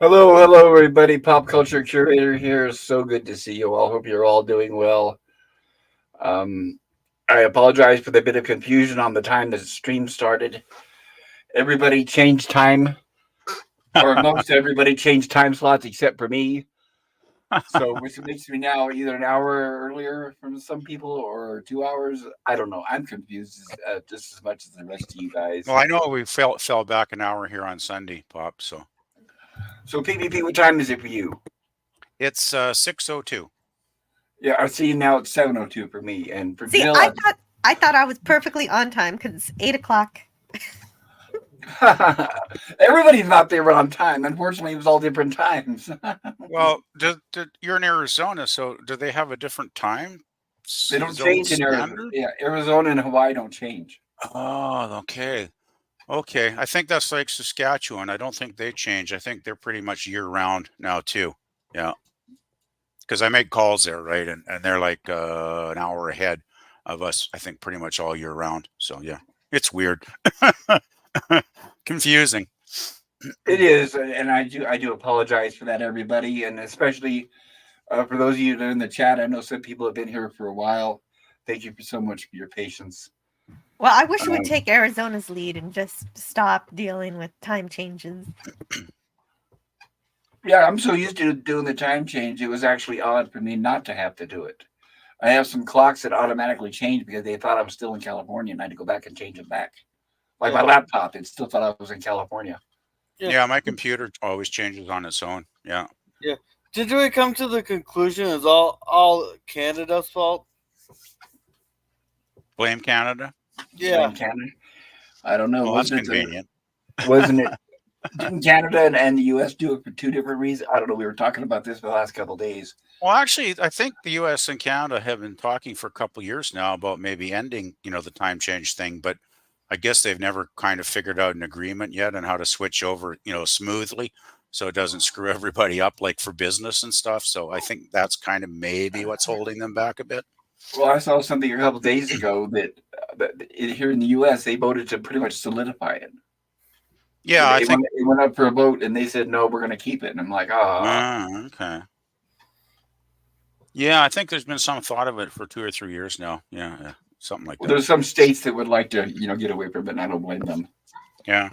Hello, everybody. Pop culture curator here. So good to see you all. Hope you're all doing well. Um, I apologize for the bit of confusion on the time the stream started. Everybody changed time, or most everybody changed time slots except for me. So, which makes me now either an hour earlier from some people or 2 hours. I don't know. I'm confused just as much as the rest of you guys. Well, I know we fell back an hour here on Sunday, Pop. So PvP, what time is it for you? it's 6:02. Yeah, I see now it's 7:02 for me, and for See, Jill, I thought I was perfectly on time because it's 8:00. Everybody thought they were on time. Unfortunately, it was all different times. Well, you're in Arizona, so do they have a different time? They don't change in Arizona. Yeah, Arizona and Hawaii don't change. Oh, okay. Okay. I think that's like Saskatchewan. I don't think they change. I think they're pretty much year round now too. Yeah. Because I make calls there, right? And they're like an hour ahead of us, I think pretty much all year round. So yeah, it's weird. Confusing. It is, and I do apologize for that, everybody, and especially for those of you that are in the chat. I know some people have been here for a while. Thank you so much for your patience. Well, I wish we would take Arizona's lead and just stop dealing with time changes. Yeah, I'm so used to doing the time change. It was actually odd for me not to have to do it. I have some clocks that automatically change because they thought I was still in California, and I had to go back and change them back. Like my laptop, it still thought I was in California. Yeah, my computer always changes on its own. Yeah. Yeah. Did we come to the conclusion it's all Canada's fault? Blame Canada? Yeah. Blame Canada. I don't know. Well, that's convenient. Wasn't it? Didn't Canada and the U.S. do it for two different reasons? I don't know. We were talking about this for the last couple of days. Well, actually, I think the U.S. and Canada have been talking for a couple of years now about maybe ending, the time change thing, but I guess they've never kind of figured out an agreement yet on how to switch over, smoothly so it doesn't screw everybody up like for business and stuff. So I think that's kind of maybe what's holding them back a bit. Well, I saw something a couple of days ago that here in the U.S. they voted to pretty much solidify it. Yeah, so it went up for a vote, and they said no, we're going to keep it. And I'm like, okay. Yeah, I think there's been some thought of it for 2 or 3 years now. Yeah, something like that. There's some states that would like to, get away from it, and I don't blame them. Yeah.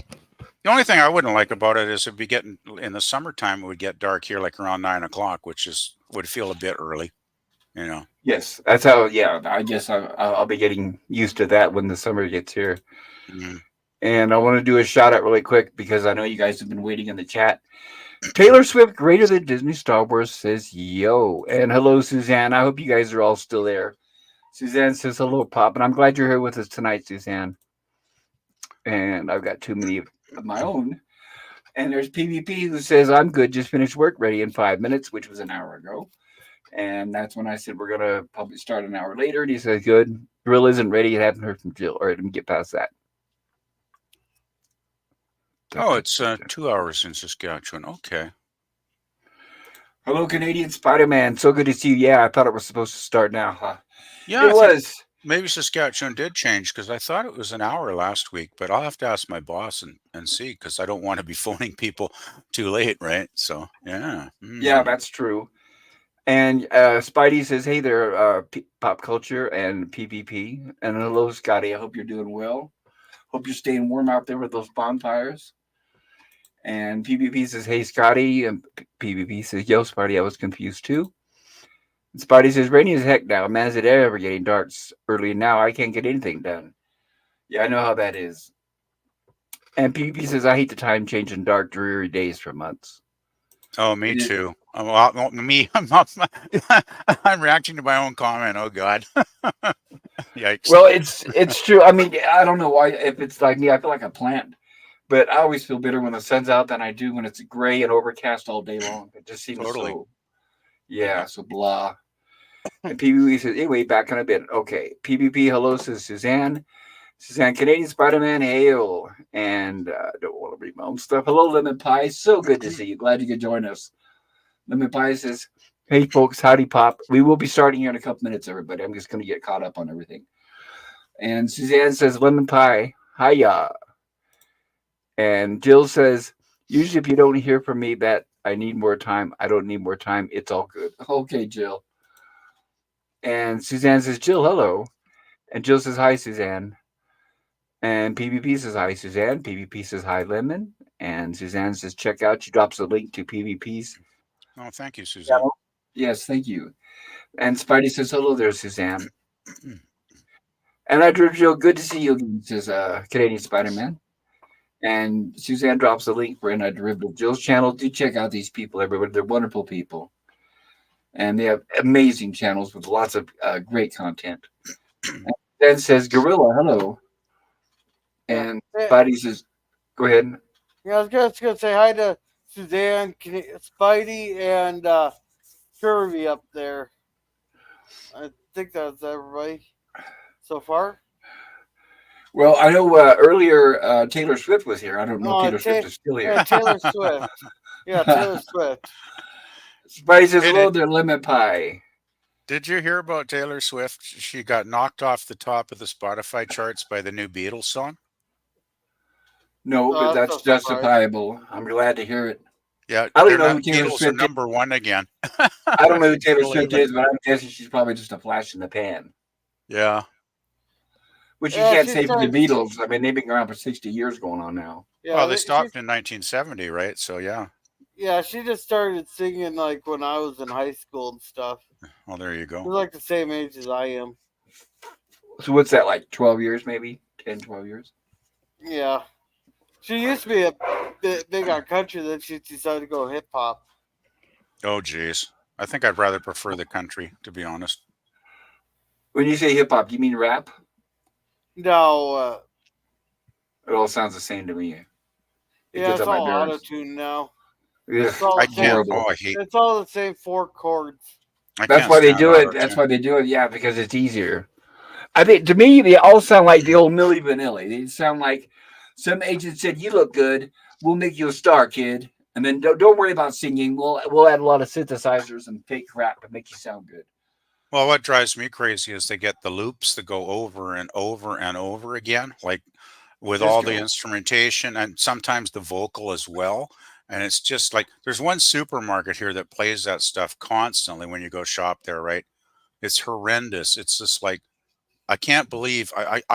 The only thing I wouldn't like about it is if we get in the summertime, it would get dark here like around 9 o'clock, which would feel a bit early. Yes, that's how. Yeah, I guess I'll be getting used to that when the summer gets here. Mm-hmm. And I want to do a shout out really quick because I know you guys have been waiting in the chat. Taylor Swift, greater than Disney Star Wars, says yo. And hello, Suzanne. I hope you guys are all still there. Suzanne says hello, Pop, and I'm glad you're here with us tonight, Suzanne. And I've got too many of my own. And there's PvP who says I'm good. Just finished work, ready in 5 minutes, which was an hour ago. And that's when I said we're gonna probably start an hour later. And he says, "Good. Drill isn't ready. I haven't heard from Jill. All right, let me get past that." Oh, it's 2 hours in Saskatchewan. Okay. Hello, Canadian Spider-Man. So good to see you. Yeah, I thought it was supposed to start now. Huh? Yeah, it was. Maybe Saskatchewan did change because I thought it was an hour last week, but I'll have to ask my boss and see because I don't want to be phoning people too late, right? So, yeah. Yeah, that's true. And Spidey says, "Hey there, pop culture and PvP." And hello, Scotty. I hope you're doing well. Hope you're staying warm out there with those bonfires. And PvP says, "Hey, Scotty." And PvP says, "Yo, Spidey, I was confused too." And Spidey says, "Rainy as heck now. Man, is it ever getting dark early now? I can't get anything done." Yeah, I know how that is. And PvP says, "I hate the time change in dark, dreary days for months." Oh, me It is- too. Me, I'm reacting to my own comment. Oh God, yikes! Well, it's true. I mean, I don't know why. If it's like me, I feel like a plant. But I always feel better when the sun's out than I do when it's gray and overcast all day long. It just seems Totally. so, Yeah. yeah, so blah. And PvP says, anyway, back on a bit. Okay. PvP, hello, says Suzanne. Suzanne, Canadian Spider Man, hail. And don't want to read my own stuff. Hello, Lemon Pie. So good to see you. Glad you could join us. Lemon Pie says, hey, folks, howdy, Pop. We will be starting here in a couple minutes, everybody. I'm just going to get caught up on everything. And Suzanne says, Lemon Pie, hiya. And Jill says, usually if you don't hear from me that I need more time, I don't need more time. It's all good. Okay, Jill. And Suzanne says, Jill, hello. And Jill says, hi, Suzanne. And PvP says, hi, Suzanne. PvP says, hi, Lemon. And Suzanne says, check out. She drops a link to PvP's Oh, thank you, Suzanne. channel. Yes, thank you. And Spidey says, hello there, Suzanne. And I drew Jill, good to see you again, says Canadian Spider Man. And Suzanne drops a link for Antiderivative Jill's channel. Do check out these people, everybody. They're wonderful people. And they have amazing channels with lots of great content. And then says, Gorilla, hello. Yeah. And Spidey says, go ahead. Yeah, I was just gonna say hi to Suzanne, Spidey, and Curvy up there. I think that's everybody so far. Well, I know earlier Taylor Swift was here. I don't know if Taylor Swift is still here. Yeah, Taylor Swift. Yeah, Taylor Swift. Spidey says, Hey, hello there, Lemon Pie. Did you hear about Taylor Swift? She got knocked off the top of the Spotify charts by the new Beatles song. No, but That's that's no surprise. justifiable. I'm glad to hear it. Yeah, I don't they're know not, who Taylor Beatles are Swift is. number one again. I don't know who Taylor Believe Swift it. is, but I'm guessing she's probably just a flash in the pan. Yeah. Which you Yeah, can't she say for the started- Beatles. I mean, they've been around for 60 years going on now. Yeah, Well, they she- stopped in 1970, right? So yeah. Yeah, she just started singing like when I was in high school and stuff. Well, there you She's go. like the same age as I am. So what's that, like 12 years maybe? 10, 12 years? Yeah. She used to be a big on country, then she decided to go hip hop. Oh, geez. I think I'd rather prefer the country, to be honest. When you say hip hop, do you mean rap? No, It all sounds the same to me. It yeah, gets it's on my all nerves. auto tune now. Ugh, It's all I the can't. same. horrible. Oh, I hate. It's all the same four chords. I That's can't why they stand do it. auto-tune. That's why they do it. Yeah, because it's easier. I think to me, they all sound like the old Milli Vanilli. They sound like some agent said, "You look good. We'll make you a star, kid." And then don't worry about singing. We'll add a lot of synthesizers and fake crap to make you sound good. Well, what drives me crazy is they get the loops that go over and over and over again, like with all the Disco. instrumentation and sometimes the vocal as well. And it's just like there's one supermarket here that plays that stuff constantly when you go shop there, right? It's horrendous. It's just like I can't believe I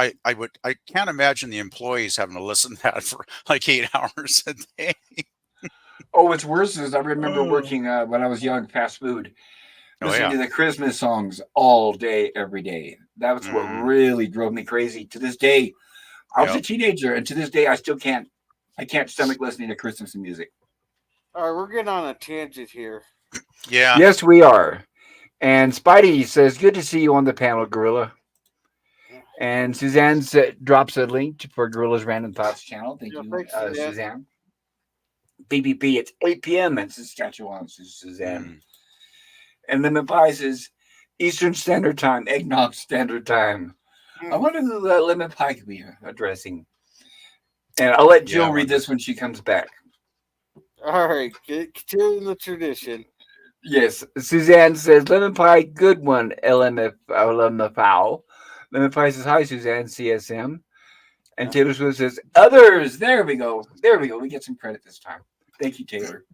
can't imagine the employees having to listen to that for like 8 hours a day. Oh, what's worse is I remember Oh. working when I was young, fast food, Oh listening yeah. to the Christmas songs all day, every day. That's what Mhm. really drove me crazy. To this day, I was a Yep. teenager, and to this day, I still can't. I can't stomach listening to Christmas music. All right, we're getting on a tangent here. Yeah. Yes, we are. And Spidey says, "Good to see you on the panel, Gorilla." And Suzanne drops a link for Gorilla's Random Thoughts channel. Thank Yeah, you, thanks, Suzanne. Suzanne. BBP, it's 8 p.m. in Saskatchewan, says Suzanne. Mm. And Lemon Pie says, Eastern Standard Time, Eggnog Standard Time. I wonder who Lemon Pie could be addressing. And I'll let Jill Yeah, I read wonder. this when she comes back. All right, continuing the tradition. Yes, Suzanne says, Lemon Pie, good one, LMFAO. Lemon Pie says, hi, Suzanne, CSM. And Taylor Swift says, others. There we go. There we go. We get some credit this time. Thank you, Taylor.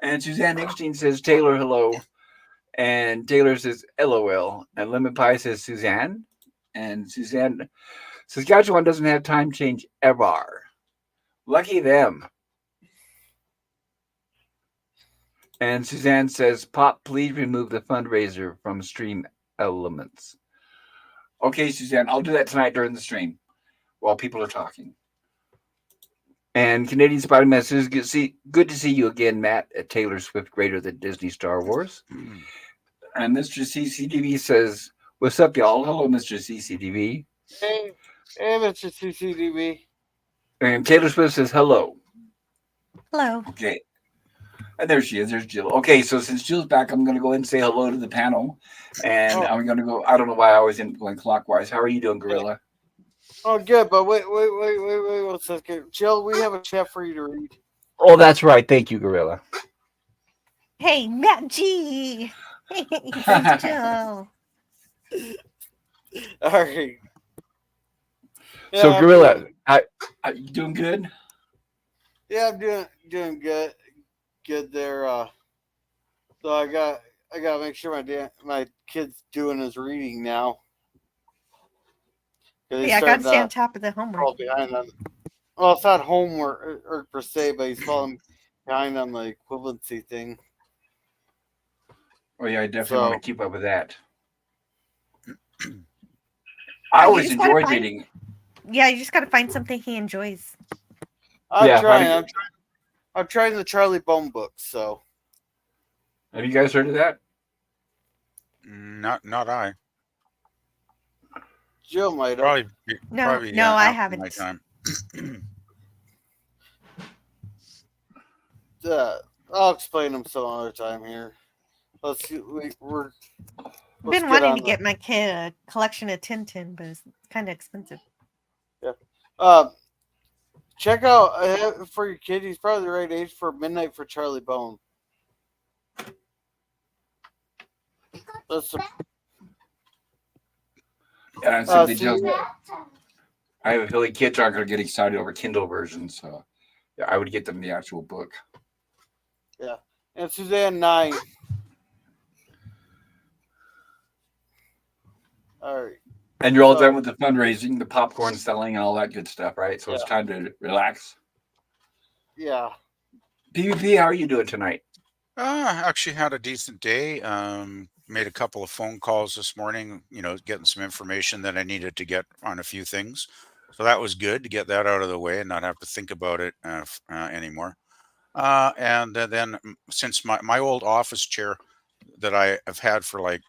And Suzanne Eckstein says, Taylor, hello. And Taylor says LOL. And Lemon Pie says Suzanne. And Suzanne, Saskatchewan doesn't have time change ever. Lucky them. And Suzanne says, Pop, please remove the fundraiser from stream elements. Okay, Suzanne, I'll do that tonight during the stream while people are talking. And Canadian Spider Man says, good to see you again, Matt, at Taylor Swift greater than Disney Star Wars. And Mr. CCDV says, what's up, y'all? Hello, Mr. CCDV. Hey, Mr. CCDB. And Taylor Swift says, hello. Hello. Okay. And there she is. There's Jill. Okay, so since Jill's back, I'm going to go ahead and say hello to the panel. And I'm going to go, I don't know why I always end up going clockwise. How are you doing, Gorilla? Oh, good, but wait 1 second. Jill, we have a chat for you to read. Oh, that's right. Thank you, Gorilla. Hey, Matt G. Hey, thanks, Joe. All right. So, Yeah, Gorilla, are you doing good? Yeah, I'm doing good. Good there. So I gotta make sure my kid's doing his reading now. Yeah, I got to stay on top of the homework. Fall behind on. Well, it's not homework or per se, but he's falling behind on the equivalency thing. Oh, yeah, I definitely want to keep up with that. I always enjoyed reading. Yeah, you just got to find something he enjoys. I'm trying the Charlie Bone books. So, have you guys heard of that? Not I. Jill might have. Probably, no, I haven't. My time. I'll explain them some other time here. Let's see. We're been wanting to get my kid a collection of Tintin, but it's kind of expensive. Yeah. Check out for your kid. He's probably the right age for Midnight for Charlie Bone. That's I have a feeling kids aren't going to get excited over Kindle versions, so yeah, I would get them the actual book. Yeah, and Suzanne 9. All right. And you're all done with the fundraising, the popcorn selling, and all that good stuff, right? So it's time to relax. Yeah. PvP, how are you doing tonight? Actually had a decent day. Made a couple of phone calls this morning, getting some information that I needed to get on a few things. So that was good to get that out of the way and not have to think about it anymore. And then since my old office chair that I have had for like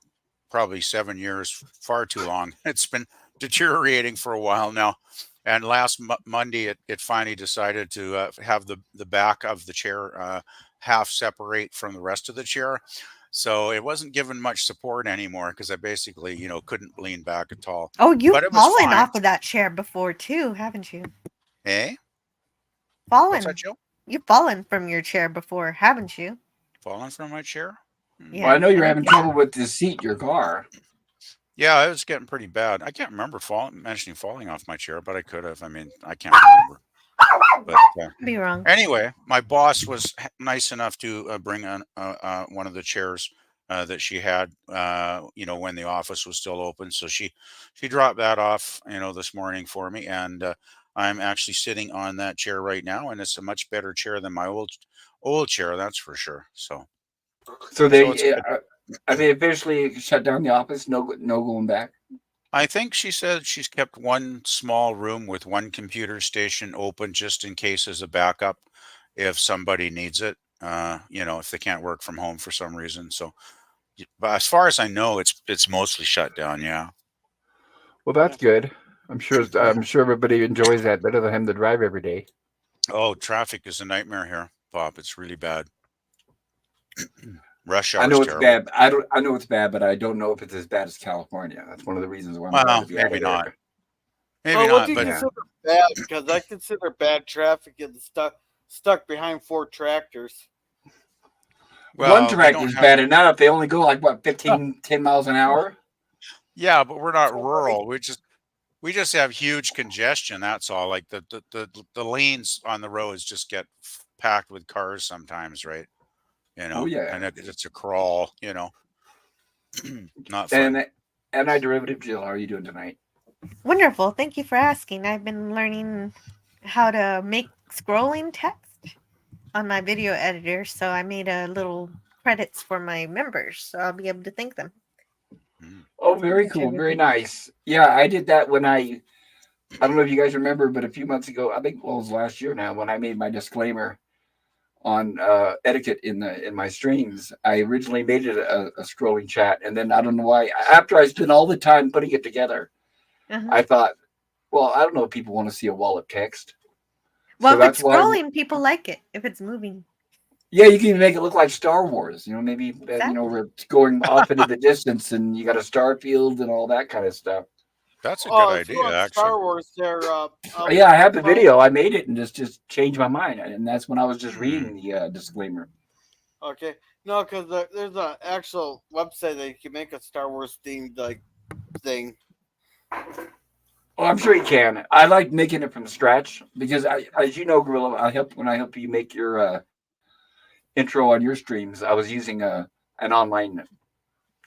probably 7 years, far too long, it's been deteriorating for a while now. And last Monday, it finally decided to have the back of the chair half separate from the rest of the chair. So it wasn't given much support anymore because I basically, couldn't lean back at all. Oh, you've fallen off of that chair before too, haven't you? Eh? Fallen. What's that, Jill? You've fallen from your chair before, haven't you? Fallen from my chair? Yeah. Well, I know you're having trouble with the seat, your car. Yeah, it was getting pretty bad. I can't remember mentioning falling off my chair, but I could have. I mean, I can't remember. But be wrong. Anyway, my boss was nice enough to bring on one of the chairs that she had, when the office was still open. So she dropped that off, this morning for me, and I'm actually sitting on that chair right now, and it's a much better chair than my old chair, that's for sure. So have they officially shut down the office? No going back. I think she said she's kept one small room with one computer station open just in case as a backup if somebody needs it, if they can't work from home for some reason. So, but as far as I know, it's mostly shut down. Yeah. Well, that's good. I'm sure everybody enjoys that better than having to drive every day. Oh, traffic is a nightmare here, Bob. It's really bad. Rush hour. I know it's bad. I know it's bad, but I don't know if it's as bad as California. That's one of the reasons why I'm glad to be out of not. there. Maybe what not. do you But consider bad? Because I consider bad traffic and stuck behind 4 tractors. Well, one tractor is bad enough if they only go like 10 miles an hour. Yeah, but we're not rural. We just have huge congestion. That's all. Like the lanes on the roads just get packed with cars sometimes, right? Oh yeah, and it's a crawl. Not fun. And Antiderivative Jill, how are you doing tonight? Wonderful. Thank you for asking. I've been learning how to make scrolling text on my video editor, so I made a little credits for my members, so I'll be able to thank them. Mm. Oh, very Which cool, very everything. nice. Yeah, I did that when I don't know if you guys remember, but a few months ago, I think well, it was last year now, when I made my disclaimer on etiquette in my streams. I originally made it a scrolling chat, and then I don't know why. After I spent all the time putting it together, Uh-huh. I thought, well, I don't know if people want to see a wall of text, Well, so if that's it's why. scrolling, people like it. If it's moving, Yeah, you can even make it look like Star Wars. You know, maybe exactly. we're going off into the distance, and you got a star field and all that kind of stuff. That's a good Oh, if you idea, want actually. Star Wars, there. Yeah, I have the find- video. I made it and just changed my mind, and that's when I was just Hmm. reading the disclaimer. Okay, no, because there's an actual website that you can make a Star Wars themed like thing. Oh, I'm sure you can. I like making it from scratch because, as you know, Gorilla, I help you make your intro on your streams. I was using an online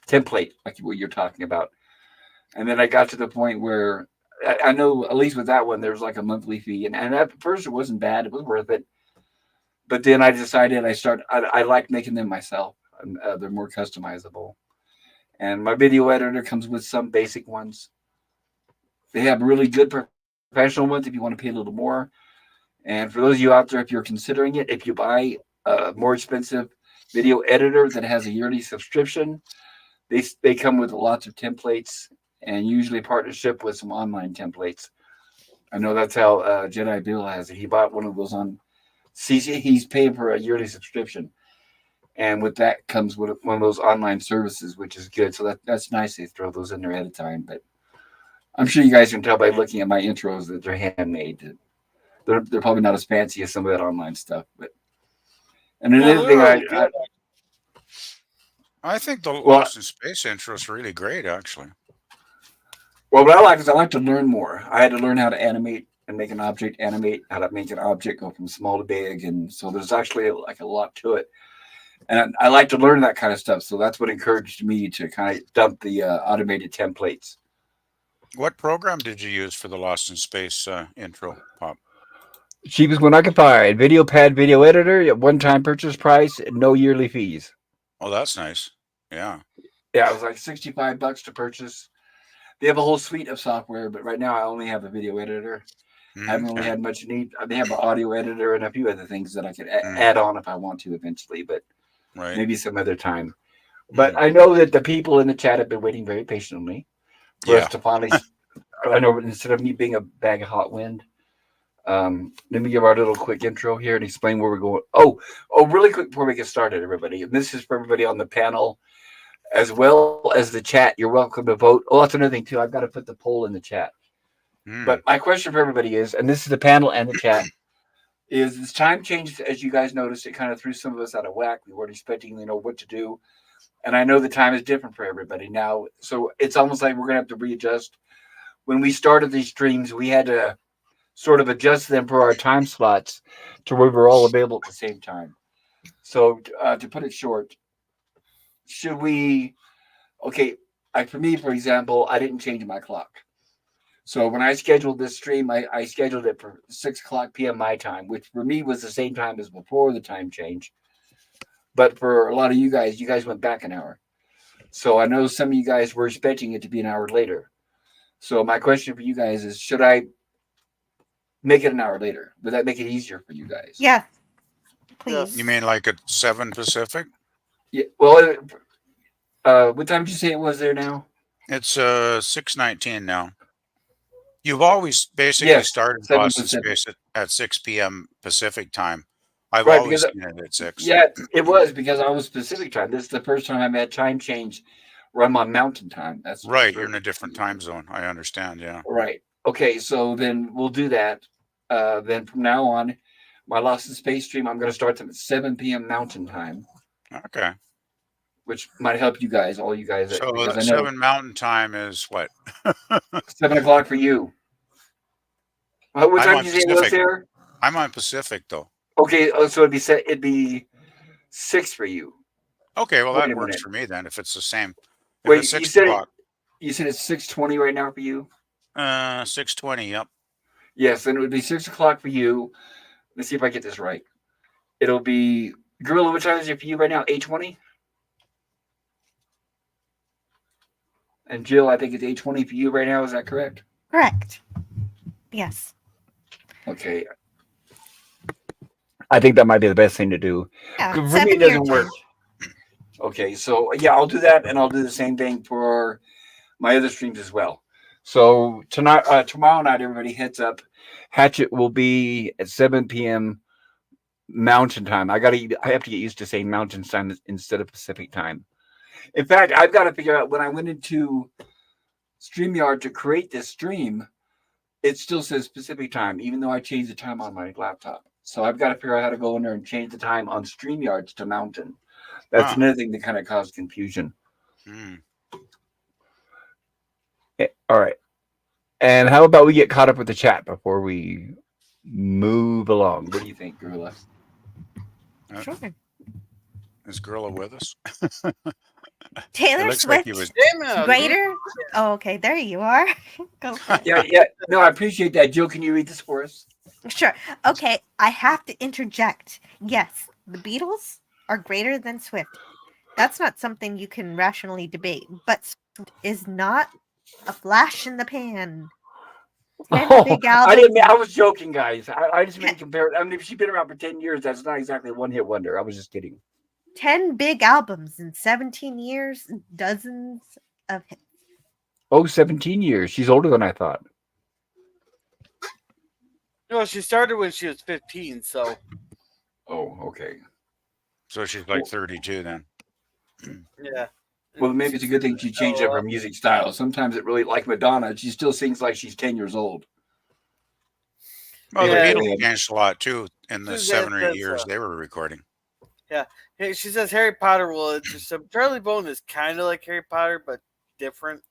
template like what you're talking about, and then I got to the point where I know at least with that one there's like a monthly fee, and at first it wasn't bad. It was worth it, but then I decided I like making them myself. They're more customizable, and my video editor comes with some basic ones. They have really good professional ones if you want to pay a little more. And for those of you out there, if you're considering it, if you buy a more expensive video editor that has a yearly subscription, they come with lots of templates and usually partnership with some online templates. I know that's how Jedi Bill has it. He bought one of those on CC. He's paying for a yearly subscription, and with that comes with one of those online services, which is good. So that's nice. They throw those in there ahead of time. But I'm sure you guys can tell by looking at my intros that they're handmade. They're probably not as fancy as some of that online stuff, but and No, another they're thing really good. I think the well Lost in Space intro is really great, actually. well what I like is I like to learn more. I had to learn how to animate and make an object animate, how to make an object go from small to big, and so there's actually like a lot to it. And I like to learn that kind of stuff, so that's what encouraged me to kind of dump the automated templates. What program did you use for the Lost in Space intro, Pop? Cheapest one I could find. Video Pad Video Editor, one time purchase price, no yearly fees. Oh, that's nice. Yeah. Yeah, it was like $65 to purchase. They have a whole suite of software, but right now I only have a video editor. I haven't really Okay. had much need. They have an audio editor and a few other things that I could Mm, add on if I want to eventually, but right. maybe some other time. But Mm, I know that the people in the chat have been waiting very patiently for us yeah. to finally. I know instead of me being a bag of hot wind, let me give our little quick intro here and explain where we're going. Really quick before we get started, everybody. And this is for everybody on the panel as well as the chat. You're welcome to vote. Oh, that's another thing too. I've got to put the poll in the chat. But Mm, my question for everybody is, and this is the panel and the chat, is this time change, as you guys noticed, it kind of threw some of us out of whack. We weren't expecting, what to do. And I know the time is different for everybody now. So it's almost like we're going to have to readjust. When we started these streams, we had to sort of adjust them for our time slots to where we're all available at the same time. So to put it short, should we, okay, like for me, for example, I didn't change my clock. So when I scheduled this stream, I scheduled it for 6 o'clock p.m. my time, which for me was the same time as before the time change. But for a lot of you guys went back an hour. So I know some of you guys were expecting it to be an hour later. So my question for you guys is, should I make it an hour later? Would that make it easier for you guys? Yes, Yes. you please. mean like at 7 Pacific? Yeah. Well, what time did you say it was there now? It's 6:19 now. You've always basically Yes, started 7 Lost in Pacific. Space at 6 p.m. Pacific time. I've Right, because always seen it at 6. yeah, it was because I was Pacific time. This is the first time I've had time change where I'm on Mountain time. That's Right, you're for in a different time zone. I understand, yeah. right. Okay, so then we'll do that. Then from now on, my Lost in Space stream, I'm going to start them at 7 p.m. Mountain time, Okay. which might help you guys, all you guys, So because I know 7 Mountain Time is what? 7 o'clock for you. What I'm time on did you say it was Pacific. there? I'm on Pacific though. Okay, so it'd be 6 for you. Okay, well Wait that a works minute. for me then if it's the same. If Wait, it's 6 you o'clock, said it's 6:20 right now for you. 6:20. Yep. Yes, then it would be 6 o'clock for you. Let's see if I get this right. It'll be Gorilla. What time is it for you right now? 8:20. And Jill, I think it's 8:20 for you right now. Is that correct? Correct. Yes. Okay. I think that might be the best thing to do. Yeah. For me, it 7 year doesn't work. change. Okay, so yeah, I'll do that, and I'll do the same thing for my other streams as well. So tonight, tomorrow night, everybody heads up. Hatchet will be at 7 p.m. Mountain Time. I have to get used to saying Mountain Time instead of Pacific Time. In fact, I've got to figure out when I went into StreamYard to create this stream, it still says Pacific Time, even though I changed the time on my laptop. So I've got to figure out how to go in there and change the time on StreamYards to Mountain. That's Huh. another thing that kind of caused confusion. Hmm. All right. And how about we get caught up with the chat before we move along? What do you think, Gorilla? Sure. Is Gorilla with us? Taylor It looks like Swift he was. Damn it, greater. Oh, okay. There you are. Go for it. Yeah. No, I appreciate that. Jill, can you read this for us? Sure. Okay. I have to interject. Yes, the Beatles are greater than Swift. That's not something you can rationally debate. But Swift is not a flash in the pan. 10 big I albums. didn't. I was joking, guys. I just made a comparison. I mean, if she's been around for 10 years, that's not exactly a one-hit wonder. I was just kidding. 10 big albums in 17 years, dozens of hits. Oh, 17 years. She's older than I thought. No, she started when she was 15, so Oh, okay. So she's like 32 then. yeah. Well, maybe it's a good thing she changed up her music style. Sometimes it really, like Madonna, she still sings like she's 10 years old. Well, Yeah. the Beatles changed a lot too in the Suzanne 7 or 8 says, years they were recording. Hey, she says Harry Potter will interest him. Charlie Bone is kind of like Harry Potter, but different.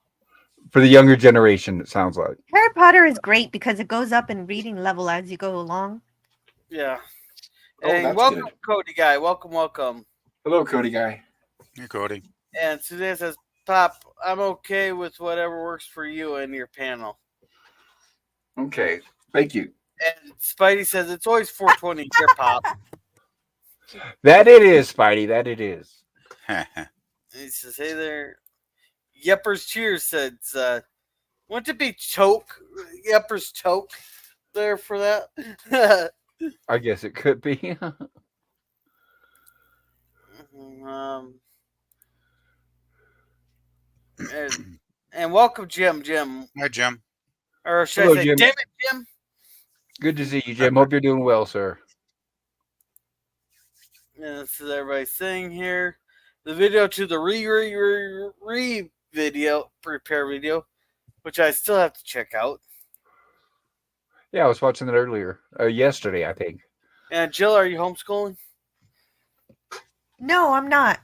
For the younger generation, it sounds like. Harry Potter is great because it goes up in reading level as you go along. Yeah. Oh, And that's welcome, good. Cody Guy. Welcome. Hello, Cody guy. Hey, Cody. And Suzanne says, Pop, I'm okay with whatever works for you and your panel. Okay. Thank you. And Spidey says, it's always 420 here, Pop. That it is, Spidey. That it is. And he says, hey there. Yeppers Cheers says, wouldn't it be Choke? Yeppers Choke there for that? I guess it could be. And welcome, Jim. Hi, Jim. Or should Hello, I say, Jim. damn it, Jim? Good to see you, Jim. Hope you're doing well, sir. Yeah, this is everybody saying here. The video to the re video, prepare video, which I still have to check out. Yeah, I was watching that earlier. Yesterday, I think. And Jill, are you homeschooling? No, I'm not.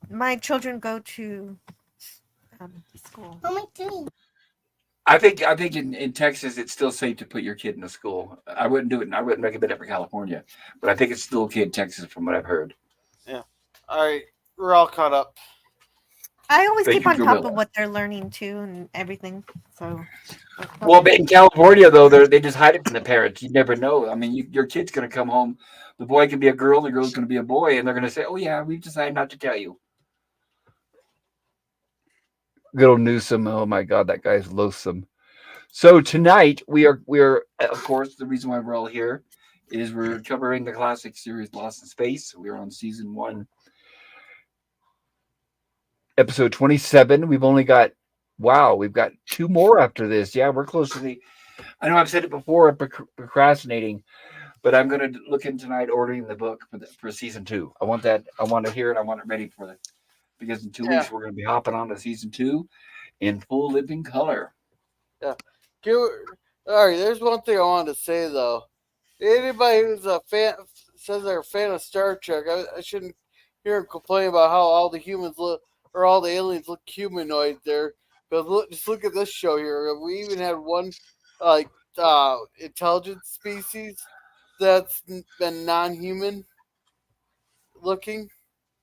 My children go to school. I think in Texas it's still safe to put your kid in a school. I wouldn't do it, and I wouldn't recommend it for California, but I think it's still okay in Texas from what I've heard. Yeah. All right, we're all caught up. I always Thank keep you, on top Gorilla. of what they're learning too and everything. So. Well, but in California though, they just hide it from the parents. You never know. I mean, your kid's going to come home. The boy can be a girl, the girl's going to be a boy, and they're going to say, "Oh yeah, we've decided not to tell you." Good old Newsom. Oh my God, that guy's loathsome. So tonight we are of course the reason why we're all here is we're covering the classic series Lost in Space. We're on season 1, episode 27. We've got 2 more after this. Yeah, we're close to the. I know I've said it before. I'm procrastinating, but I'm going to look in tonight ordering the book for season 2. I want that. I want to hear it. I want it ready for it because in 2 weeks we're going to be hopping on to season 2 in full living color. Yeah. All right, there's one thing I wanted to say though. Anybody who's a fan says they're a fan of Star Trek, I shouldn't hear them complain about how all the humans look or all the aliens look humanoid there. Because just look at this show here. We even had one intelligent species that's been non-human looking.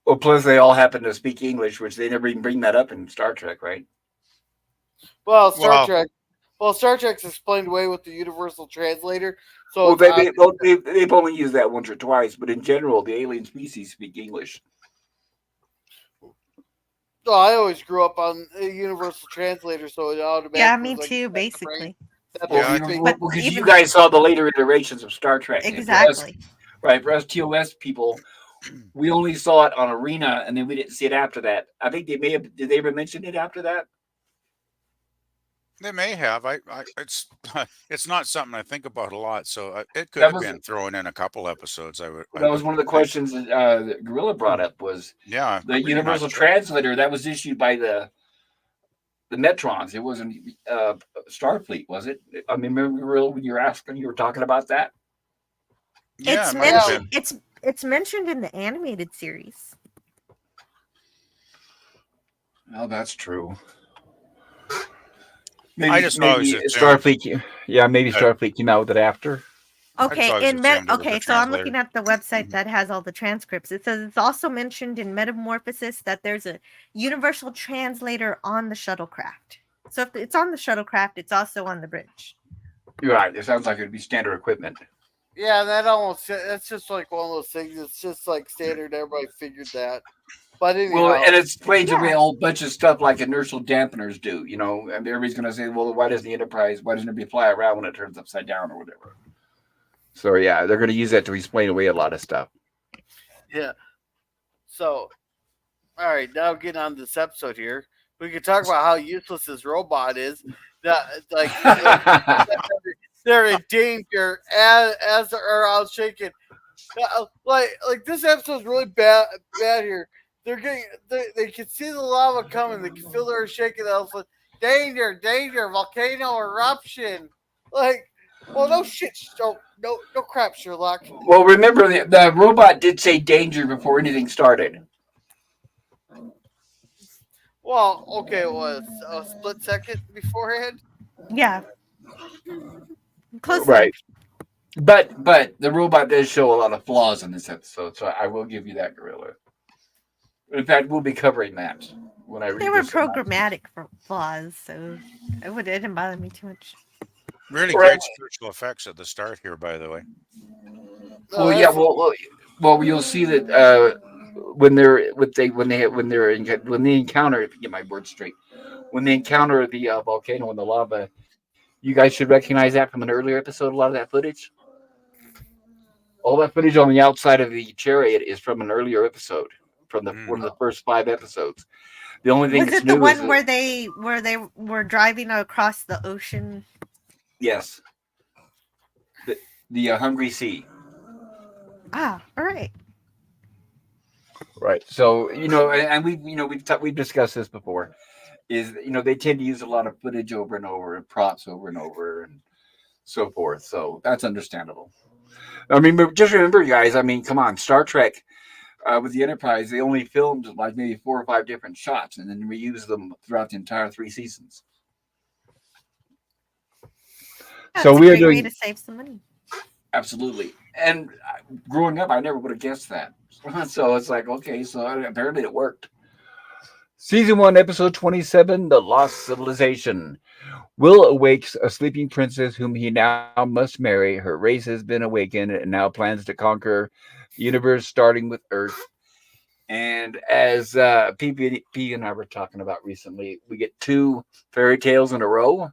Well, plus they all happen to speak English, which they never even bring that up in Star Trek, right? Well, Star Well, Trek. Well, Star Trek's explained away with the universal translator, so Well, it's obvious. they've only used that once or twice, but in general, the alien species speak English. So I always grew up on a universal translator, so it Yeah, automatically me was like too, that's the brain. basically. That Well, they yeah, speak. But because you even guys saw the later iterations of Star Trek, and for us, exactly. right? For us TOS people, we only saw it on Arena, and then we didn't see it after that. I think they may have. Did they ever mention it after that? they may have. It's it's not something I think about a lot, so it could That have was been thrown in a couple episodes. I that was would one of the think. questions that Gorilla brought up was Yeah, the really nice universal job. translator that was issued by the Metrons. It wasn't Starfleet, was it? I mean, remember Gorilla when you were asking, you were talking about that. Yeah, It's it might have Yeah, mentioned been. it's mentioned in the animated series. Oh, that's true. I Maybe just always maybe assumed Starfleet. Yeah, maybe that. Starfleet came out with it after. I just Okay, always assumed it was a okay, so I'm translator. looking at the website that has all the transcripts. It says it's also mentioned in Metamorphosis that there's a universal translator on the shuttlecraft. So if it's on the shuttlecraft, it's also on the bridge. You're right. It sounds like it'd be standard equipment. yeah, that's just like one of those things. It's just like standard. Everybody figured that. But Well, anyhow, and it explains away Yeah. a whole bunch of stuff like inertial dampeners do. You know, and everybody's going to say, "Well, why does the Enterprise? Why doesn't it fly around when it turns upside down or whatever?" So yeah, they're going to use that to explain away a lot of stuff. yeah. So, all right, now getting on this episode here, we can talk about how useless this robot is. That they're in danger as they're out shaking. Like this episode's really bad here. They can see the lava coming. They can feel her shaking. Like, danger, volcano eruption. Like, well, no shit, no crap, Sherlock. Well, remember the robot did say danger before anything started. Well, okay, it was a split second beforehand. Yeah, close enough. Right. But the robot does show a lot of flaws in this episode, so I will give you that, Gorilla. In fact, we'll be covering that when I They read were this. programmatic flaws, so it didn't bother me too much. Really Right. great special effects at the start here, by the way. No, Well, yeah. that's You'll see that when they encounter, if you get my words straight, when they encounter the volcano and the lava, you guys should recognize that from an earlier episode. A lot of that footage, all that footage on the outside of the chariot is from an earlier episode, from the Mm. one of the first 5 episodes. The only thing Was that's it the new is one where they were driving across the ocean? yes, the Hungry Sea. Ah, all right. Right. So and we've discussed this before. Is they tend to use a lot of footage over and over and props over and over and so forth. So that's understandable. I mean, but just remember, guys. I mean, come on, Star Trek with the Enterprise, they only filmed like maybe 4 or 5 different shots and then reused them throughout the entire 3 seasons. So That's a we are great way doing to save some money. absolutely. And growing up, I never would have guessed that. So it's like, okay, so apparently it worked. Season 1, Episode 27, The Lost Civilization. Will awakes a sleeping princess whom he now must marry. Her race has been awakened and now plans to conquer the universe, starting with Earth. And as PPP and I were talking about recently, we get 2 fairy tales in a row.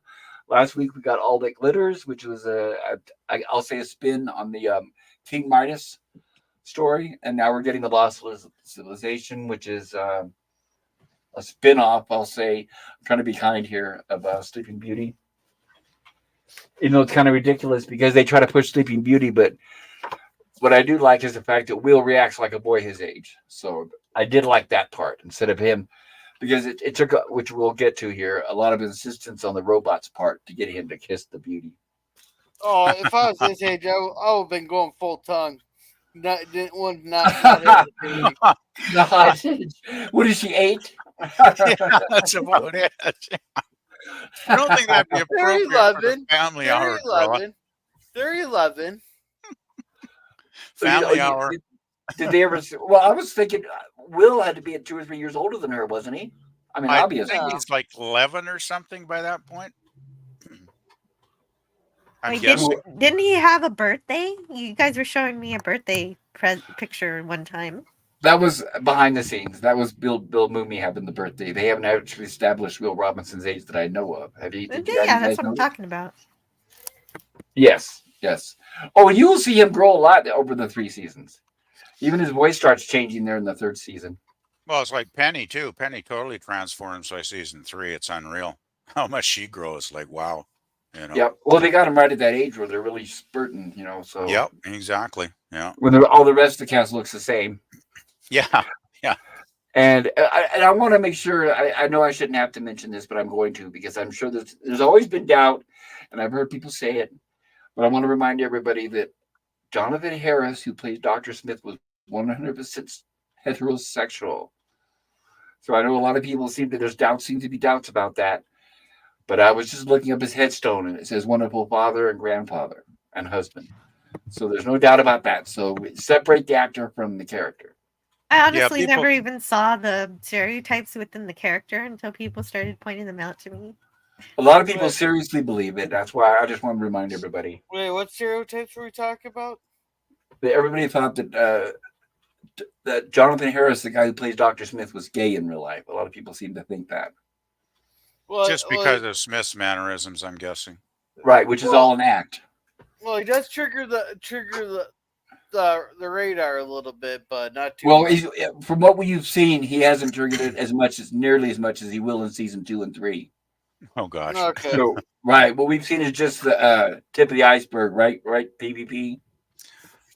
Last week we got All That Glitters, which was I'll say a spin on the King Midas story, and now we're getting the Lost Civilization, which is a spin-off, I'll say. I'm trying to be kind here, of Sleeping Beauty. It's kind of ridiculous because they try to push Sleeping Beauty, but what I do like is the fact that Will reacts like a boy his age. So I did like that part instead of him, because it took, which we'll get to here, a lot of insistence on the robot's part to get him to kiss the beauty. oh, if I was this age, I would have been going full tongue. Not hesitating. God, what is she, 8? Yeah, that's about it. I don't think that'd be They're appropriate for the 11. family They're hour, Gorilla. 11. They're 11. Family hour. Did they ever? Well, I was thinking Will had to be 2 or 3 years older than her, wasn't he? I mean, I obviously. think Yeah. he's like 11 or something by that point. I'm Wait, guessing. didn't he have a birthday? You guys were showing me a birthday picture one time. That was behind the scenes. That was Bill Mooney having the birthday. They haven't actually established Will Robinson's age that I know of. Have you? Did you Yeah, guys that's what I'm know? talking about. Yes, yes. Oh, and you will see him grow a lot over the 3 seasons. Even his voice starts changing there in the 3rd season. Well, it's like Penny too. Penny totally transforms by season 3. It's unreal how much she grows. Like wow, you know. Yep. Well, they got him right at that age where they're really spurting, So Yep, exactly. Yeah, when all the rest of the cast looks the same, yeah, yeah. and I want to make sure. I know I shouldn't have to mention this, but I'm going to because I'm sure there's always been doubt, and I've heard people say it, but I want to remind everybody that Jonathan Harris, who plays Dr. Smith, was 100% heterosexual. So I know a lot of people seem to be doubts about that. But I was just looking up his headstone, and it says wonderful father and grandfather and husband. So there's no doubt about that. So we separate the actor from the character. I Yeah, honestly people. never even saw the stereotypes within the character until people started pointing them out to me. A lot of people Wait, seriously believe it. That's why I just want to remind everybody what stereotypes were we talking about? that everybody thought that Jonathan Harris, the guy who plays Dr. Smith, was gay in real life. A lot of people seem to think that. Just because of Smith's mannerisms, I'm guessing. Right, which is Well- all an act. well, he does trigger the radar a little bit, but not too Well, much. from what we've seen, he hasn't triggered it nearly as much as he will in season 2 and 3. Oh gosh. Okay. So, right, what we've seen is just the tip of the iceberg, right, PvP.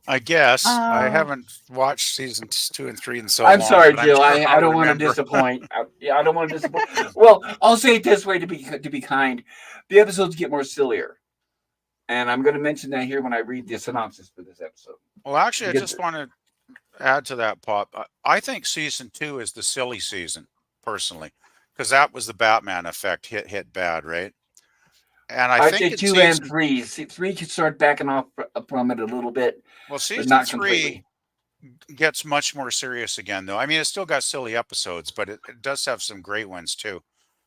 I guess I Oh. haven't watched seasons 2 and 3 in so I'm long. sorry, but Jill. I'm sure I I'll don't want to remember. disappoint. I don't want to disappoint. Well, I'll say it this way to be kind. The episodes get more sillier, and I'm going to mention that here when I read the synopsis for this episode. Well, actually, I Because- just want to add to that, Pop. I think season 2 is the silly season, personally, because that was the Batman effect hit bad, right? And I I'd think say in 2 season, and 3. 3 could start backing off from it a little bit, well, but season not 3 completely. gets much more serious again, though. I mean, it's still got silly episodes, but it does have some great ones too.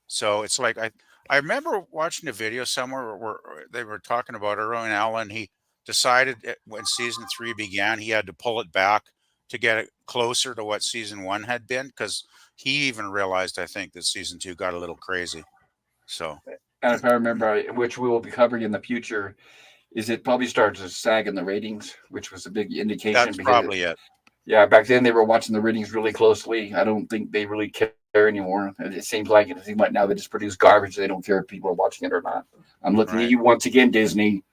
So it's like I remember watching a video somewhere where they were talking about Irwin Allen. He decided when season 3 began, he had to pull it back to get it closer to what season 1 had been, because he even realized, I think, that season 2 got a little crazy. So And if I remember, which we will be covering in the future, is it probably started to sag in the ratings, which was a big indication. that's Because probably it. yeah, back then they were watching the ratings really closely. I don't think they really care anymore. It seems like now they just produce garbage. They don't care if people are watching it or not. I'm looking at Right. you once again, Disney.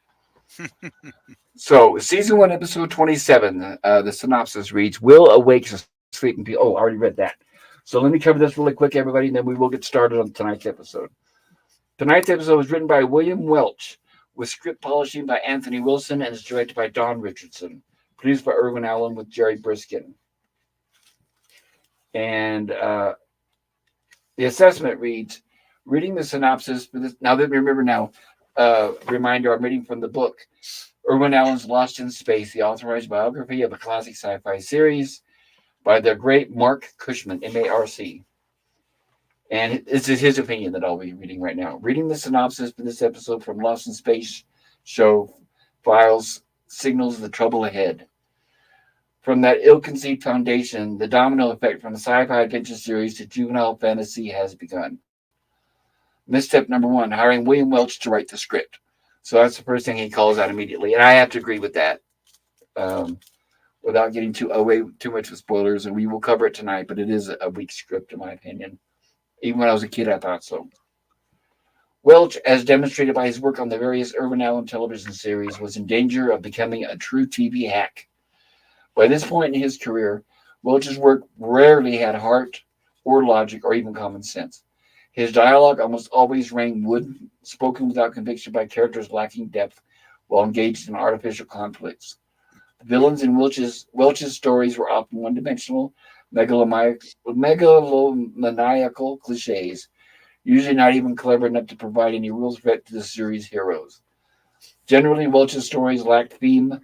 So, season 1, episode 27. The synopsis reads: Will awakes a sleeping beauty. Oh, I already read that. So let me cover this really quick, everybody, and then we will get started on tonight's episode. Tonight's episode was written by William Welch, with script polishing by Anthony Wilson, and is directed by Don Richardson. Produced by Irwin Allen with Jerry Briskin. And the assessment reads: reading the synopsis for this. Now that remember reminder, I'm reading from the book Irwin Allen's Lost in Space, the authorized biography of a classic sci-fi series by the great Mark Cushman, M-A-R-C. And this is his opinion that I'll be reading right now. Reading the synopsis for this episode from Lost in Space show files signals the trouble ahead. From that ill-conceived foundation, the domino effect from the sci-fi adventure series to juvenile fantasy has begun. Misstep number 1, hiring William Welch to write the script. So that's the first thing he calls out immediately. And I have to agree with that. Without getting too much with spoilers, and we will cover it tonight, but it is a weak script in my opinion. Even when I was a kid, I thought so. Welch, as demonstrated by his work on the various Irwin Allen television series, was in danger of becoming a true TV hack. By this point in his career, Welch's work rarely had heart or logic or even common sense. His dialogue almost always rang wooden, spoken without conviction by characters lacking depth while engaged in artificial conflicts. The villains in Welch's stories were often one-dimensional, megalomaniacal cliches, usually not even clever enough to provide any real threat to the series' heroes. Generally, Welch's stories lacked theme,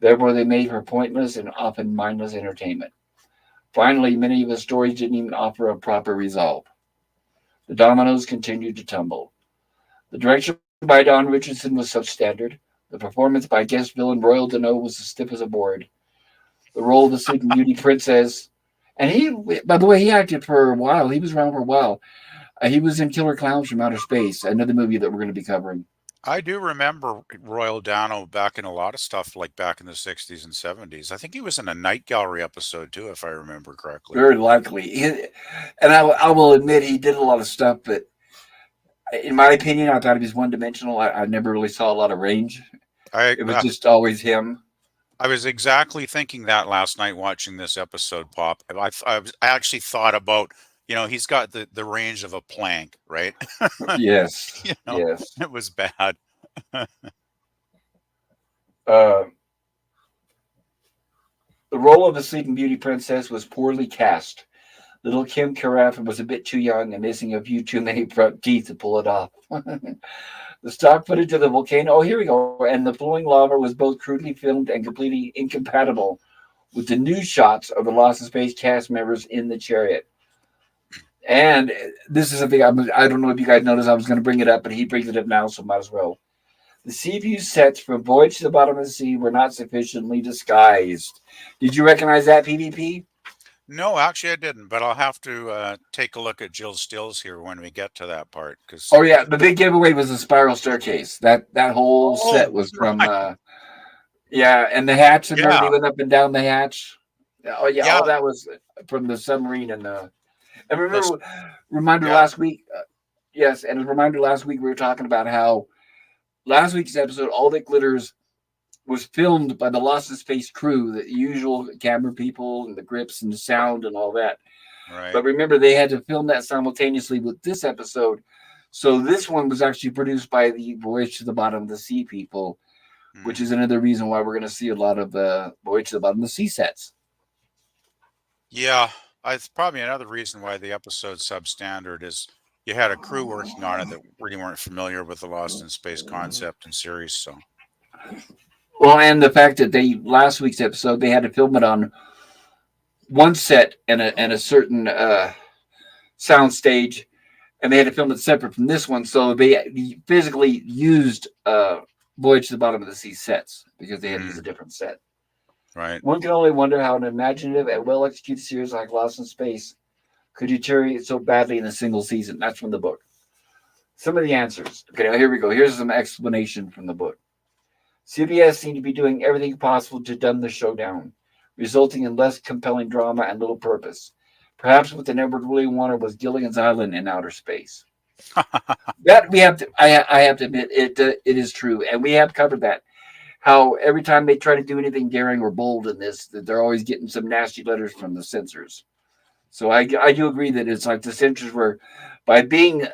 Therefore, they made for pointless and often mindless entertainment. Finally, many of his stories didn't even offer a proper resolve. The dominoes continued to tumble. The direction by Don Richardson was substandard. The performance by guest villain Royal Deneau was as stiff as a board. The role of the Sleeping Beauty princess, and he, by the way, he acted for a while. He was around for a while. He was in Killer Clowns from Outer Space, another movie that we're going to be covering. I do remember Royal Dano back in a lot of stuff like back in the 60s and 70s. I think he was in a Night Gallery episode too, if I remember correctly. Very likely. And I will admit he did a lot of stuff, but in my opinion, I thought he was one dimensional. I never really saw a lot of range. I It was just always him. I was exactly thinking that last night watching this episode, Pop. I actually thought about, he's got the range of a plank, right? Yes. You know, Yes. it was bad. Uh, the role of the Sleeping Beauty princess was poorly cast. Little Kim Carafa was a bit too young and missing a few too many front teeth to pull it off. The stock footage of the volcano, oh, here we go, and the flowing lava was both crudely filmed and completely incompatible with the news shots of the Lost in Space cast members in the chariot. And this is something I don't know if you guys noticed. I was going to bring it up, but he brings it up now, so might as well. The sea view sets from Voyage to the Bottom of the Sea were not sufficiently disguised. Did you recognize that, PvP? No, actually, I didn't, but I'll have to take a look at Jill stills here when we get to that part. Oh yeah, the big giveaway was the spiral staircase. That whole set was from right. yeah, and the hatch and Yeah, everybody went up and down the hatch. Oh yeah, yeah, all that was from the submarine and the. And that's remember, reminder yeah, last week. Yes, and a reminder last week we were talking about how last week's episode, all that glitters was filmed by the Lost in Space crew, the usual camera people and the grips and the sound and all that. right. But remember, they had to film that simultaneously with this episode. So this one was actually produced by the Voyage to the Bottom of the Sea people, which is Hmm. another reason why we're going to see a lot of the Voyage to the Bottom of the Sea sets. Yeah, it's probably another reason why the episode's substandard is you had a crew working on it that really weren't familiar with the Lost in Space concept and series. So, Well, and the fact that they last week's episode they had to film it on one set and a certain sound stage, and they had to film it separate from this one, so they physically used Voyage to the Bottom of the Sea sets because they had to use a mm, different set. right. One can only wonder how an imaginative and well executed series like Lost in Space could deteriorate so badly in a single season. That's from the book. Some of the answers. Okay, now here we go. Here's some explanation from the book. CBS seemed to be doing everything possible to dumb the show down, resulting in less compelling drama and little purpose. Perhaps what the network really wanted was Gilligan's Island in outer space. That we have to, I have to admit, it is true, and we have covered that. How every time they try to do anything daring or bold in this, that they're always getting some nasty letters from the censors. So I do agree that it's like the censors were by being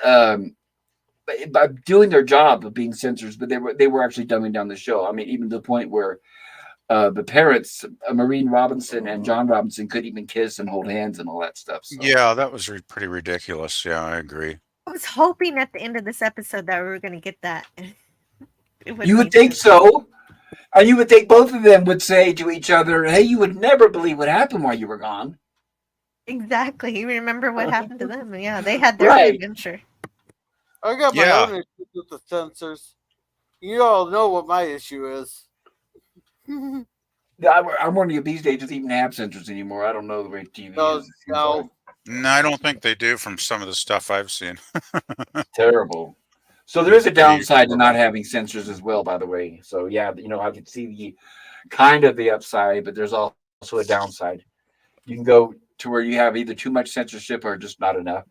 by doing their job of being censors, but they were actually dumbing down the show. I mean, even to the point where the parents, Maureen Robinson and John Robinson, couldn't even kiss and hold hands and all that stuff. So Yeah, that was pretty ridiculous. Yeah, I agree. I was hoping at the end of this episode that we were going to get that. It would you would be think so, and you would think both of them would say to each other, "Hey, you would never believe what happened while you were gone." exactly. You remember what happened to them? Yeah, they had their Right. adventure. I got my Yeah, own issues with the censors. You all know what my issue is. I'm wondering if these days doesn't even have censors anymore. I don't know the way TV No, is. It seems like no. no, I don't think they do from some of the stuff I've seen. terrible. So there It's is a pretty downside to not horrible. having censors as well, by the way. So yeah, I can see the kind of the upside, but there's also a downside. You can go to where you have either too much censorship or just not enough.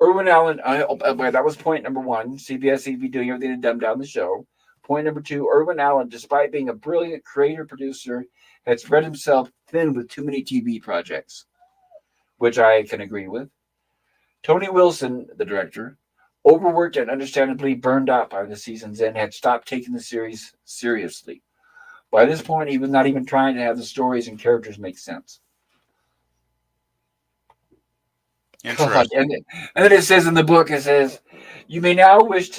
Irwin Allen, that was point number one. CBS seems to be doing everything to dumb down the show. Point number two, Irwin Allen, despite being a brilliant creator producer, has spread himself thin with too many TV projects, which I can agree with. Tony Wilson, the director, overworked and understandably burned out by the season's end, had stopped taking the series seriously. By this point, he was not even trying to have the stories and characters make sense. God, Interesting. and then it says in the book, it says, "You may now wish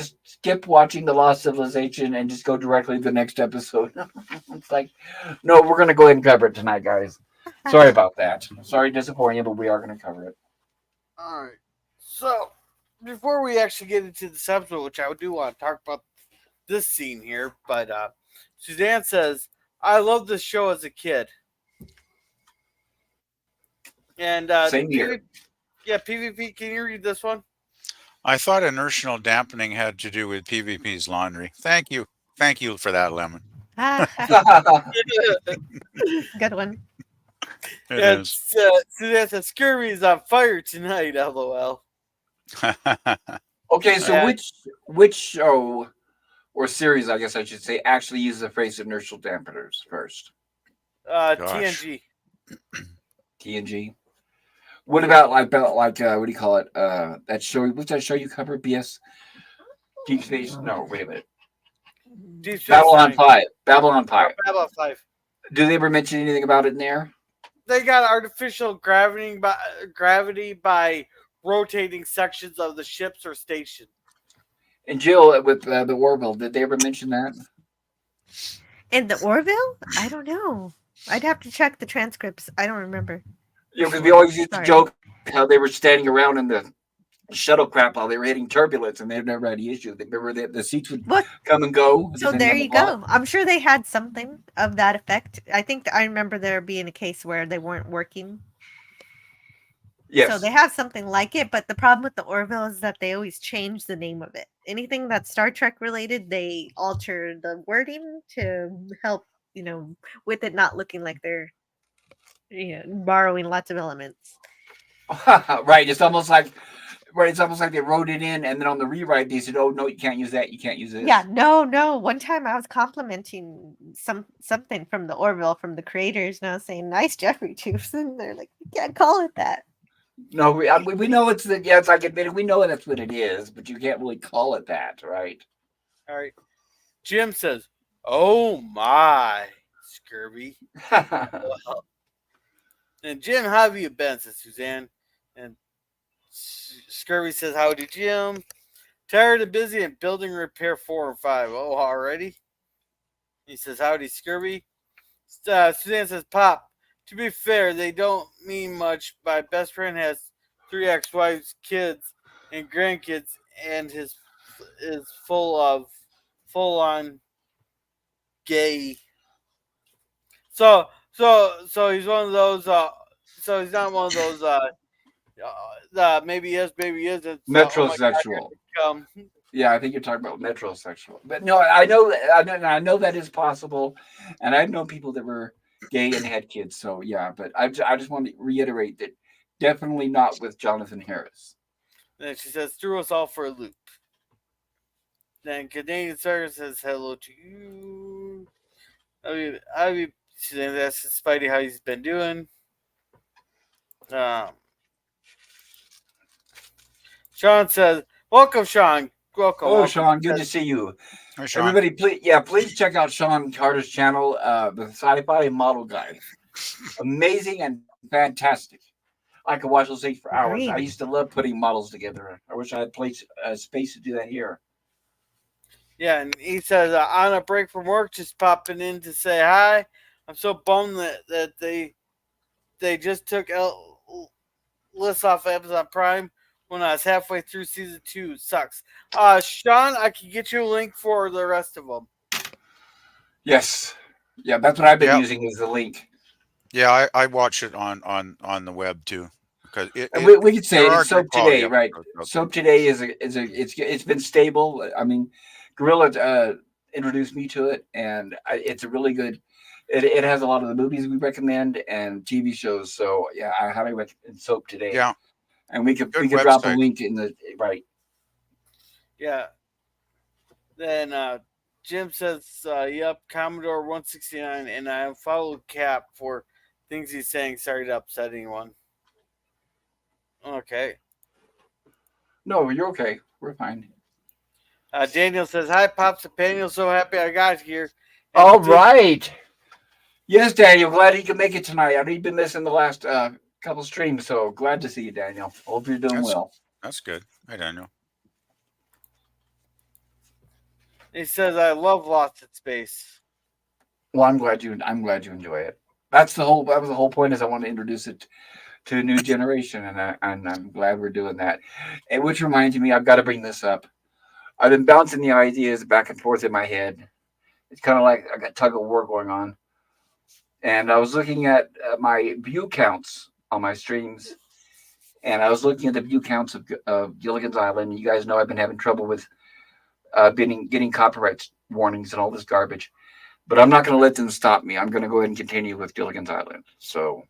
skip watching The Lost Civilization and just go directly to the next episode. It's like, no, we're going to go ahead and cover it tonight, guys. Sorry about that. Sorry to disappoint you, but we are going to cover it. All right. So, before we actually get into this episode, which I do want to talk about this scene here, but Suzanne says, I loved this show as a kid. And Same here. PvP, can you read this one? I thought inertial dampening had to do with PvP's laundry. Thank you for that, Lemon. Good one. It Yeah, is. Suzanne says, Scurvy is on fire tonight, lol. Okay, so Yeah. which show or series, I guess I should say, actually uses the phrase inertial dampeners first? TNG. TNG. What about like what do you call it? That show. What's that show you covered? BS. Deep Space. No, wait a minute. Deep Space Babylon Nine. 5. Babylon 5. Babylon 5. Do they ever mention anything about it in there? They got artificial gravity by rotating sections of the ships or station. And Jill with the Orville, did they ever mention that? In the Orville? I don't know. I'd have to check the transcripts. I don't remember. Yeah, because we always used to Sorry. joke how they were standing around in the shuttlecraft while they were hitting turbulence, and they never had any issue. They remember the seats would What? come and go. So depending there on the you plot. go. I'm sure they had something of that effect. I think I remember there being a case where they weren't working. Yes. So they have something like it, but the problem with the Orville is that they always change the name of it. Anything that's Star Trek related, they alter the wording to help, with it not looking like they're borrowing lots of elements. Right. It's almost like they wrote it in, and then on the rewrite they said, "Oh no, you can't use that. You can't use this." Yeah, no. One time I was complimenting something from the Orville from the creators, and I was saying, "Nice Jeffrey tubes," and they're like, "You can't call it that." No, we know it's the it's like admitted we know that's what it is, but you can't really call it that, right? All right. Jim says, "Oh my, Scurvy." And Jim, how have you been? Says Suzanne. And Scurvy says, "Howdy, Jim. Tired and busy and building repair 4 and 5. Oh, already?" He says, "Howdy, Scurvy." Suzanne says, "Pop, to be fair, they don't mean much. My best friend has 3 ex-wives, kids, and grandkids, and is full on gay. So he's one of those. So he's not one of those. Maybe yes, maybe isn't. So, Metrosexual. Yeah, I think you're talking about metrosexual. But no, I know that is possible, and I've known people that were gay and had kids. So yeah, but I just want to reiterate that definitely not with Jonathan Harris. Then she says, "Threw us all for a loop." Then Canadian Sarah says, "Hello to you." She then asks Spidey how he's been doing. Sean says, "Welcome, Sean. Welcome." Oh, welcome. Sean, good to see you. Hi, Sean. Everybody, please check out Sean Carter's channel, the Sci-Fi Model Guide. Amazing and fantastic. I could watch those things for hours. I Agreed. used to love putting models together. I wish I had space to do that here. Yeah, and he says, "On a break from work, just popping in to say hi. I'm so bummed that they just took lists off Amazon Prime when I was halfway through season 2. Sucks." Sean, I can get you a link for the rest of them. Yes. Yeah, that's what I've been Yep. using as the link. Yeah, I watch it on the web too, because And we could say there it. are It's Soap good quality Today, right? episodes out Soap Today it's been stable. I mean, Gorilla introduced me to it, and it's a really good. It has a lot of the movies we recommend and TV shows. So yeah, I highly recommend Soap Today. Yeah, and we could Good drop a website. link in the right. Yeah. Then Jim says, "Yep, Commodore 169," and I followed Cap for things he's saying. Sorry to upset anyone. Okay. No, you're okay. We're fine. Daniel says, "Hi, Pops and Daniel. So happy I got here." And All dude, right. Yes, Daniel. Glad he could make it tonight. I know you've been missing the last couple streams, so glad to see you, Daniel. Hope you're doing well. that's good. I don't know. He says, "I love Lost in Space." Well, I'm glad you enjoy it. That was the whole point is I want to introduce it to a new generation, and I'm glad we're doing that. And which reminds me, I've got to bring this up. I've been bouncing the ideas back and forth in my head. It's kind of like I got tug of war going on, and I was looking at my view counts on my streams, and I was looking at the view counts of Gilligan's Island. You guys know I've been having trouble with getting copyright warnings and all this garbage, but I'm not going to let them stop me. I'm going to go ahead and continue with Gilligan's Island. So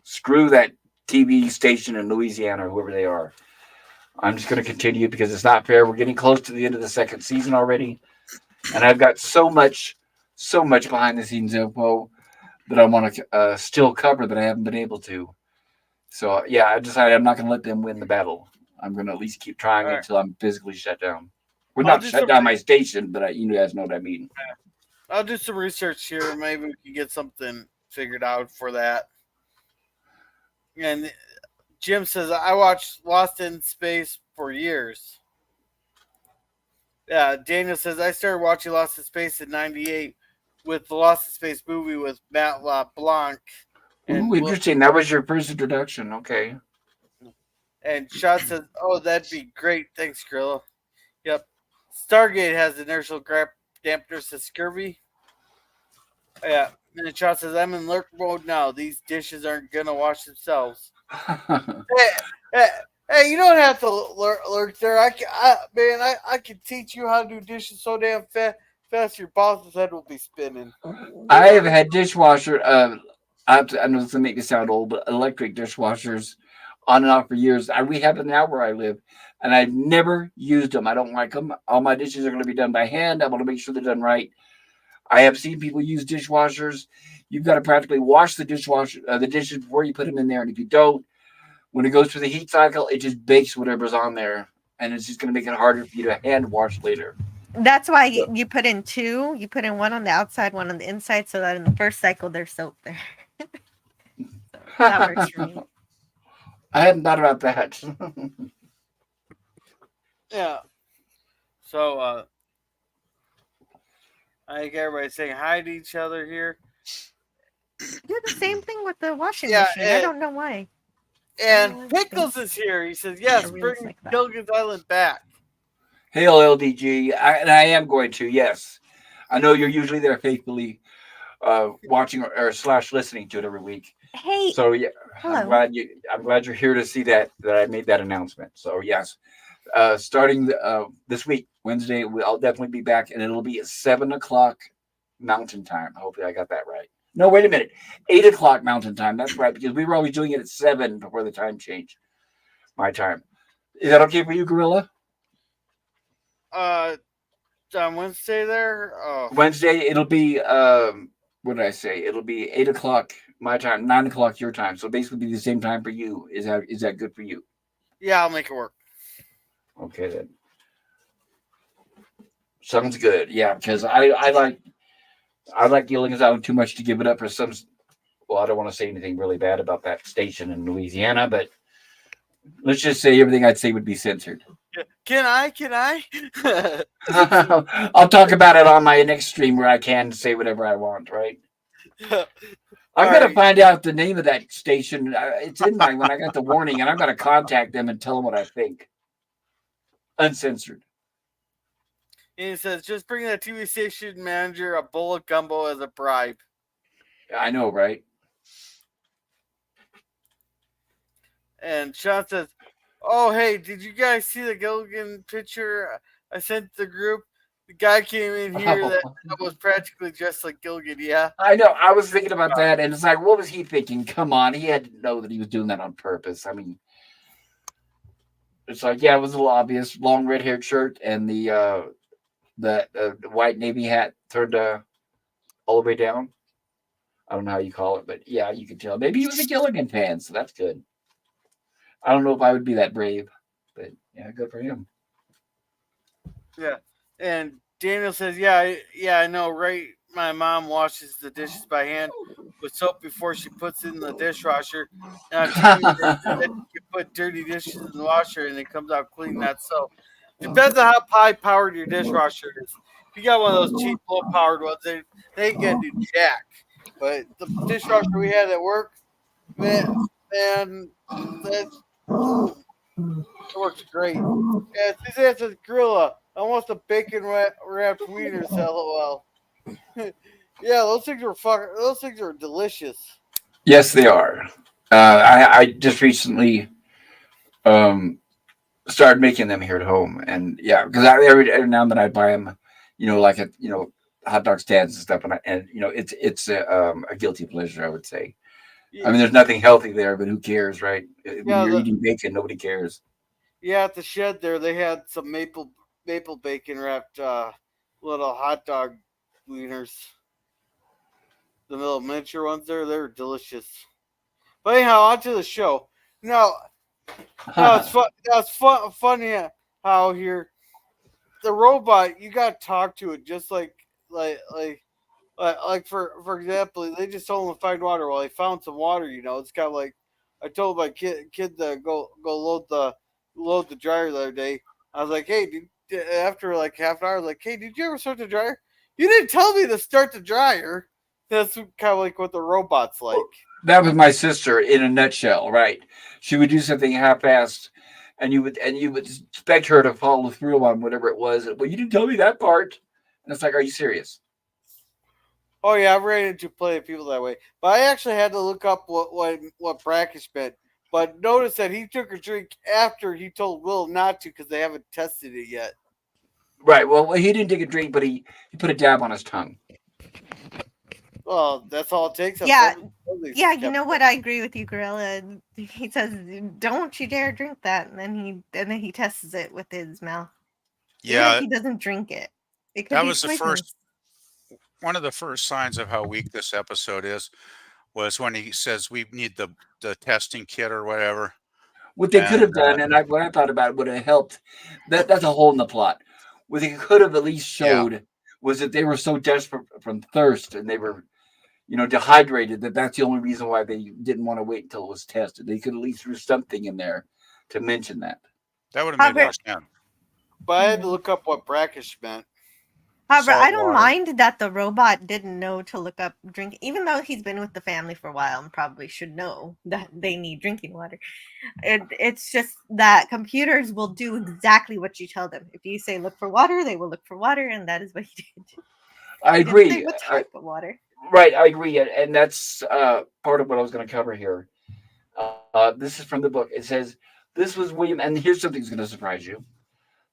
screw that TV station in Louisiana or whoever they are. I'm just going to continue because it's not fair. We're getting close to the end of the second season already, and I've got so much behind the scenes info that I want to still cover that I haven't been able to. So yeah, I decided I'm not going to let them win the battle. I'm going to at least keep trying All right. until I'm physically shut down. We're I'll not do shut some down my station, but you guys know what I mean. I'll do some research here. Maybe we can get something figured out for that. And Jim says, "I watched Lost in Space for years." Yeah, Daniel says, "I started watching Lost in Space in '98 with the Lost in Space movie with Matt LeBlanc Ooh, and interesting. That was your first introduction. Okay. And Sean says, "Oh, that'd be great. Thanks, Gorilla." Yep. Stargate has inertial dampener, says Scurvy. Yeah. And then Sean says, "I'm in lurk mode now. These dishes aren't going to wash themselves." Hey, hey, hey, you don't have to lurk there. I can teach you how to do dishes so damn fast your boss's head will be spinning. I have had dishwasher. I know this will make me sound old, but electric dishwashers on and off for years. We have them now where I live, and I've never used them. I don't like them. All my dishes are going to be done by hand. I want to make sure they're done right. I have seen people use dishwashers. You've got to practically wash the dishes before you put them in there, and if you don't, when it goes through the heat cycle, it just bakes whatever's on there, and it's just going to make it harder for you to hand wash later. That's why you put in two. You put in one on the outside, one on the inside, so that in the first cycle there's soap there. So that works for me. I hadn't thought about that. Yeah. So, I think everybody's saying hi to each other here. Do the same thing with the washing Yeah, machine. I don't know why. And Pickles is here. He says, "Yes, I really bring like that. Gilligan's Island back." Hail LDG, and I am going to. Yes, I know you're usually there faithfully, watching or slash listening to it every week. Hey, So yeah, hello. I'm glad you're here to see that I made that announcement. So yes, starting this week, Wednesday, I'll definitely be back, and it'll be at 7 o'clock Mountain Time. Hopefully, I got that right. No, wait a minute, 8 o'clock Mountain Time. That's right, because we were always doing it at 7 before the time change. My time. Is that okay for you, Gorilla? Uh, on Wednesday there. Oh, Wednesday, it'll be what did I say? It'll be 8 o'clock my time, 9 o'clock your time. So basically, be the same time for you. Is that good for you? yeah, I'll make it work. Okay then. Sounds good. Yeah, because I like Gilligan's Island too much to give it up for some. Well, I don't want to say anything really bad about that station in Louisiana, but let's just say everything I'd say would be censored. Can I? Can I? I'll talk about it on my next stream where I can say whatever I want. Right. I'm gonna find out the name of that station. It's in my when I got the warning, and I'm gonna contact them and tell them what I think. Uncensored. And he says, "Just bring that TV station manager a bowl of gumbo as a bribe." I know, right? And Sean says, "Oh, hey, did you guys see the Gilligan picture I sent the group? The guy came in here that was practically dressed like Gilligan." Yeah. I know. I was thinking about that, and it's like, what was he thinking? Come on, he had to know that he was doing that on purpose. I mean, it's like, yeah, it was a little obvious. Long red-haired shirt and the white navy hat turned all the way down. I don't know how you call it, but yeah, you can tell. Maybe he was a Gilligan fan, so that's good. I don't know if I would be that brave, but yeah, good for him. Yeah. And Daniel says, "Yeah, I know, right? My mom washes the dishes by hand with soap before she puts it in the dishwasher. And on TV, they said you put dirty dishes in the washer and it comes out clean, not soap. Depends on how high powered your dishwasher is. If you got one of those cheap, low-powered ones. They ain't gonna do jack. But the dishwasher we had at work, man, that it works great. Yeah, Suzanne says Gorilla. Almost a bacon wrapped wieners. LOL. Yeah, those things are fucking. Those things are delicious. Yes, they are. I just recently um, started making them here at home, and yeah, because every now and then I buy them, like at hot dog stands and stuff, and it's a guilty pleasure, I would say. I Yeah, mean, there's nothing healthy there, but who cares, right? When yeah, you're eating bacon, nobody cares. yeah. At the shed there, they had some maple bacon wrapped little hot dog wieners. The little miniature ones there, they're delicious. But anyhow, on to the show. Now, now it's fun. Now it's funny how here the robot you got to talk to it just like for example, they just told him to find water. Well, they found some water. It's kind of like I told my kid to go load the dryer the other day. I was like, hey, after like half an hour, I was like, hey, did you ever start the dryer? You didn't tell me to start the dryer. That's kind of like what the robot's like. That was my sister in a nutshell, right? She would do something half-assed, and you would expect her to follow through on whatever it was. Well, you didn't tell me that part, and it's like, are you serious? Oh yeah, I've ran into plenty of people that way. But I actually had to look up what brackish meant. But notice that he took a drink after he told Will not to because they haven't tested it yet. Right. Well, he didn't take a drink, but he put a dab on his tongue. Well, that's all it takes. Yeah, Somebody's yeah, you kept know it. what? I agree with you, Gorilla. He says, "Don't you dare drink that," and then he tests it with his mouth, even if Yeah, he doesn't drink it. It could that be was the first poisonous. one of the first signs of how weak this episode is was when he says we need the testing kit or whatever. What they could And have done, and when I thought about it, would have helped. That's a hole in the plot. What they could have at least yeah, showed was that they were so desperate from thirst and they were, dehydrated, that's the only reason why they didn't want to wait until it was tested. They could at least threw something in there to mention that. that would have made more However, sense. But I had to mhm. look up what brackish meant. However, I Salt don't water. mind that the robot didn't know to look up drink, even though he's been with the family for a while and probably should know that they need drinking water. It's just that computers will do exactly what you tell them. If you say look for water, they will look for water, and that is what he did. I He didn't say agree. what type of water. Right, I agree, and that's part of what I was going to cover here. This is from the book. It says this was William, and here's something that's going to surprise you.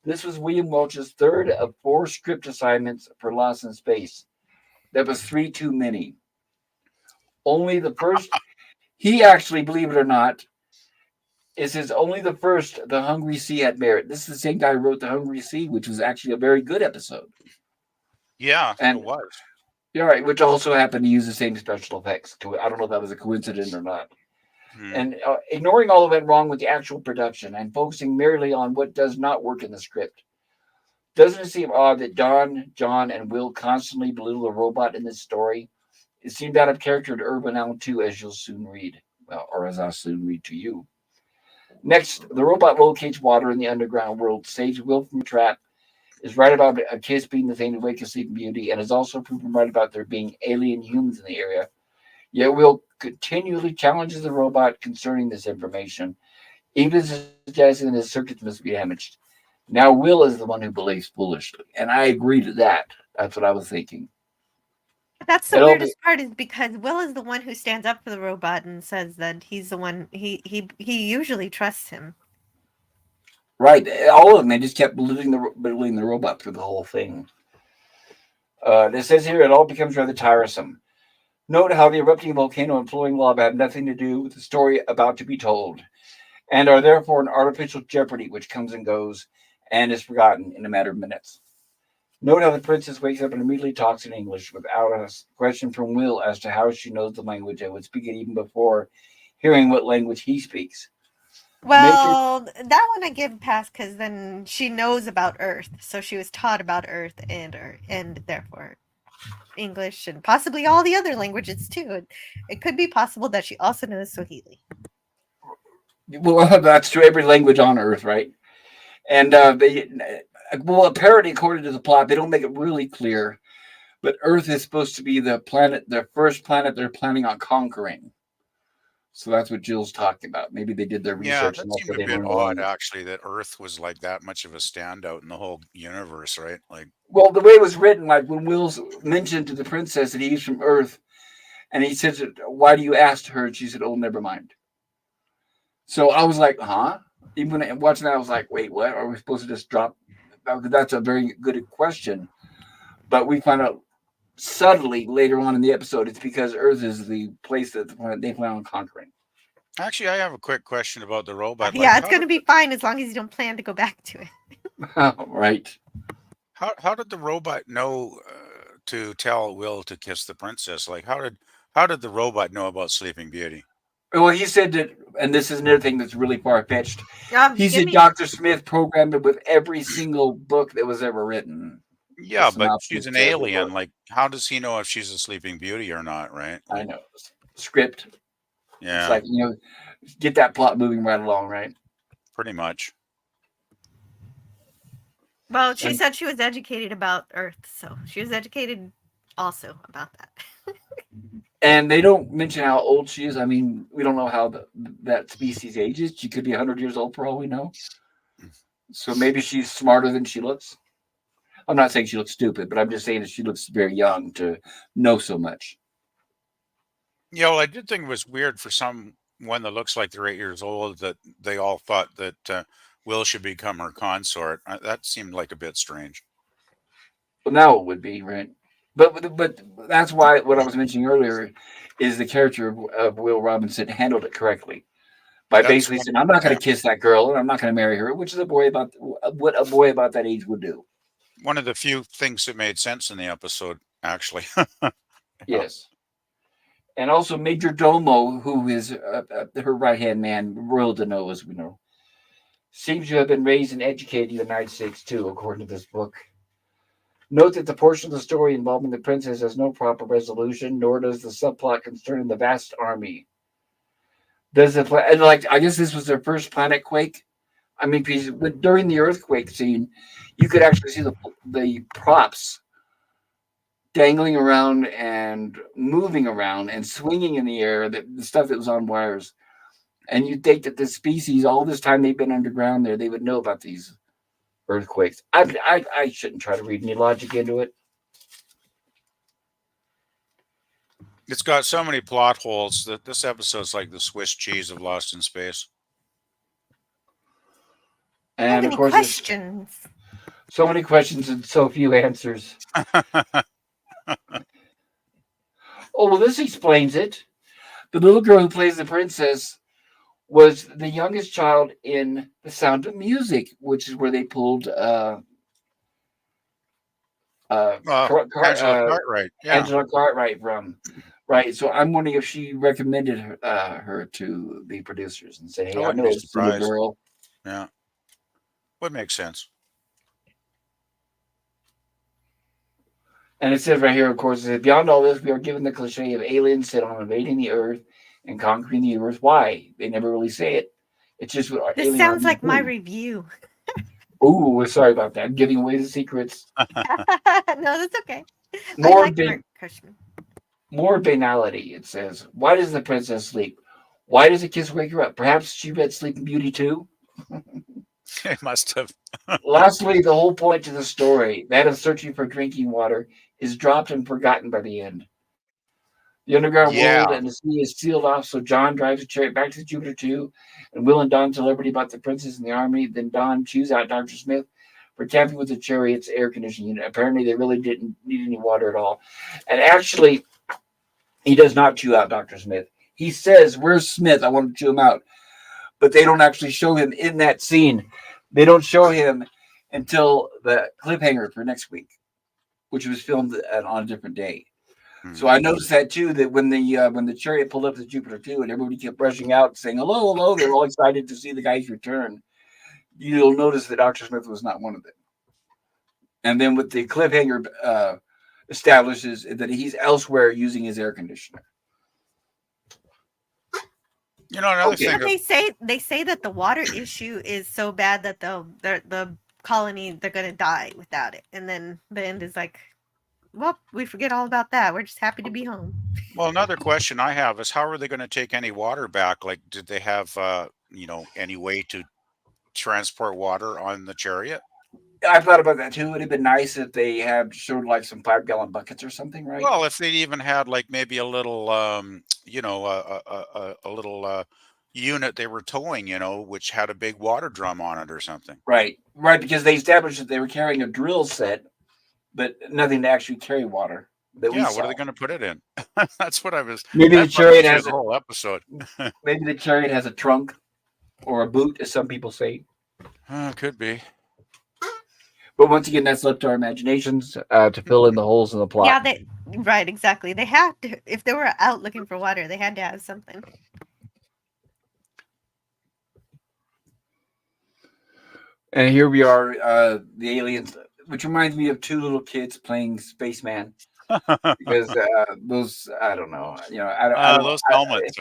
This was William Welch's third of four script assignments for Lost in Space. That was three too many. Only the first, he actually, believe it or not, it says only the first, The Hungry Sea, had merit. This is the same guy who wrote The Hungry Sea, which was actually a very good episode. Yeah, it And was. you're right, which also happened to use the same special effects. I don't know if that was a coincidence or not. Hmm. And ignoring all of it wrong with the actual production and focusing merely on what does not work in the script. Doesn't it seem odd that Don, John, and Will constantly belittle a robot in this story? It seemed out of character to Urban Allen too, as you'll soon read. Well, or as I'll soon read to you. Next, the robot locates water in the underground world, saves Will from a trap, is right about a kiss being the thing to wake a sleeping beauty, and is also proven right about there being alien humans in the area. Yet Will continually challenges the robot concerning this information, even suggesting that his circuits must be damaged. Now Will is the one who believes foolishly, and I agree to that. That's what I was thinking. That's the It all be weirdest part is because Will is the one who stands up for the robot and says that he's the one he usually trusts him. right. All of them, they just kept belittling the robot through the whole thing. It says here it all becomes rather tiresome. Note how the erupting volcano and flowing lava have nothing to do with the story about to be told, and are therefore an artificial jeopardy which comes and goes and is forgotten in a matter of minutes. Note how the princess wakes up and immediately talks in English without a question from Will as to how she knows the language and would speak it even before hearing what language he speaks. Matrix, Well, that one I give pass because then she knows about Earth, so she was taught about Earth, and therefore English and possibly all the other languages too. It could be possible that she also knows Swahili. well, that's to every language on Earth, right? And well, apparently, according to the plot, they don't make it really clear, but Earth is supposed to be the first planet they're planning on conquering. So that's what Jill's talking about. Maybe they did their Yeah, research and that that's seemed what a they bit learned along odd, the. actually, that Earth was like that much of a standout in the whole universe, right? Like, Well, the way it was written, like when Will's mentioned to the princess that he's from Earth, and he says, "Why do you ask her?" And she said, "Oh, never mind." So I was like, "Huh?" Even when watching that, I was like, "Wait, what? Are we supposed to just drop?" That's a very good question. But we find out subtly later on in the episode it's because Earth is the place that they plan on conquering. actually, I have a quick question about the robot. Like, Yeah, it's going to be fine as long as you don't plan to go back to it. Right. how did the robot know to tell Will to kiss the princess? Like, how did the robot know about Sleeping Beauty? Well, he said that, and this is another thing that's really far fetched. He Give said me. Dr. Smith programmed it with every single book that was ever written. The Yeah, but she's synopsis an to every alien. book. Like, how does he know if she's a Sleeping Beauty or not? Right? I Like, know. Script. It's yeah, like, get that plot moving right along, right? pretty much. Well, she And said she was educated about Earth, so she was educated also about that. and they don't mention how old she is. I mean, we don't know how that species ages. She could be 100 years old for all we know. So maybe she's smarter than she looks. I'm not saying she looks stupid, but I'm just saying that she looks very young to know so much. Well, I did think it was weird for someone that looks like they're 8 years old that they all thought that Will should become her consort. That seemed like a bit strange. Well, now it would be right, but that's why what I was mentioning earlier is the character of Will Robinson handled it correctly by That's basically one. saying, "I'm not going Yeah, to kiss that girl, and I'm not going to marry her," which is a boy about what a boy about that age would do. one of the few things that made sense in the episode, actually. Yeah. Yes, and also Major Domo, who is her right hand man, Royal Deneau, as we know, seems to have been raised and educated in the United States too, according to this book. Note that the portion of the story involving the princess has no proper resolution, nor does the subplot concerning the vast army. Does it? And like, I guess this was their first planet quake. I mean, because during the earthquake scene, you could actually see the props dangling around and moving around and swinging in the air. The stuff that was on wires, and you'd think that this species, all this time they've been underground there, they would know about these earthquakes. I shouldn't try to read any logic into it. It's got so many plot holes that this episode's like the Swiss cheese of Lost in Space. I have And of any course, there's questions? so many questions and so few answers. Oh, well, this explains it. The little girl who plays the princess was the youngest child in The Sound of Music, which is where they pulled uh, Angela Cartwright. Yeah, Angela Cartwright from. Right. So I'm wondering if she recommended her to the producers and said, I "Hey, I wouldn't know be this little surprised. girl." Yeah, would make sense. And it says right here, of course, it says, beyond all this, we are given the cliche of aliens set on invading the Earth and conquering the universe. Why? They never really say it. It's just what our This alien sounds armies like my do. review. Ooh, sorry about that. I'm giving away the secrets. No, that's okay. I More like ban- Mark Cushman. more banality. It says, why does the princess sleep? Why does a kiss wake her up? Perhaps she read Sleeping Beauty too. It must have. Lastly, the whole point to the story, that of searching for drinking water, is dropped and forgotten by the end. The underground world Yeah, and the sea is sealed off, so John drives a chariot back to Jupiter 2, and Will and Don tell everybody about the princess and the army. Then Don chews out Dr. Smith for tampering with the chariot's air conditioning unit. Apparently, they really didn't need any water at all. And actually, he does not chew out Dr. Smith. He says, "Where's Smith? I want to chew him out." But they don't actually show him in that scene. They don't show him until the cliffhanger for next week, which was filmed on a different day. So I hmm. noticed that too. That when the chariot pulled up to Jupiter 2, and everybody kept rushing out saying hello, hello, they're all excited to see the guys return. You'll notice that Doctor Smith was not one of them. And then with the cliffhanger establishes that he's elsewhere using his air conditioner. Another Okay, thing. But they say that the water issue is so bad that the colony, they're gonna die without it. And then the end is like, well, we forget all about that. We're just happy to be home. Well, another question I have is how are they going to take any water back? Like, did they have, any way to transport water on the chariot? I thought about that too. It'd have been nice if they had showed like some 5-gallon buckets or something, right? Well, if they even had like maybe a little, a little unit they were towing, which had a big water drum on it or something. Right, right, because they established that they were carrying a drill set, but nothing to actually carry water that we Yeah, what saw. are they going to put it in? That's what I was. Maybe the That brought me chariot through has the a whole episode. maybe the chariot has a trunk or a boot, as some people say. Could be. But once again, that's left to our imaginations to fill in the holes in the plot. Yeah, right, exactly. They had to, if they were out looking for water, they had to have something. And here we are, the aliens, which reminds me of two little kids playing spaceman. Because those, I don't know, I don't. Those helmets.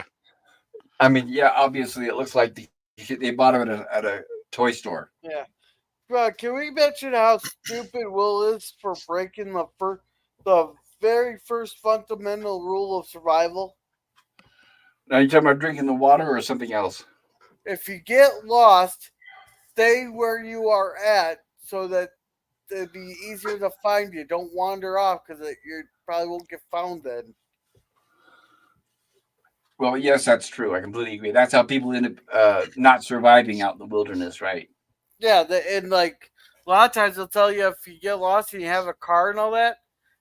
I mean, yeah, obviously, it looks like they bought them at a toy store. Yeah. Can we mention how stupid Will is for breaking the very first fundamental rule of survival? Now, you talking about drinking the water or something else? If you get lost, stay where you are at so that it'd be easier to find you. Don't wander off because you probably won't get found then. Well, yes, that's true. I completely agree. That's how people end up not surviving out in the wilderness, right? Yeah, and like a lot of times they'll tell you if you get lost and you have a car and all that,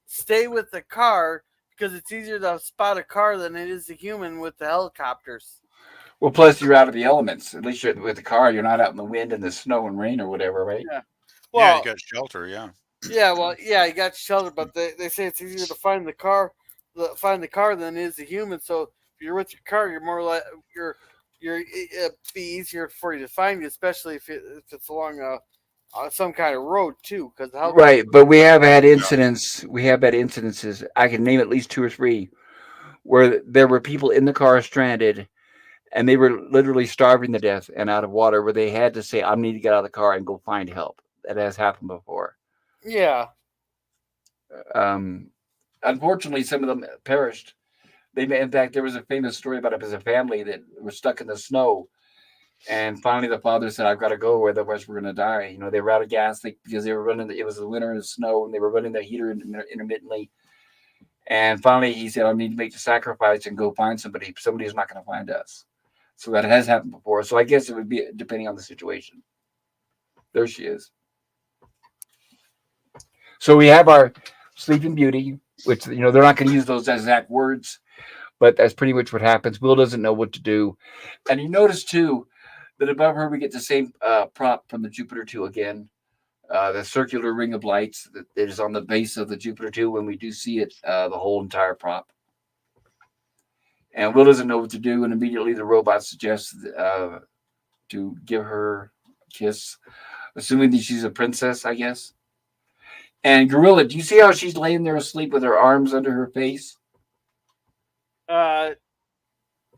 stay with the car because it's easier to spot a car than it is a human with the helicopters. Well, plus you're out of the elements. At least you're with the car. You're not out in the wind and the snow and rain or whatever, right? Yeah. Yeah, Well, you got shelter. Yeah. yeah, well, yeah, you got shelter, but they say it's easier to find the car than it is a human. So if you're with your car, you're more like it'd be easier for you to find you, especially if it's along some kind of road too. Because Right, but we have had incidents. We have had incidences. I can name at least 2 or 3 where there were people in the car stranded, and they were literally starving to death and out of water. Where they had to say, "I need to get out of the car and go find help." That has happened before. yeah, Um, Unfortunately, some of them perished. In fact, there was a famous story about it as a family that were stuck in the snow, and finally the father said, "I've got to go, otherwise we're going to die." They were out of gas because they were running. It was the winter and the snow, and they were running the heater intermittently. And finally, he said, "I need to make the sacrifice and go find somebody. Somebody who's not going to find us." So that has happened before. So I guess it would be depending on the situation. There she is. So we have our Sleeping Beauty, which they're not going to use those exact words, but that's pretty much what happens. Will doesn't know what to do, and you notice too that above her we get the same prop from the Jupiter 2 again, the circular ring of lights that is on the base of the Jupiter 2. When we do see it, the whole entire prop, and Will doesn't know what to do, and immediately the robot suggests to give her a kiss, assuming that she's a princess, I guess. And Gorilla, do you see how she's laying there asleep with her arms under her face? I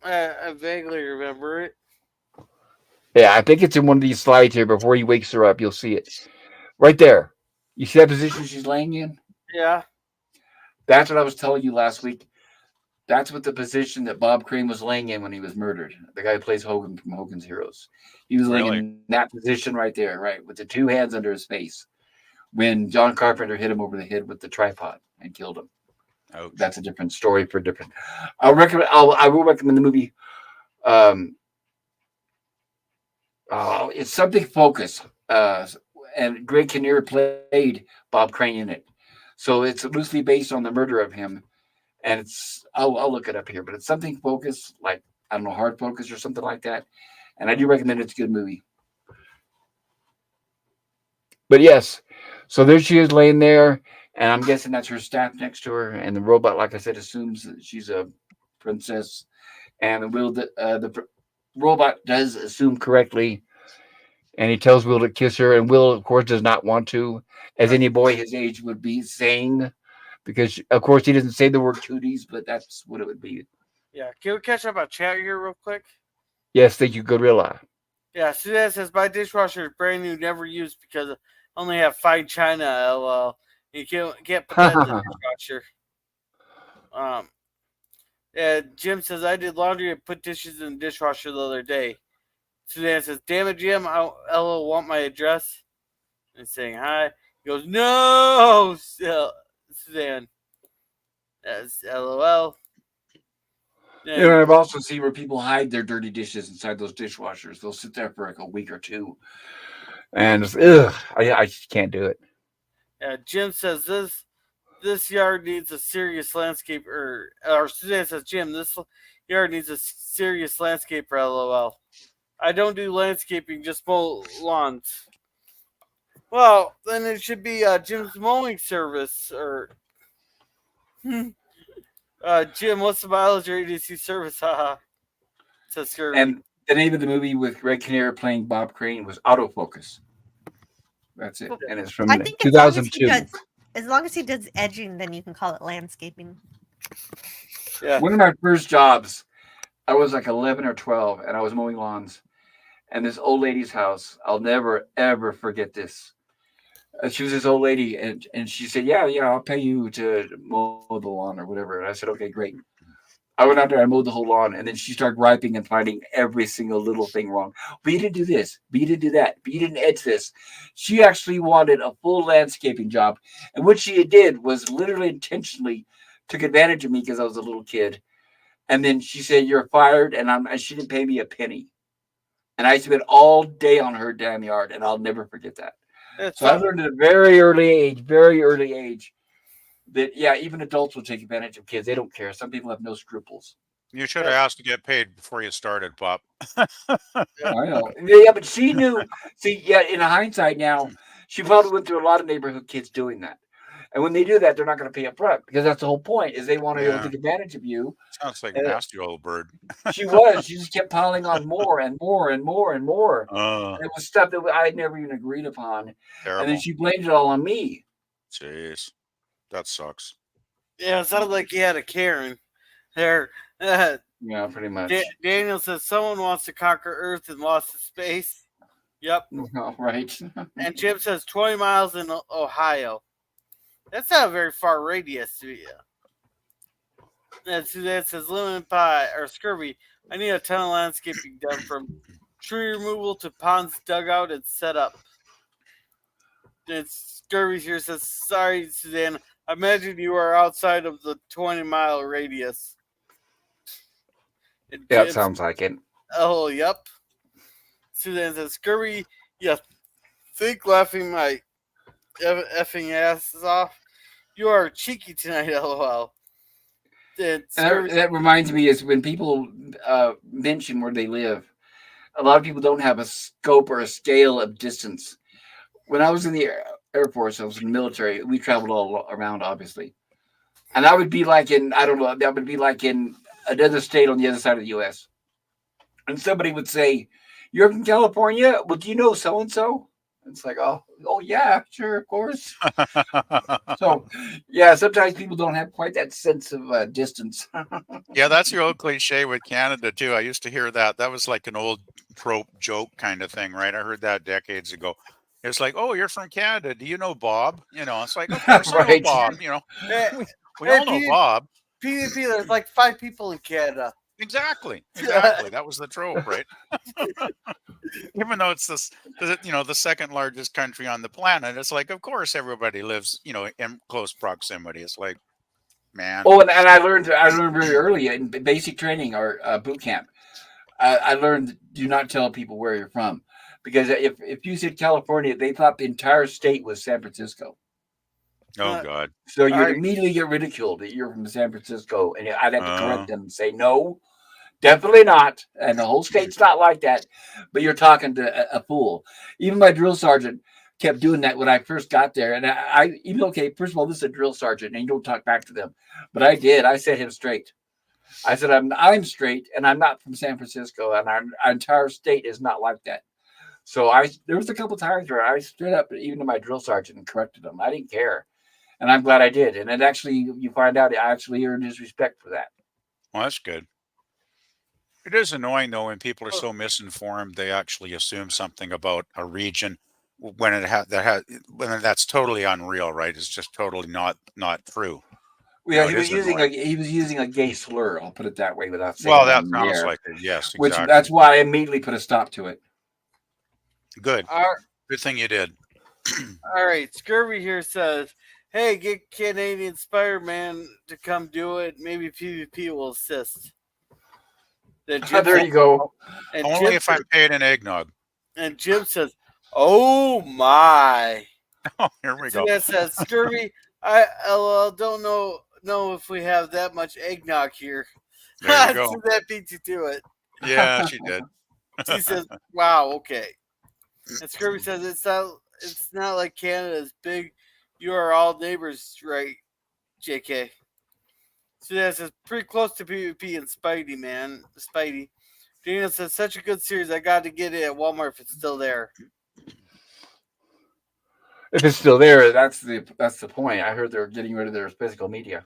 vaguely remember it. Yeah, I think it's in one of these slides here. Before he wakes her up, you'll see it right there. You see that position she's laying in? Yeah, That's what I was telling you last week. That's what the position that Bob Crane was laying in when he was murdered. The guy who plays Hogan from Hogan's Heroes. He was laying Really? in that position right there, right, with the 2 hands under his face when John Carpenter hit him over the head with the tripod and killed him. Ouch. That's a different story for different. I will recommend the movie. It's something Focus, and Greg Kinnear played Bob Crane in it, so it's loosely based on the murder of him. And I'll look it up here, but it's something Focus, like I don't know, Hard Focus or something like that. And I do recommend it. It's a good movie. But yes, so there she is laying there, and I'm guessing that's her staff next to her. And the robot, like I said, assumes that she's a princess, and the robot does assume correctly, and he tells Will to kiss her, and Will, of course, does not want to, as any boy his age would be saying, because of course he doesn't say the word cooties, but that's what it would be. yeah. Can we catch up on chat here real quick? Yes, thank you, Gorilla. Yeah, Suzanne says my dishwasher is brand new, never used because only have fine china. LOL. You can't put that in the dishwasher. Um, yeah, Jim says I did laundry and put dishes in the dishwasher the other day. Suzanne says, "Damn it, Jim! I LOL want my address." And saying hi. He goes, "No, Suzanne." That's LOL. You know, And I've also seen where people hide their dirty dishes inside those dishwashers. They'll sit there for like a week or two, and I just can't do it. Jim says this yard needs a serious landscaper. Or Suzanne says, "Jim, this yard needs a serious landscaper." LOL. I don't do landscaping, just mow lawns. Well, then it should be Jim's mowing service or Jim. What's the mileage your ADC service? Haha. Says Scurvy. And the name of the movie with Greg Kinnear playing Bob Crane was Autofocus. That's it, Well, and it's I from think as long as he does edging, then you can call it landscaping. Yeah. One of my first jobs, I was like 11 or 12, and I was mowing lawns. And this old lady's house, I'll never ever forget this. She was this old lady, and she said, "Yeah, I'll pay you to mow the lawn or whatever." And I said, "Okay, great." I went out there, I mowed the whole lawn, and then she started griping and finding every single little thing wrong. But you didn't do this, but you didn't do that, but you didn't edge this. She actually wanted a full landscaping job, and what she did was literally intentionally took advantage of me because I was a little kid. And then she said, "You're fired," and she didn't pay me a penny. And I spent all day on her damn yard, and I'll never forget that. It's So I learned at a very early age, that yeah, even adults will take advantage of kids. They don't care. Some people have no scruples. You should have asked to get paid before you started, Pop. I know. Yeah, but she knew. See, yeah, in hindsight now, she probably went through a lot of neighborhood kids doing that. And when they do that, they're not going to pay up front because that's the whole point is they want to be able to Yeah, take advantage of you. sounds like a And nasty old bird. she was. She just kept piling on more and more and more and more. Oh, And it was stuff that I had never even agreed upon. And then terrible. she blamed it all on me. Jeez, that sucks. Yeah, it sounded like he had a Karen there. Uh, Yeah, pretty much. Daniel says someone wants to conquer Earth and lost to space. Yep. Well, right. And Jim says 20 miles in Ohio. That's not a very far radius to you. And Suzanne says lemon pie or scurvy. I need a ton of landscaping done from tree removal to ponds dug out and set up. And Scurvy here says, "Sorry, Suzanne. I imagine you are outside of the 20-mile radius." And Yeah, it Jim sounds like it. "Oh, yep." Suzanne says, "Scurvy, you think laughing my effing asses off? You are cheeky tonight, lol." And Scurvy, That reminds me is when people mention where they live, a lot of people don't have a scope or a scale of distance. When I was in the Air Force, I was in the military. We traveled all around, obviously, and I would be like in I don't know. That would be like in another state on the other side of the U.S. And somebody would say, "You're from California? Well, do you know so and so?" It's like, oh yeah, sure, of course. So, yeah, sometimes people don't have quite that sense of distance. Yeah, that's your old cliche with Canada too. I used to hear that. That was like an old trope joke kind of thing, right? I heard that decades ago. It's like, oh, you're from Canada. Do you know Bob? It's like, of course I know Right. Bob. hey, We all know Bob. PvP, there's like 5 people in Canada. Exactly. That was the trope, right? Even though it's the second largest country on the planet, it's like, of course, everybody lives, in close proximity. It's like, man, Oh, and I learned very early in basic training or boot camp. I learned do not tell people where you're from because if you said California, they thought the entire state was San Francisco. oh Uh, God, So all you'd right. immediately get ridiculed that you're from San Francisco, and I'd have to uh, correct them and say no, definitely not. And the whole state's not like that. But you're talking to a fool. Even my drill sergeant kept doing that when I first got there. And I even okay, first of all, this is a drill sergeant, and you don't talk back to them. But I did. I set him straight. I said I'm straight, and I'm not from San Francisco, and our entire state is not like that. So there was a couple times where I stood up even to my drill sergeant and corrected him. I didn't care, and I'm glad I did. And it actually, you find out, I actually earned his respect for that. well, that's good. It is annoying though when people are so misinformed. They actually assume something about a region when when that's totally unreal, right? It's just totally not true. Yeah, It is annoying. he was using a gay slur. I'll put it that way without saying Well, it that on the sounds air. like it. Yes, Which exactly. that's why I immediately put a stop to it. Good. All Good thing you did. right, Scurvy here says, "Hey, get Canadian Spider-Man to come do it. Maybe PvP will assist." Then Jim There says, you go. and Only Jim if says, I'm paid in eggnog. "Oh my." Oh, here we So go. that says, "Scurvy, I don't know if we have that much eggnog here." There you So go. that beats you to it. Yeah, she did. She says, "Wow, okay." And Scurvy says, It's not like Canada is big. You are all neighbors, right, JK?" So that says, "Pretty close to PvP and Spidey, man. Spidey." Daniel says, "Such a good series. I got to get it at Walmart if it's still there." If it's still there, that's the point. I heard they're getting rid of their physical media.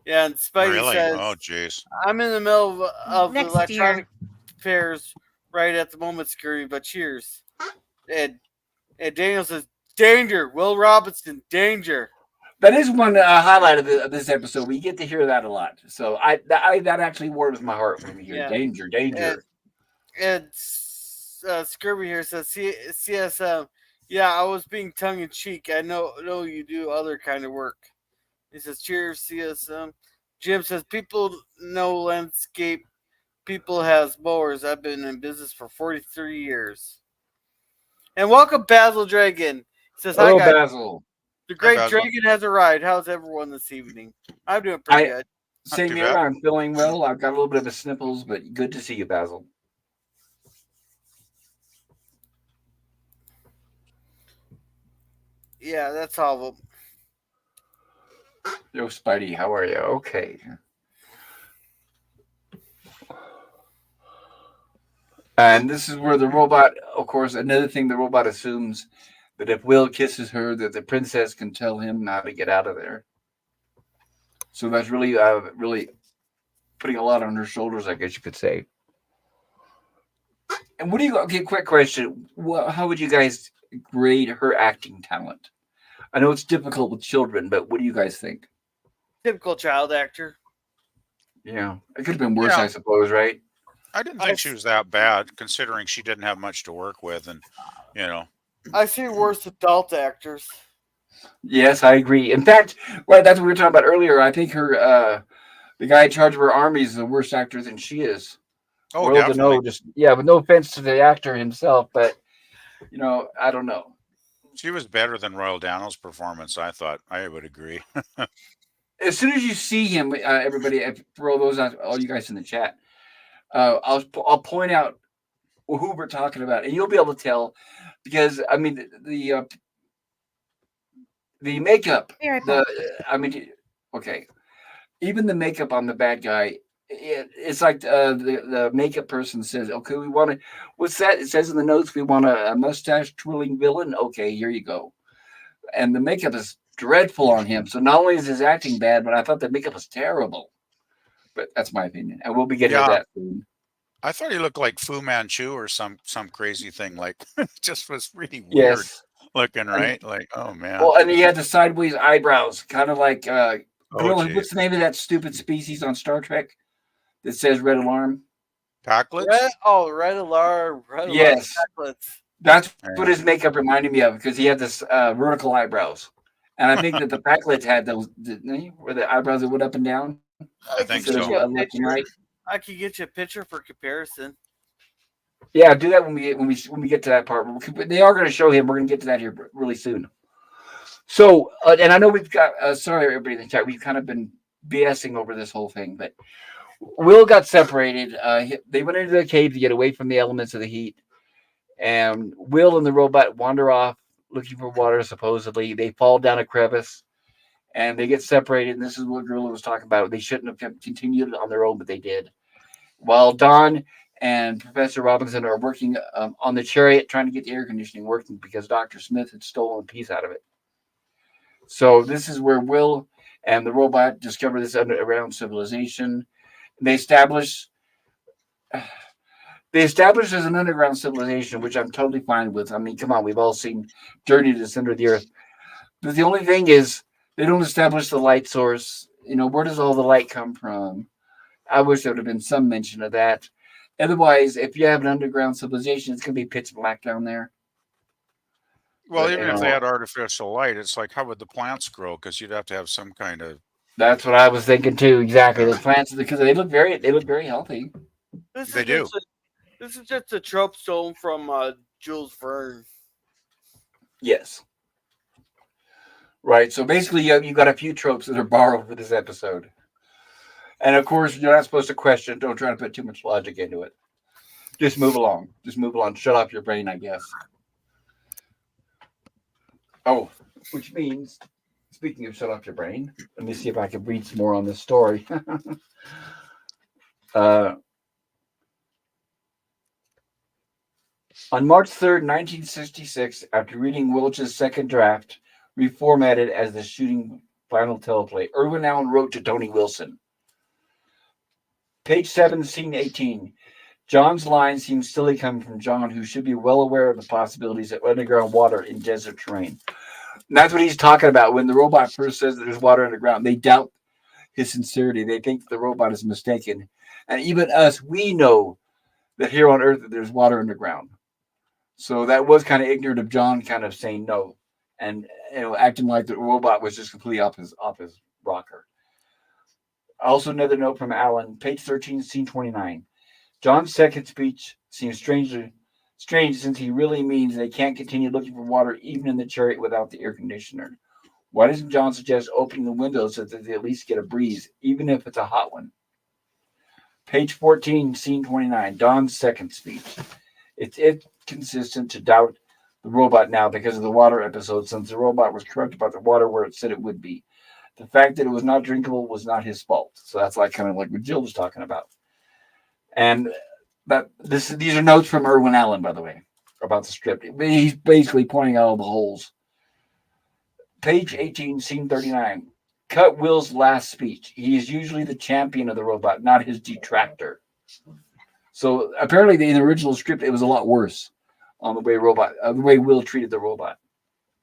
Yeah, and Spidey Really? says, Oh, jeez. "I'm in the middle of the Next electronic year. fairs right at the moment, Scurry, but cheers." And, and Daniel says, "Danger. Will Robinson, danger." That is one highlight of this episode. We get to hear that a lot. So that actually warms my heart when we hear Yeah. danger, And, danger. and Scurvy here says, CSM, "Yeah, I was being tongue in cheek. I know you do other kind of work." He says, "Cheers, CSM." Jim says, "People know landscape. People has mowers. I've been in business for 43 years." And welcome, Basil Dragon. He says, "Hi, Hello, guys. Basil. The Hi, great Basil. dragon has arrived. How's everyone this evening?" I'm doing pretty I good. Not Same too here. bad. I'm feeling well. I've got a little bit of a sniffles, but good to see you, Basil. Yeah, that's all of them. Yo, Spidey, how are you? Okay. And this is where the robot, of course, another thing the robot assumes that if Will kisses her, that the princess can tell him how to get out of there. So that's really putting a lot on her shoulders, I guess you could say. And what do you? Okay, quick question. How would you guys grade her acting talent? I know it's difficult with children, but what do you guys think? Typical child actor. Yeah, it could have been worse, Yeah, I suppose, right? I didn't I, think she was that bad, considering she didn't have much to work with, and you know, I see worse adult actors. Yes, I agree. In fact, right, that's what we were talking about earlier. I think the guy in charge of her army is the worse actor than she is. oh, World to definitely. know, just yeah, with no offense to the actor himself, but I don't know. She was better than Royal Dano's performance. I thought. I would agree. As soon as you see him, everybody, throw those out, all you guys in the chat. I'll point out who we're talking about, and you'll be able to tell because I mean the makeup, Be right the back. I mean, okay, even the makeup on the bad guy. It's like the makeup person says, "Okay, we want to." What's that? It says in the notes, "We want a mustache twirling villain." Okay, here you go. And the makeup is dreadful on him. So not only is his acting bad, but I thought the makeup was terrible. But that's my opinion, and we'll be getting to Yeah, that soon. I thought he looked like Fu Manchu or some crazy thing. Like, just was really weird Yes, looking, and right? Like, oh man. well, and he had the sideways eyebrows, kind of like Oh, Gorilla. geez. What's the name of that stupid species on Star Trek that says Red Alarm? Packlets? Red alarm, red alarm, Yes, chocolates. that's what Yeah, his makeup reminded me of because he had this vertical eyebrows, and I think that the Packlets had those, didn't they? Where the eyebrows that went up and down I I could think instead get of so. you a left and picture. right. I could get you a picture for comparison. Yeah, do that when we get to that part. They are going to show him. We're going to get to that here really soon. So, and I know we've got. Sorry, everybody in the chat. We've kind of been BSing over this whole thing, but Will got separated. They went into the cave to get away from the elements of the heat, and Will and the robot wander off looking for water. Supposedly, they fall down a crevice and they get separated. And this is what Gorilla was talking about. They shouldn't have continued on their own, but they did. While Don and Professor Robinson are working on the chariot, trying to get the air conditioning working because Dr. Smith had stolen a piece out of it. So this is where Will and the robot discover this underground civilization. They establish They established as an underground civilization, which I'm totally fine with. I mean, come on, we've all seen Journey to the Center of the Earth. But the only thing is, they don't establish the light source. Where does all the light come from? I wish there would have been some mention of that. Otherwise, if you have an underground civilization, it's going to be pitch black down there. Well, But even if they had artificial light, it's like how would the plants grow? Because you'd have to have some kind of. that's what I was thinking too. Exactly, the plants because they look very healthy. This They is do. just a trope stone from Jules Verne. Yes, right. So basically, you got a few tropes that are borrowed for this episode, and of course, you're not supposed to question. Don't try to put too much logic into it. Just move along. Just move along. Shut off your brain, I guess. Oh, which means, speaking of shut off your brain, let me see if I can read some more on this story. uh, on March 3rd, 1966, after reading Welch's second draft, reformatted as the shooting final teleplay, Irwin Allen wrote to Tony Wilson. Page 7, scene 18. John's line seems silly coming from John, who should be well aware of the possibilities of underground water in desert terrain. And that's what he's talking about. When the robot first says that there's water underground, they doubt his sincerity. They think the robot is mistaken. And even us, we know that here on Earth that there's water underground. So that was kind of ignorant of John kind of saying no and acting like the robot was just completely off his rocker. Also another note from Alan, page 13, scene 29. John's second speech seems strange since he really means they can't continue looking for water even in the chariot without the air conditioner. Why doesn't John suggest opening the windows so that they at least get a breeze, even if it's a hot one? Page 14, scene 29, Don's second speech. It's inconsistent to doubt the robot now because of the water episode, since the robot was correct about the water where it said it would be. The fact that it was not drinkable was not his fault. So that's kind of like what Jill was talking about. And these are notes from Irwin Allen, by the way, about the script. He's basically pointing out all the holes. Page 18, scene 39. Cut Will's last speech. He is usually the champion of the robot, not his detractor. So apparently, in the original script, it was a lot worse on the way Will treated the robot,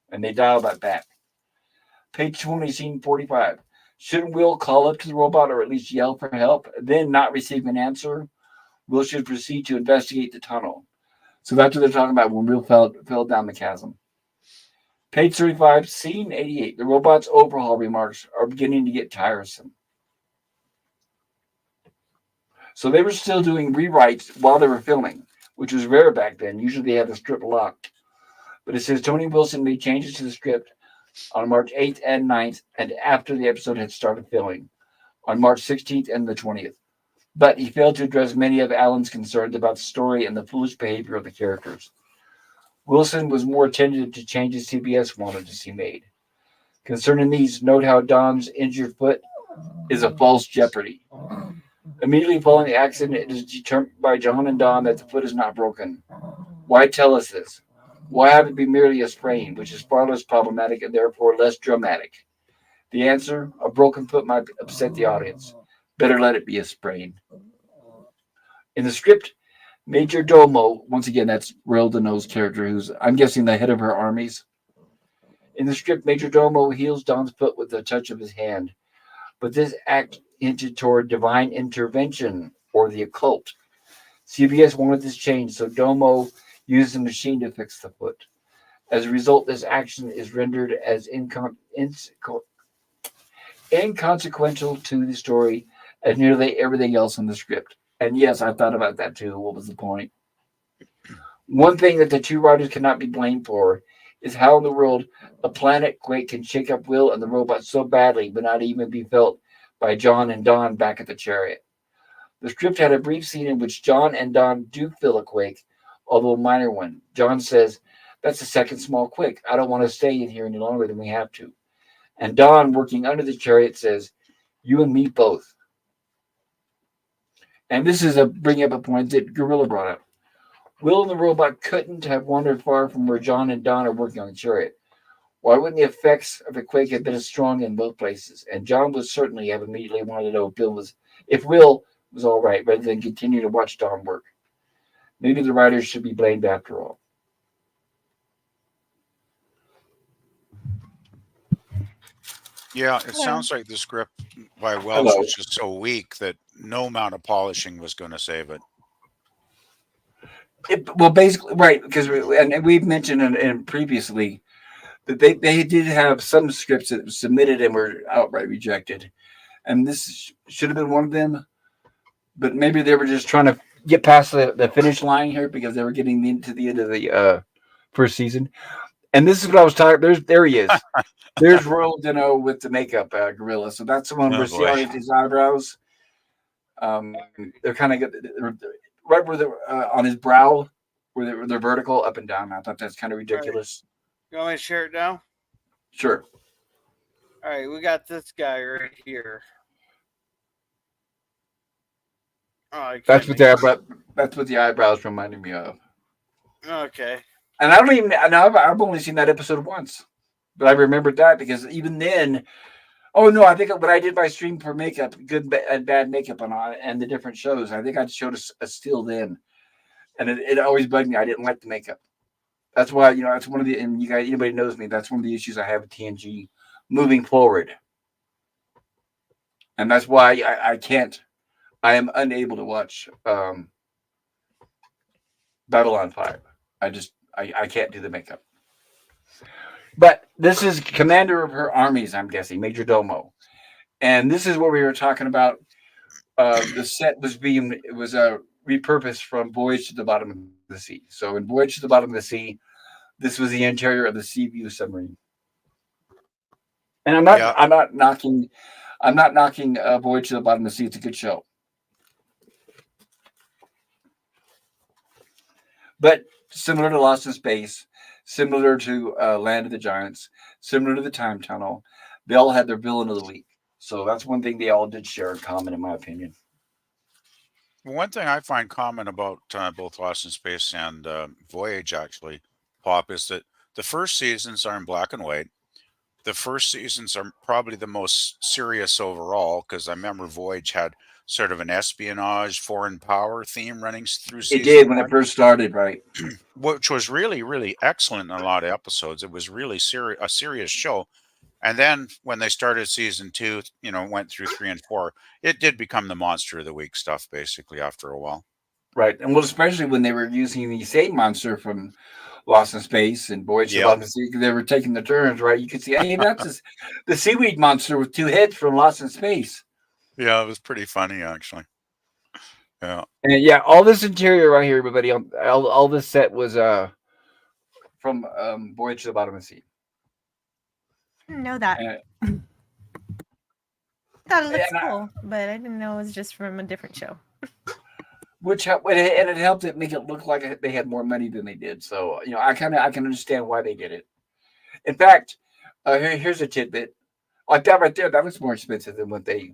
and they dialed that back. Page 20, scene 45. Shouldn't Will call up to the robot or at least yell for help, then not receive an answer? Will should proceed to investigate the tunnel. So that's what they're talking about when Will fell down the chasm. Page 35, scene 88. The robot's overhaul remarks are beginning to get tiresome. So they were still doing rewrites while they were filming, which was rare back then. Usually they had the script locked. But it says Tony Wilson made changes to the script on March 8th and 9th, and after the episode had started filming, on March 16th and the 20th. But he failed to address many of Alan's concerns about the story and the foolish behavior of the characters. Wilson was more attentive to changes CBS wanted to see made. Concerning these, note how Don's injured foot is a false jeopardy. Immediately following the accident, it is determined by John and Don that the foot is not broken. Why tell us this? Why have it be merely a sprain, which is far less problematic and therefore less dramatic? The answer, a broken foot might upset the audience. Better let it be a sprain. In the script, Major Domo, once again, that's Rail Deneau's character, who's, I'm guessing, the head of her armies. In the script, Major Domo heals Don's foot with a touch of his hand. But this act hinted toward divine intervention or the occult. CBS wanted this change, so Domo used a machine to fix the foot. As a result, this action is rendered as inconsequential to the story as nearly everything else in the script. And yes, I thought about that too. What was the point? One thing that the two writers cannot be blamed for is how in the world a planet quake can shake up Will and the robot so badly but not even be felt by John and Don back at the chariot. The script had a brief scene in which John and Don do feel a quake, although a minor one. John says, "That's the second small quake. I don't want to stay in here any longer than we have to." And Don, working under the chariot, says, "You and me both." And this is bringing up a point that Gorilla brought up. Will and the robot couldn't have wandered far from where John and Don are working on the chariot. Why wouldn't the effects of the quake have been as strong in both places? And John would certainly have immediately wanted to know if Will was all right, rather than continue to watch Don work. Maybe the writers should be blamed after all. Yeah, it Hello. sounds like the script by Welch was Hello. just so weak that no amount of polishing was going to save it. Well, basically, right, because and we've mentioned in previously that they did have some scripts that were submitted and were outright rejected, and this should have been one of them. But maybe they were just trying to get past the finish line here because they were getting into the end of the first season. And this is what I was talking. There he is. There's Royal Dino with the makeup gorilla. So that's the one Oh where see boy. how his eyebrows. They're kind of right where they're on his brow, where they're vertical up and down. I thought that's kind of All right. ridiculous. You want me to share it now? Sure, All right, we got this guy right here. Oh, I that's can't what make that's what the eyebrows reminded me of. Okay. And I don't even. Now I've only seen that episode once, but I remembered that because even then. Oh no! I think when I did my stream for makeup, good and bad makeup on and the different shows, I think I showed a still then, and it always bugged me. I didn't like the makeup. That's why that's one of the and you guys anybody knows me. That's one of the issues I have with TNG moving forward, and that's why I can't. I am unable to watch Babylon 5. I can't do the makeup. But this is commander of her armies, I'm guessing, Major Domo. And this is what we were talking about. The set was repurposed from Voyage to the Bottom of the Sea. So in Voyage to the Bottom of the Sea, this was the interior of the Seaview submarine. And Yeah. I'm not knocking Voyage to the Bottom of the Sea. It's a good show. But similar to Lost in Space, similar to Land of the Giants, similar to the Time Tunnel, they all had their villain of the week. So that's one thing they all did share in common, in my opinion. One thing I find common about both Lost in Space and Voyage, actually, Pop, is that the first seasons are in black and white. The first seasons are probably the most serious overall because I remember Voyage had sort of an espionage, foreign power theme running through It season did when it one, first started, right? which was really, really excellent in a lot of episodes. It was really a serious show. And then when they started season two, went through 3 and 4, it did become the monster of the week stuff basically after a while. Right. And well, especially when they were using the same monster from Lost in Space and Voyage to the Yep. Bottom of the Sea, they were taking the turns, right? You could see, hey, the seaweed monster with two heads from Lost in Space. Yeah, it was pretty funny actually. Yeah. And yeah, all this interior right here, everybody, all this set was from Voyage to the Bottom of the Sea. I didn't know that. And, Thought it looks and I- cool, but I didn't know it was just from a different show. which helped, and it helped it make it look like they had more money than they did. So I can understand why they did it. In fact, here's a tidbit. Like that right there, that looks more expensive than what they,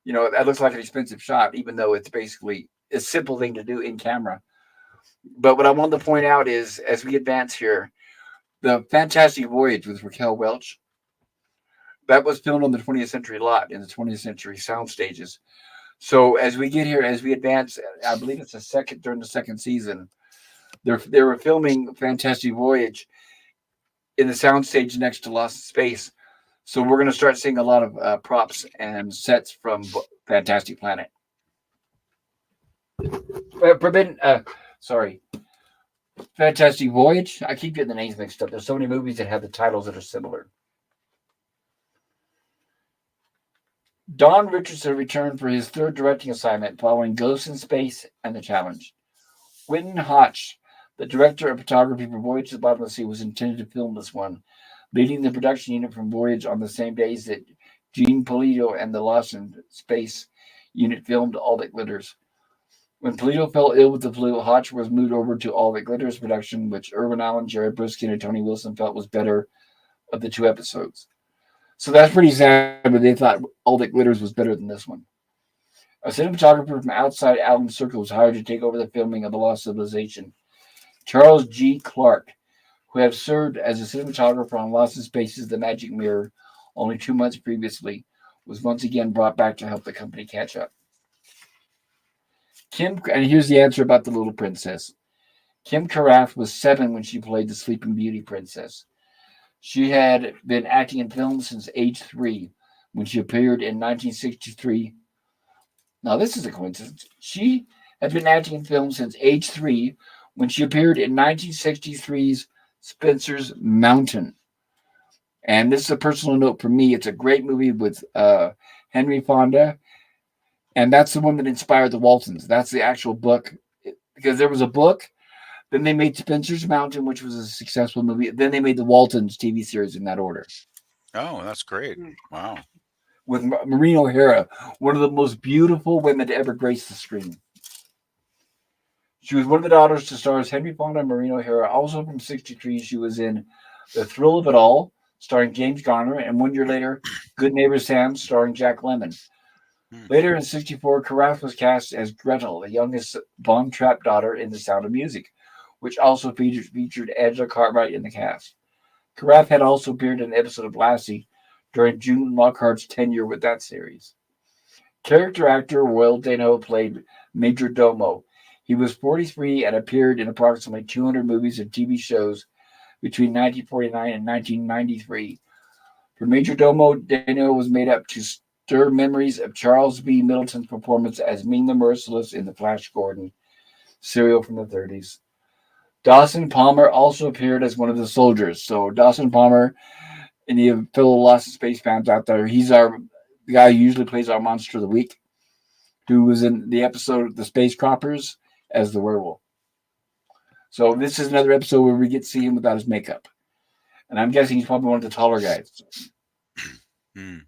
that looks like an expensive shot, even though it's basically a simple thing to do in camera. But what I wanted to point out is, as we advance here, the Fantastic Voyage with Raquel Welch, that was filmed on the 20th Century lot in the 20th Century sound stages. So as we get here, as we advance, I believe it's during the second season, they were filming Fantastic Voyage in the soundstage next to Lost in Space. So we're going to start seeing a lot of props and sets from Fantastic Planet. Fantastic Voyage. I keep getting the names mixed up. There's so many movies that have the titles that are similar. Don Richardson returned for his third directing assignment following Ghost in Space and The Challenge. Wynton Hotch, the director of photography for Voyage to the Bottom of the Sea, was intended to film this one, leading the production unit from Voyage on the same days that Gene Polito and the Lost in Space unit filmed All That Glitters. When Polito fell ill with the flu, Hotch was moved over to All That Glitters production, which Irwin Allen, Jerry Briskin, and Tony Wilson felt was better of the two episodes. So that's pretty sad, but they thought All That Glitters was better than this one. A cinematographer from outside Allen's circle was hired to take over the filming of The Lost Civilization. Charles G. Clark, who had served as a cinematographer on Lost in Space's The Magic Mirror only 2 months previously, was once again brought back to help the company catch up. Kim, and here's the answer about the little princess. Kim Carafe was 7 when she played the Sleeping Beauty princess. She had been acting in films since age 3 when she appeared in 1963. Now, this is a coincidence. She had been acting in films since age 3 when she appeared in 1963's Spencer's Mountain. And this is a personal note for me. It's a great movie with Henry Fonda, and that's the one that inspired the Waltons. That's the actual book, because there was a book. Then they made Spencer's Mountain, which was a successful movie. Then they made the Waltons TV series in that order Oh, that's great. Wow. with Maureen O'Hara, one of the most beautiful women to ever grace the screen. She was one of the daughters to stars Henry Fonda and Maureen O'Hara. Also from '63, she was in The Thrill of It All, starring James Garner, and 1 year later, Good Neighbor Sam, starring Jack Lemmon. Later in '64, Carafe was cast as Gretel, the youngest bomb-trapped daughter in The Sound of Music, which also featured Angela Cartwright in the cast. Carafe had also appeared in an episode of Lassie during June Lockhart's tenure with that series. Character actor Royal Dano played Major Domo. He was 43 and appeared in approximately 200 movies and TV shows between 1949 and 1993. For Major Domo, Dano was made up to stir memories of Charles B. Middleton's performance as Mean the Merciless in the Flash Gordon serial from the '30s. Dawson Palmer also appeared as one of the soldiers. So Dawson Palmer, any of fellow Lost in Space fans out there, he's the guy who usually plays our Monster of the Week, who was in the episode The Space Croppers as the werewolf. So this is another episode where we get to see him without his makeup. And I'm guessing he's probably one of the taller guys. Hmm.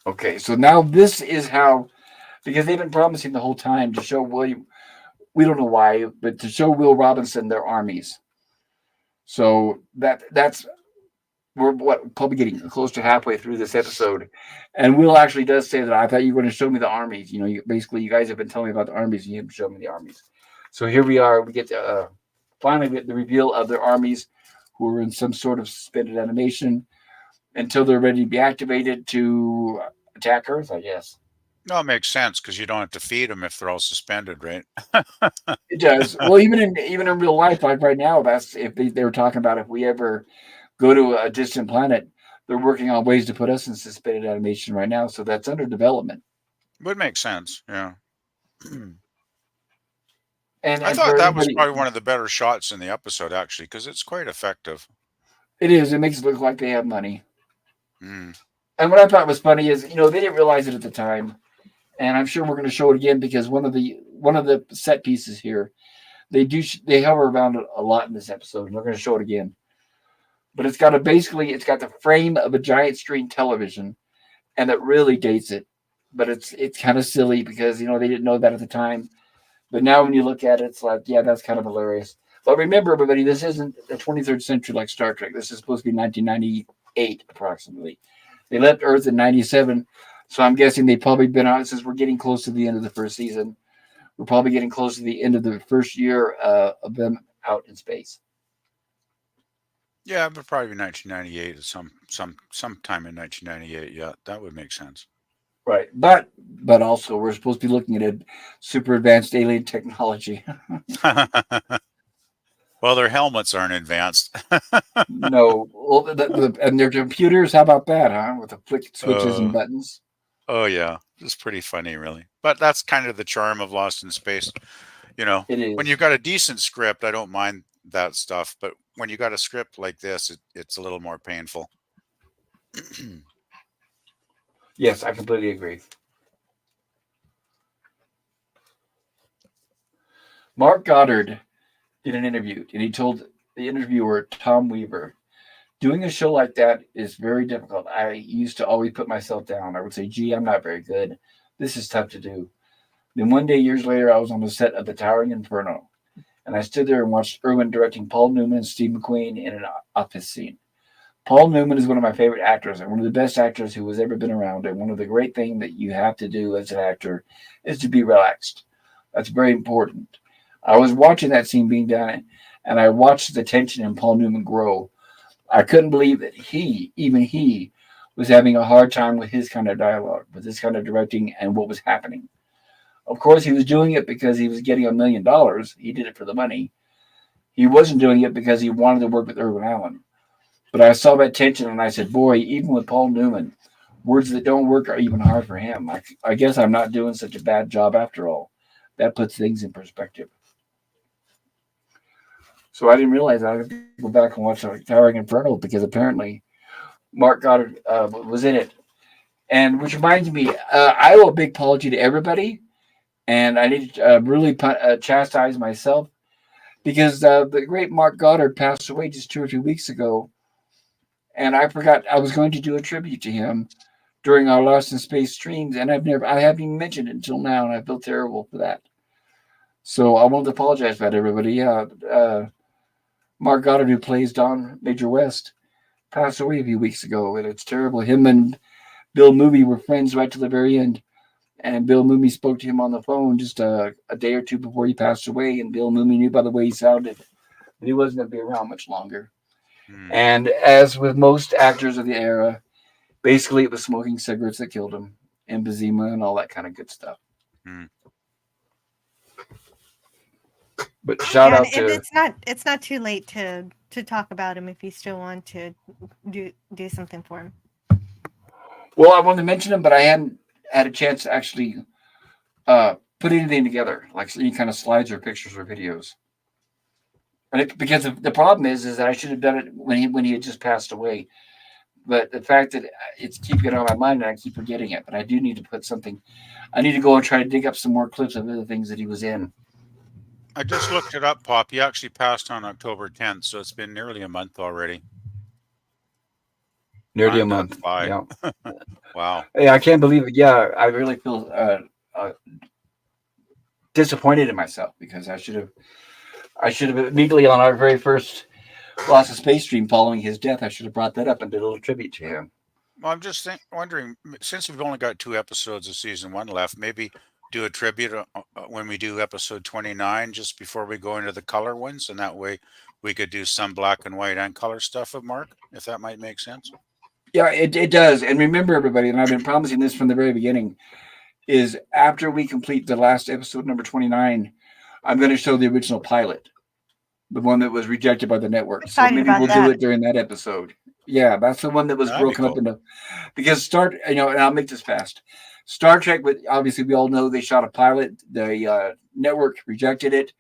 Okay, so now this is how, because they've been promising the whole time to show William, we don't know why, but to show Will Robinson their armies. So that's we're probably getting close to halfway through this episode, and Will actually does say that I thought you were going to show me the armies. You know, basically you guys have been telling me about the armies, and you haven't shown me the armies. So here we are. We get to finally get the reveal of their armies, who are in some sort of suspended animation until they're ready to be activated to attack Earth, I guess. No, it makes sense because you don't have to feed them if they're all suspended, right? It does. Well, even in real life, like right now, that's if they were talking about if we ever go to a distant planet, they're working on ways to put us in suspended animation right now. So that's under development. Would make sense. Yeah. And I for thought that was everybody, probably one of the better shots in the episode, actually, because it's quite effective. it is. It makes it look like they have money. Mm. And what I thought was funny is, they didn't realize it at the time, and I'm sure we're going to show it again because one of the set pieces here, they hover around a lot in this episode, and we're going to show it again. But it's got the frame of a giant screen television, and it really dates it. But it's kind of silly because they didn't know that at the time. But now when you look at it, it's like, yeah, that's kind of hilarious. But remember, everybody, this isn't the 23rd century like Star Trek. This is supposed to be 1998 approximately. They left Earth in '97, so I'm guessing they've probably been on, since we're getting close to the end of the first season. We're probably getting close to the end of the first year of them out in space. Yeah, but probably 1998 or sometime in 1998. Yeah, that would make sense. Right, but also we're supposed to be looking at a super advanced alien technology. Well, their helmets aren't advanced. No, well, and their computers. How about that, huh? With the flick switches and uh, buttons. oh yeah, it's pretty funny, really. But that's kind of the charm of Lost in Space. It When is. you've got a decent script, I don't mind that stuff. But when you got a script like this, it's a little more painful. Yes, I completely agree. Mark Goddard did an interview, and he told the interviewer, Tom Weaver, doing a show like that is very difficult. I used to always put myself down. I would say, gee, I'm not very good. This is tough to do. Then one day, years later, I was on the set of The Towering Inferno, and I stood there and watched Irwin directing Paul Newman and Steve McQueen in an office scene. Paul Newman is one of my favorite actors and one of the best actors who has ever been around. And one of the great things that you have to do as an actor is to be relaxed. That's very important. I was watching that scene being done, and I watched the tension in Paul Newman grow. I couldn't believe that even he, was having a hard time with his kind of dialogue, with this kind of directing and what was happening. Of course, he was doing it because he was getting $1 million. He did it for the money. He wasn't doing it because he wanted to work with Irwin Allen. But I saw that tension and I said, boy, even with Paul Newman, words that don't work are even hard for him. I guess I'm not doing such a bad job after all. That puts things in perspective. So I didn't realize I had to go back and watch Towering Inferno because apparently Mark Goddard was in it. And which reminds me, I owe a big apology to everybody. And I need to really chastise myself because the great Mark Goddard passed away just 2 or 3 weeks ago. And I forgot I was going to do a tribute to him during our Lost in Space streams. And I haven't even mentioned it until now. And I feel terrible for that. So I want to apologize for that, everybody. Mark Goddard, who plays Don Major West, passed away a few weeks ago. And it's terrible. Him and Bill Mooney were friends right to the very end. And Bill Mooney spoke to him on the phone just a day or two before he passed away. And Bill Mooney knew by the way he sounded that he wasn't going to be around much longer. And as with most actors of the era, basically it was smoking cigarettes that killed him, emphysema and all that kind of good stuff. But shout out to it's not too late to talk about him if you still want to do something for him. Well, I wanted to mention him, but I hadn't had a chance to actually put anything together, like any kind of slides or pictures or videos. And because the problem is that I should have done it when he had just passed away. But the fact that it's keeping it on my mind and I keep forgetting it. But I do need to put something. I need to go and try to dig up some more clips of other things that he was in. I just looked it up, Pop. He actually passed on October 10th, so it's been nearly a month already. Nearly a month. Yeah. Wow. Yeah, I can't believe it. Yeah, I really feel disappointed in myself because I should have immediately on our very first Lost in Space stream following his death, I should have brought that up and did a little tribute to him. Well, I'm just wondering, since we've only got 2 episodes of season 1 left, maybe do a tribute when we do episode 29, just before we go into the color ones, and that way we could do some black and white and color stuff of Mark, if that might make sense. Yeah, it does. And remember, everybody, and I've been promising this from the very beginning, is after we complete the last episode, number 29, I'm going to show the original pilot, the one that was rejected by the network. So maybe we'll do it during that episode. Yeah, that's the one that was broken up into. Because and I'll make this fast. Star Trek, obviously we all know they shot a pilot. The network rejected it,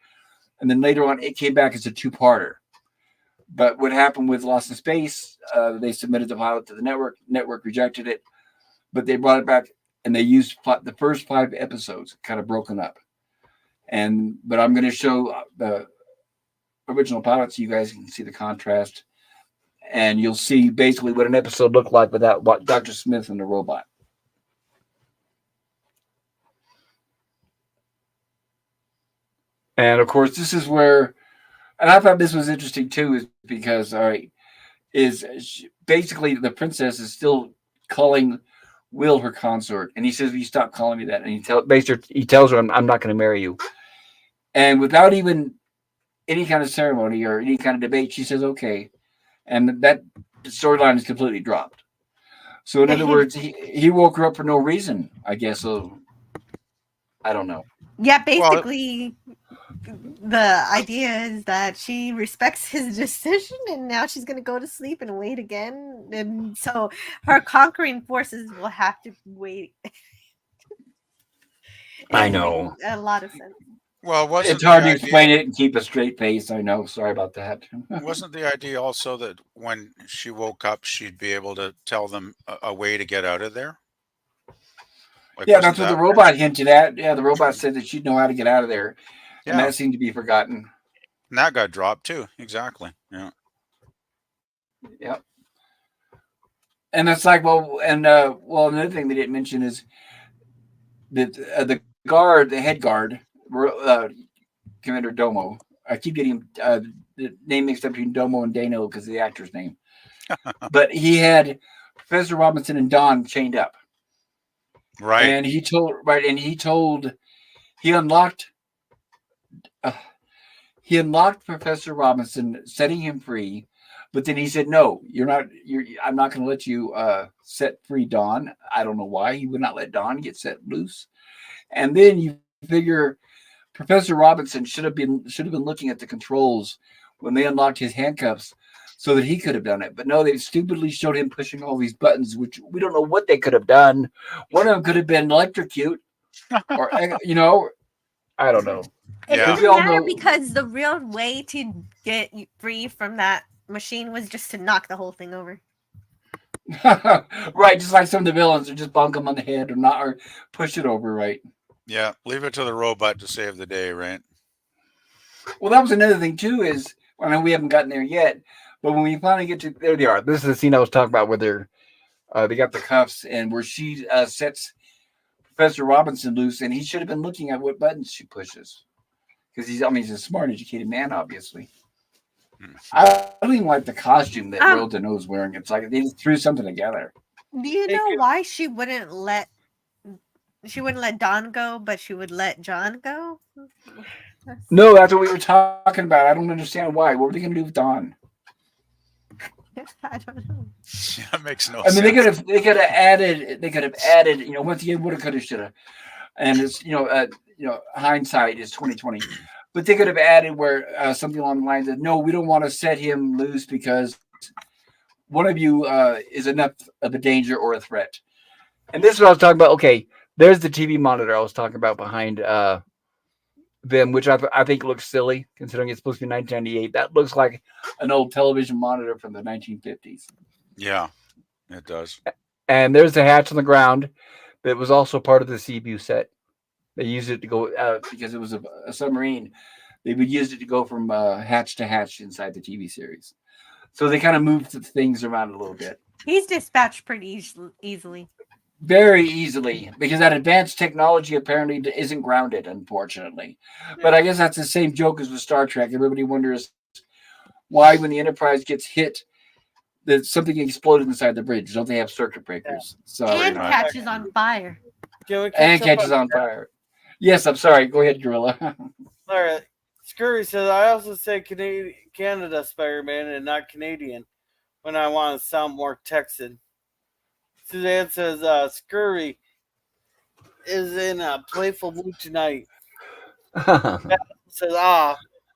and then later on it came back as a 2-parter. But what happened with Lost in Space? They submitted the pilot to the network. Network rejected it, but they brought it back and they used the first 5 episodes, kind of broken up. But I'm going to show the original pilot so you guys can see the contrast, and you'll see basically what an episode looked like without Dr. Smith and the robot. And of course, this is where, and I thought this was interesting too, is because basically the princess is still calling Will her consort, and he says, "Will you stop calling me that?" And he tells her, "I'm not going to marry you." And without even any kind of ceremony or any kind of debate, she says, "Okay," and that storyline is completely dropped. So in other words, he woke her up for no reason, I guess. So I don't know. Yeah, basically. The idea is that she respects his decision and now she's going to go to sleep and wait again. And so her conquering forces will have to wait. I know. A lot of sense. Well, it's hard to explain it and keep a straight face. I know. Sorry about that. Wasn't the idea also that when she woke up, she'd be able to tell them a way to get out of there? Yeah, that's what the robot hinted at. Yeah, the robot said that she'd know how to get out of there. And that seemed to be forgotten. And that got dropped too. Exactly. Yeah. Yep. And it's like, another thing they didn't mention is that the head guard, Commander Domo. I keep getting the name mixed up between Domo and Dano because of the actor's name. But he had Professor Robinson and Don chained up. Right. And he unlocked he unlocked Professor Robinson, setting him free. But then he said, "No, you're not. I'm not going to let you set free Dawn." I don't know why he would not let Dawn get set loose. And then you figure Professor Robinson should have been looking at the controls when they unlocked his handcuffs, so that he could have done it. But no, they stupidly showed him pushing all these buttons, which we don't know what they could have done. One of them could have been electrocute, or I don't know. It Yeah. Because we didn't all matter know, because the real way to get you free from that machine was just to knock the whole thing over. right? Just like some of the villains, or just bunk them on the head, or not, or push it over, right? Yeah. Leave it to the robot to save the day, right? Well, that was another thing too. Is I mean, we haven't gotten there yet, but when we finally get to there, they are. This is the scene I was talking about where they got the cuffs and where she sets Professor Robinson loose, and he should have been looking at what buttons she pushes because he's a smart, educated man, obviously. I don't even like the costume that Will Deneau's wearing. It's like they just threw something together. Do you know why she wouldn't let Don go, but she would let John go? No, that's what we were talking about. I don't understand why. What were they going to do with Don? I don't know. Yeah, that makes no I mean, sense. they could have added. Once again, woulda, coulda, shoulda, and it's hindsight is 2020. But they could have added where something along the lines of, no, we don't want to set him loose because one of you is enough of a danger or a threat. And this is what I was talking about. Okay, there's the TV monitor I was talking about behind them, which I think looks silly considering it's supposed to be 1998. That looks like an old television monitor from the 1950s. Yeah, it does. And there's the hatch on the ground that was also part of the Seaview set. They used it to go because it was a submarine. They would use it to go from hatch to hatch inside the TV series. So they kind of moved things around a little bit. He's dispatched pretty easily. Very easily, because that advanced technology apparently isn't grounded, unfortunately. But I guess that's the same joke as with Star Trek. Everybody wonders why, when the Enterprise gets hit, that something exploded inside the bridge. Don't they have circuit breakers? Sorry, And catches on fire. and catches on fire. Yes, I'm sorry. Go ahead, Gorilla. All right. Scurry says, I also say Canada Spider-Man and not Canadian when I want to sound more Texan. Suzanne says, Scurry is in a playful mood tonight. Says,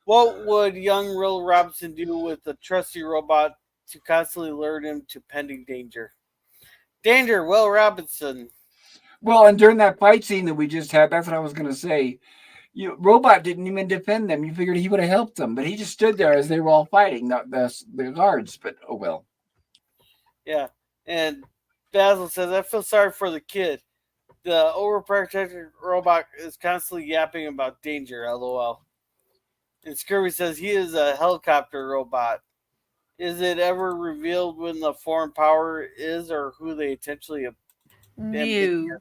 what would young Will Robinson do with a trusty robot to constantly alert him to pending danger? Danger, Will Robinson. Well, and during that fight scene that we just had, that's what I was going to say. Robot didn't even defend them. You figured he would have helped them, but he just stood there as they were all fighting, not the guards. But oh well. Yeah, and Basil says, I feel sorry for the kid. The overprotected robot is constantly yapping about danger, lol. And Scurvy says he is a helicopter robot. Is it ever revealed when the foreign power is or who they intentionally No.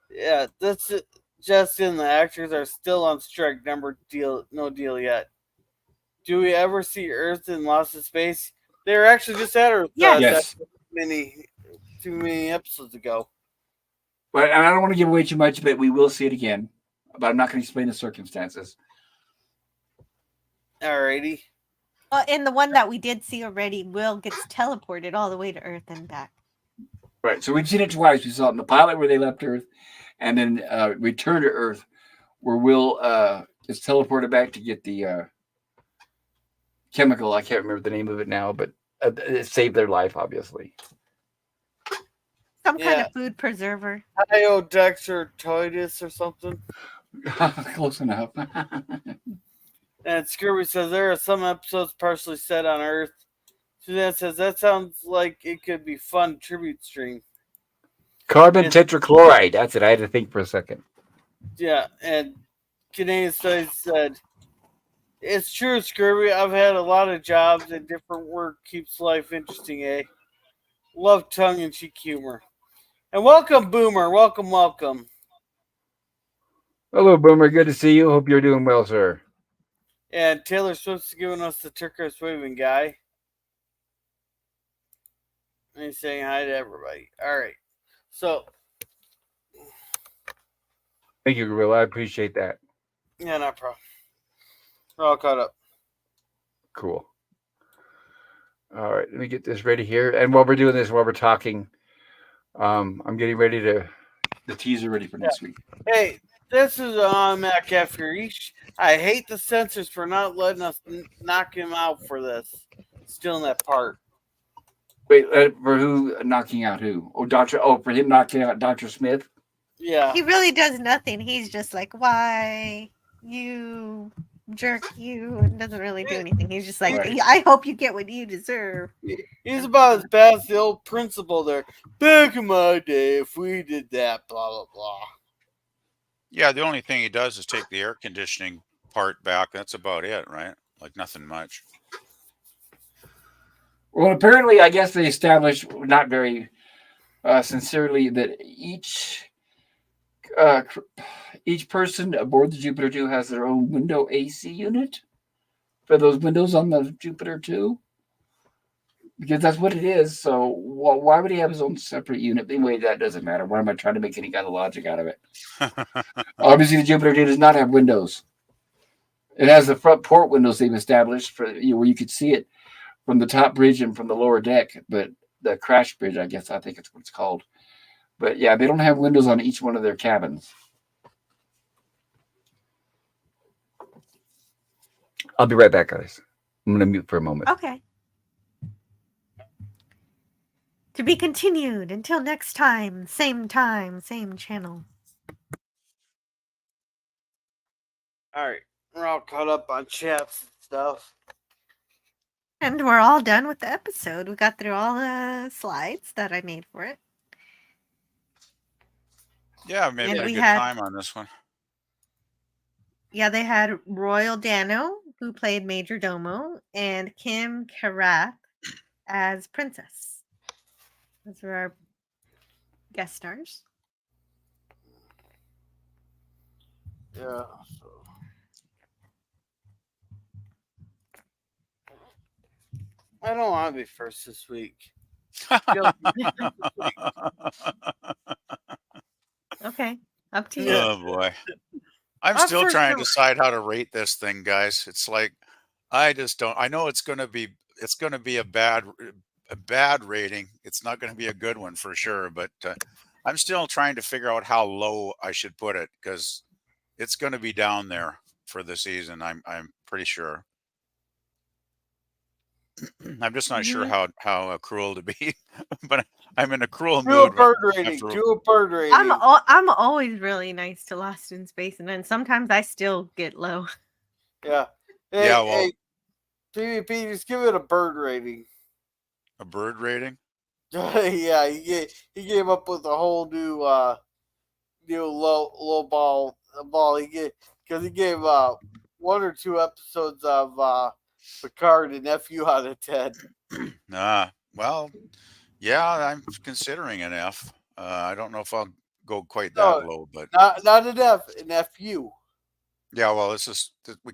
Yeah, that's it. Justin, the actors are still on strike. No deal yet. Do we ever see Earth in Lost in Space? They were actually just at Earth. Yes. Too many episodes ago. But I don't want to give away too much, but we will see it again. But I'm not going to explain the circumstances. Alrighty. In the one that we did see already, Will gets teleported all the way to Earth and back. Right. So we've seen it twice. We saw it in the pilot where they left Earth, and then Return to Earth, where Will is teleported back to get the chemical. I can't remember the name of it now, but it saved their life, obviously. Some kind of food preserver. Iodextroitis or something. Close enough. And Scurvy says there are some episodes partially set on Earth. Suzanne says that sounds like it could be fun tribute stream. Carbon tetrachloride. That's it. I had to think for a second. Yeah, and Canadian Studies said, it's true, Scurvy. I've had a lot of jobs and different work keeps life interesting, eh? Love tongue-in-cheek humor. And welcome, Boomer. Welcome. Hello, Boomer. Good to see you. Hope you're doing well, sir. And Taylor Swift's giving us the turquoise waving guy. And he's saying hi to everybody. All right. So. Thank you, Gorilla. I appreciate that. Yeah, no problem. We're all caught up. Cool. All right, let me get this ready here. And while we're doing this, while we're talking, I'm getting ready to the teaser ready for next week. Hey, this is Matt After I hate the censors for not letting us knock him out for this. Stealing that part. Wait, for who knocking out who? Oh, Doctor. Oh, for him knocking out Dr. Smith. Yeah. He really does nothing. He's just like, why you jerk you, and doesn't really do anything. He's just like, Right. I hope you get what you deserve. He's about as bad as the old principal there. Back in my day, if we did that, blah, blah, blah. Yeah, the only thing he does is take the air conditioning part back. That's about it, right? Like nothing much. Well, apparently, I guess they established not very sincerely that each person aboard the Jupiter 2 has their own window AC unit for those windows on the Jupiter 2. Because that's what it is. So why would he have his own separate unit? Anyway, that doesn't matter. Why am I trying to make any kind of logic out of it? Obviously, the Jupiter 2 does not have windows. It has the front port windows they've established for where you could see it from the top bridge and from the lower deck. But the crash bridge, I think it's what it's called. But yeah, they don't have windows on each one of their cabins. I'll be right back, guys. I'm going to mute for a moment. Okay. To be continued until next time, same channel. All right. We're all caught up on chats and stuff. And we're all done with the episode. We got through all the slides that I made for it. Yeah, maybe And a we good had- time on this one. Yeah, they had Royal Dano, who played Major Domo, and Kim Karath as Princess. Those were our guest stars. Yeah. I don't want to be first this week. Okay, up to you. Oh boy. I'm Our still first trying to one- decide how to rate this thing, guys. It's like I just don't. I know it's going to be a bad rating. It's not going to be a good one for sure, but I'm still trying to figure out how low I should put it because it's going to be down there for the season. I'm pretty sure. I'm just not sure how cruel to be, but I'm in a cruel Do a mood. bird rating. after- Do a bird rating. I'm always really nice to Lost in Space, and then sometimes I still get low. Yeah. Hey, Yeah, well- hey, PvP, just give it a bird rating. A bird rating? Yeah, he came up with a whole new low ball. Because he gave 1 or 2 episodes of Picard an FU out of 10. Well, yeah, I'm considering an F. I don't know if I'll go quite that No, low, but Not an F, an FU. yeah, well, we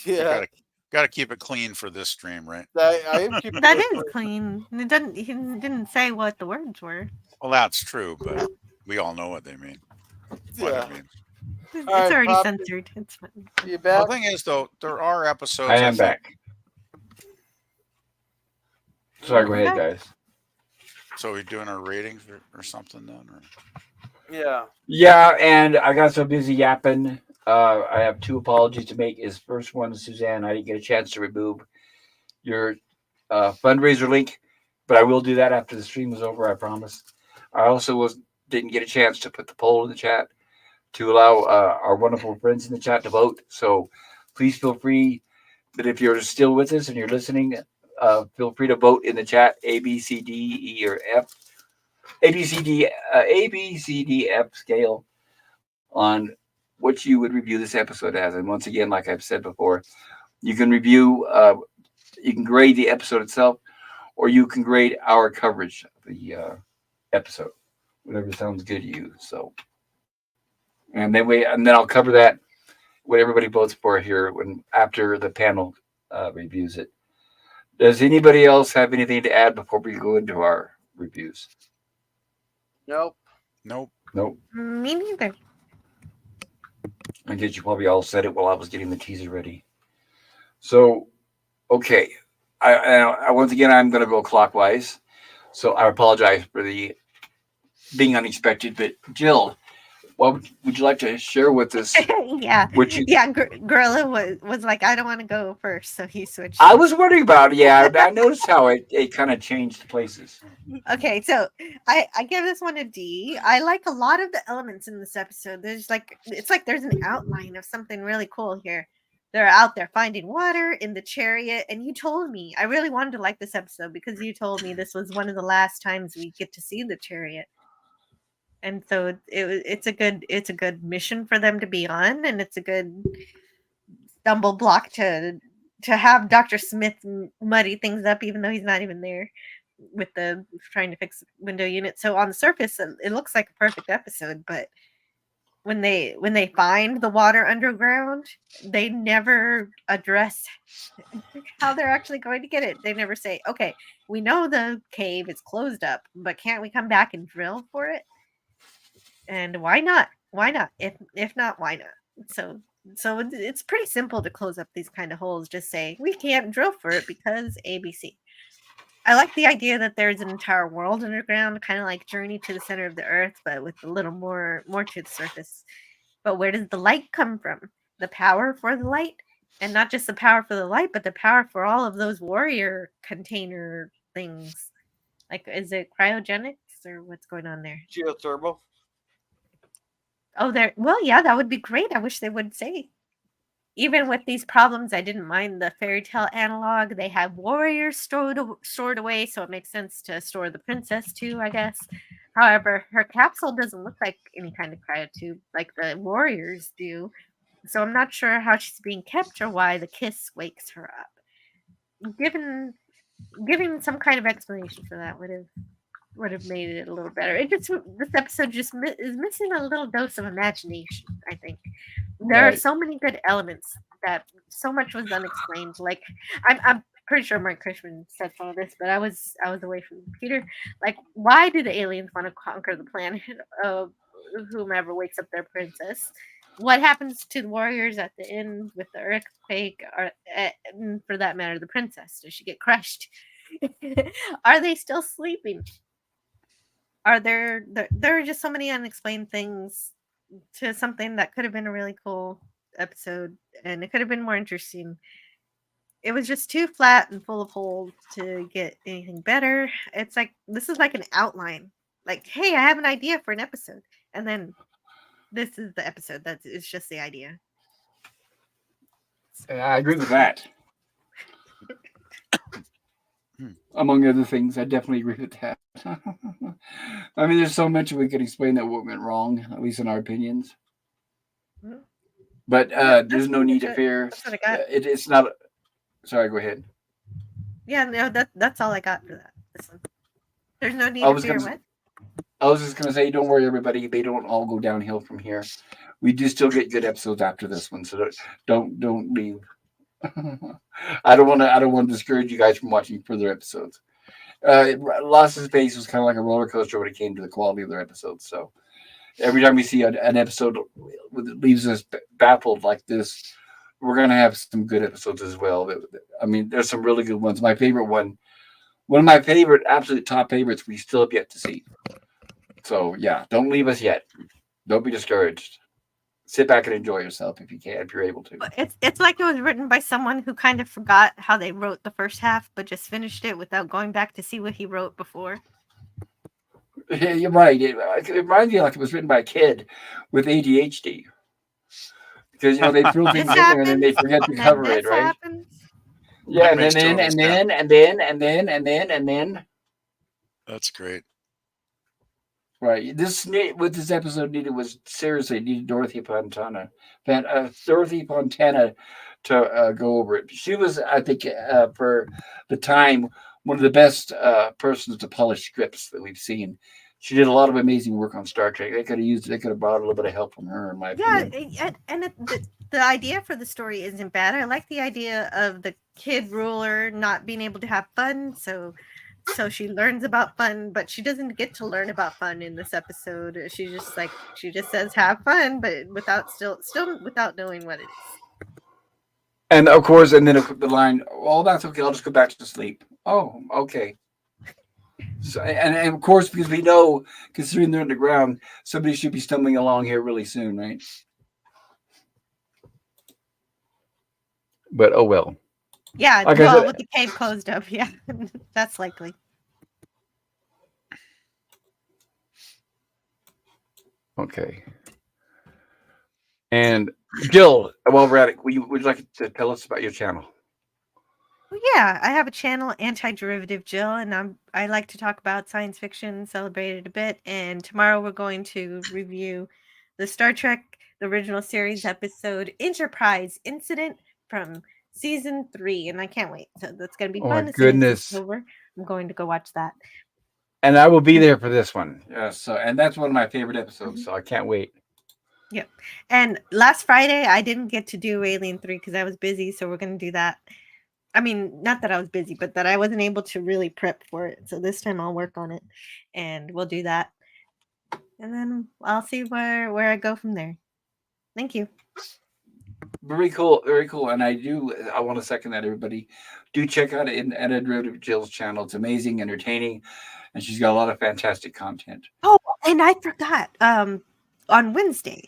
Yeah, gotta keep it clean for this stream, right? I am keeping That it is clean. It doesn't. He didn't say what the words were. Well, that's true, but we all know what they mean. What Yeah. it means. It's right, already Poppy. censored. It's fine. You Well, back? the thing is, though, there are episodes. I am think- back. Sorry, go ahead, Okay. guys. So we're doing our ratings or something then, or Yeah. Yeah, and I got so busy yapping. I have 2 apologies to make. Is first one, Suzanne, I didn't get a chance to remove your fundraiser link, but I will do that after the stream is over. I promise. I also didn't get a chance to put the poll in the chat to allow our wonderful friends in the chat to vote. So please feel free that if you're still with us and you're listening, feel free to vote in the chat A, B, C, D, E, or F. A, B, C, D, F scale on what you would review this episode as. And once again, like I've said before, you can review, you can grade the episode itself, or you can grade our coverage of the episode, whatever sounds good to you. So, and then I'll cover that what everybody votes for here after the panel reviews it. Does anybody else have anything to add before we go into our reviews? Nope. nope. Nope. Me neither. I guess you probably all said it while I was getting the teaser ready. So, okay, I once again I'm going to go clockwise. So I apologize for the being unexpected, but Jill, what would you like to share with us? Yeah, What you yeah. Gorilla was like, I don't want to go first, so he switched. I was wondering about it. Yeah, I noticed how it kind of changed places. Okay, so I give this one a D. I like a lot of the elements in this episode. There's like it's like there's an outline of something really cool here. They're out there finding water in the chariot, and you told me I really wanted to like this episode because you told me this was one of the last times we get to see the chariot, and so it's a good mission for them to be on, and it's a good stumble block to have Dr. Smith muddy things up, even though he's not even there with the trying to fix window unit. So on the surface, it looks like a perfect episode, but when they find the water underground, they never address how they're actually going to get it. They never say, "Okay, we know the cave is closed up, but can't we come back and drill for it?" And why not? Why not? If not, why not? So it's pretty simple to close up these kind of holes. Just say we can't drill for it because ABC. I like the idea that there's an entire world underground, kind of like Journey to the Center of the Earth, but with a little more to the surface. But where does the light come from? The power for the light, and not just the power for the light, but the power for all of those warrior container things. Like, is it cryogenics or what's going on there? Geothermal. Oh, there. Well, yeah, that would be great. I wish they would say. Even with these problems, I didn't mind the fairy tale analog. They have warriors stored away, so it makes sense to store the princess too, I guess. However, her capsule doesn't look like any kind of cryotube like the warriors do, so I'm not sure how she's being kept or why the kiss wakes her up. Given giving some kind of explanation for that would have made it a little better. It just this episode just is missing a little dose of imagination. I think there are Right. so many good elements that so much was unexplained. Like I'm pretty sure Mark Cushman said some of this, but I was away from the computer. Like, why do the aliens want to conquer the planet of whomever wakes up their princess? What happens to the warriors at the end with the earthquake, or and for that matter, the princess? Does she get crushed? Are they still sleeping? Are there are just so many unexplained things to something that could have been a really cool episode, and it could have been more interesting. It was just too flat and full of holes to get anything better. It's like this is like an outline. Like, hey, I have an idea for an episode, and then this is the episode. That's it's just the idea. I agree with that. Hmm. Among other things, I definitely agree with that. I mean, there's so much we could explain that what went wrong, at least in our opinions. Mhm. But That's there's no pretty need much to it. fear. That's what I got. It's not. Sorry, go ahead. Yeah, no, that's all I got for that. This one. There's no need I to was fear gonna. what? I was just gonna say, don't worry, everybody. They don't all go downhill from here. We do still get good episodes after this one, so don't leave. I don't want to discourage you guys from watching further episodes. Lost in Space was kind of like a roller coaster when it came to the quality of their episodes. So every time we see an episode that leaves us baffled like this, we're gonna have some good episodes as well. I mean, there's some really good ones. My favorite one of my favorite, absolute top favorites, we still have yet to see. So yeah, don't leave us yet. Don't be discouraged. Sit back and enjoy yourself if you can, if you're able to. It's like it was written by someone who kind of forgot how they wrote the first half, but just finished it without going back to see what he wrote before. Yeah, you're right. It reminds me like it was written by a kid with ADHD because they throw This things in there and then they happens, forget to and then cover it, this right? happens. Yeah, That and makes then total and sense. then and then and then and then and then That's great. right. What this episode needed was seriously needed Dorothy Fontana to go over it. She was, I think, for the time, one of the best persons to polish scripts that we've seen. She did a lot of amazing work on Star Trek. They could have brought a little bit of help from her, in my Yeah, opinion. the idea for the story isn't bad. I like the idea of the kid ruler not being able to have fun, so she learns about fun, but she doesn't get to learn about fun in this episode. She just says have fun, but without still without knowing what it is. And of course, and then the line, "Oh, that's okay. I'll just go back to sleep." Oh, okay. So, and of course, because we know, considering they're underground, somebody should be stumbling along here really soon, right? But oh well. Yeah, Like I well, said, with the cave closed up, yeah, that's likely. okay. And Jill, while we're at it, would you like to tell us about your channel? Well, yeah, I have a channel, Antiderivative Jill, and I like to talk about science fiction, celebrate it a bit. And tomorrow we're going to review the Star Trek, the original series episode Enterprise Incident from season 3, and I can't wait. So that's going to be Oh my fun as soon as this is goodness! over. I'm going to go watch that. And I will be there for this one. So, and that's one of my favorite episodes. Mhm. So I can't wait. Yep. And last Friday I didn't get to do Alien 3 because I was busy, so we're going to do that. I mean, not that I was busy, but that I wasn't able to really prep for it. So this time I'll work on it and we'll do that. And then I'll see where I go from there. Thank you. Very cool, very cool. And I want to second that. Everybody, do check out Ed Road Jill's channel. It's amazing, entertaining, and she's got a lot of fantastic content. Oh, and I forgot. On Wednesday,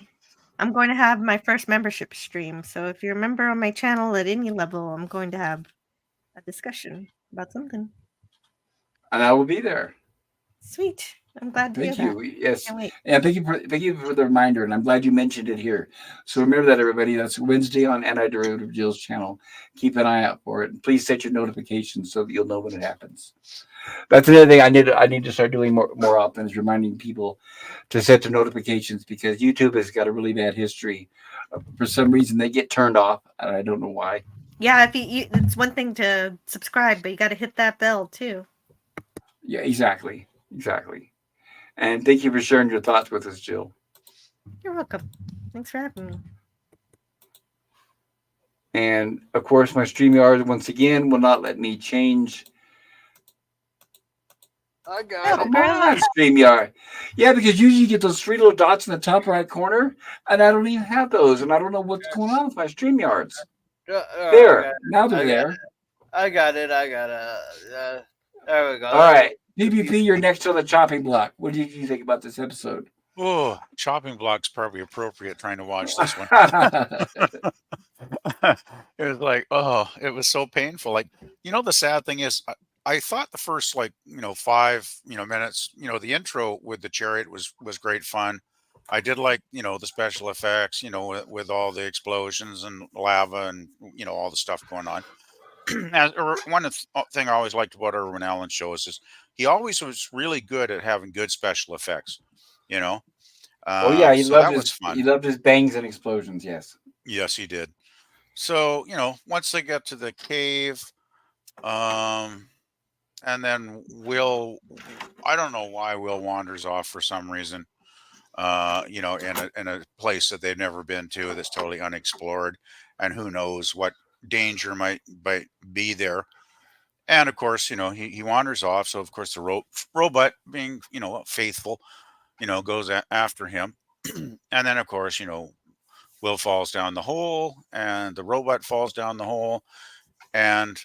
I'm going to have my first membership stream. So if you're a member on my channel at any level, I'm going to have a discussion about something. And I will be there. Sweet. I'm glad to hear Thank that. you. Yes, Can't wait. and thank you for the reminder. And I'm glad you mentioned it here. So remember that, everybody. That's Wednesday on Antiderivative Jill's channel. Keep an eye out for it, and please set your notifications so that you'll know when it happens. That's another thing I need to start doing more often, is reminding people to set their notifications, because YouTube has got a really bad history. For some reason, they get turned off, and I don't know why. Yeah, if it's one thing to subscribe, but you got to hit that bell too. Yeah, exactly, exactly. And thank you for sharing your thoughts with us, Jill. You're welcome. Thanks for having me. And of course, my StreamYard once again will not let me change. I got No, it. Come apparently on, StreamYard. Yeah, because usually you get those three little dots in the top right corner, and I don't even have those, and I don't know what's going on with my StreamYards. There, now they're I got there. I got it. I got it. There we go. All right, PvP, you're next on the chopping block. What do you think about this episode? Oh, chopping block's probably appropriate trying to watch this one. It was like, oh, it was so painful. Like, the sad thing is, I thought the first, like, 5, minutes, the intro with the chariot was great fun. I did like, the special effects, with all the explosions and lava and all the stuff going on. Thing I always liked about Irwin Allen shows is he always was really good at having good special effects, you know. Oh yeah, So that was he fun. loved his bangs and explosions. Yes. Yes, he did. So, once they get to the cave, um, and then I don't know why Will wanders off for some reason, in a place that they've never been to, that's totally unexplored, and who knows what danger might be there. And of course, he wanders off. So of course the robot, being, faithful, goes after him. And then of course, Will falls down the hole, and the robot falls down the hole. And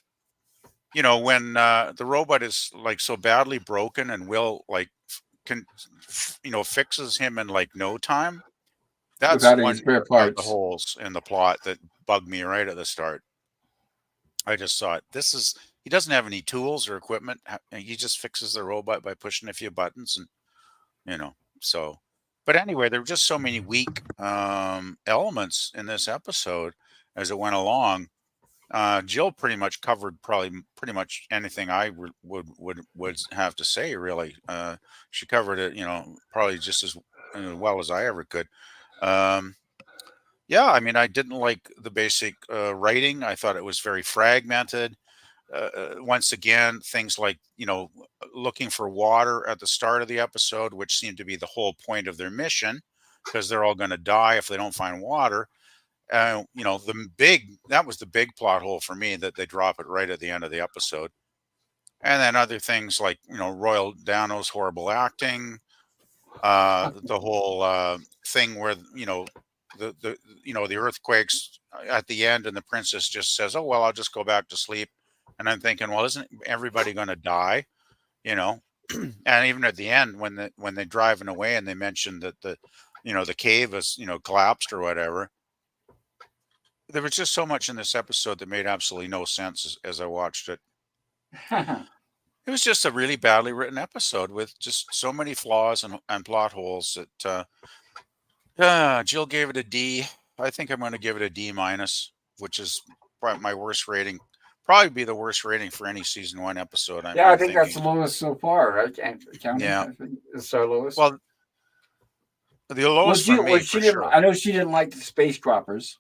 when the robot is like so badly broken, and Will like can fixes him in like no time. That's Without any one spare of the parts. holes in the plot that bugged me right at the start. I just thought, he doesn't have any tools or equipment. He just fixes the robot by pushing a few buttons, and so. But anyway, there were just so many weak elements in this episode as it went along. Jill pretty much covered probably pretty much anything I would have to say. Really, she covered it, probably just as well as I ever could. Um, yeah, I mean, I didn't like the basic writing. I thought it was very fragmented. Once again, things like, looking for water at the start of the episode, which seemed to be the whole point of their mission, because they're all going to die if they don't find water. That was the big plot hole for me, that they drop it right at the end of the episode. And then other things like, Royal Dano's horrible acting, the whole thing where, the the earthquakes at the end, and the princess just says, "Oh well, I'll just go back to sleep." And I'm thinking, well, isn't everybody going to die? You know, and even at the end when they're driving away and they mentioned that the cave is collapsed or whatever. There was just so much in this episode that made absolutely no sense as I watched it. It was just a really badly written episode with just so many flaws and plot holes that Jill gave it a D. I think I'm going to give it a D minus, which is my worst rating. Probably be the worst rating for any season one episode. Yeah, I I'm think that's the thinking. lowest so far, right? County, Yeah. I think is our lowest. Well, the Well, lowest for me she for didn't. sure. I know she didn't like the space droppers,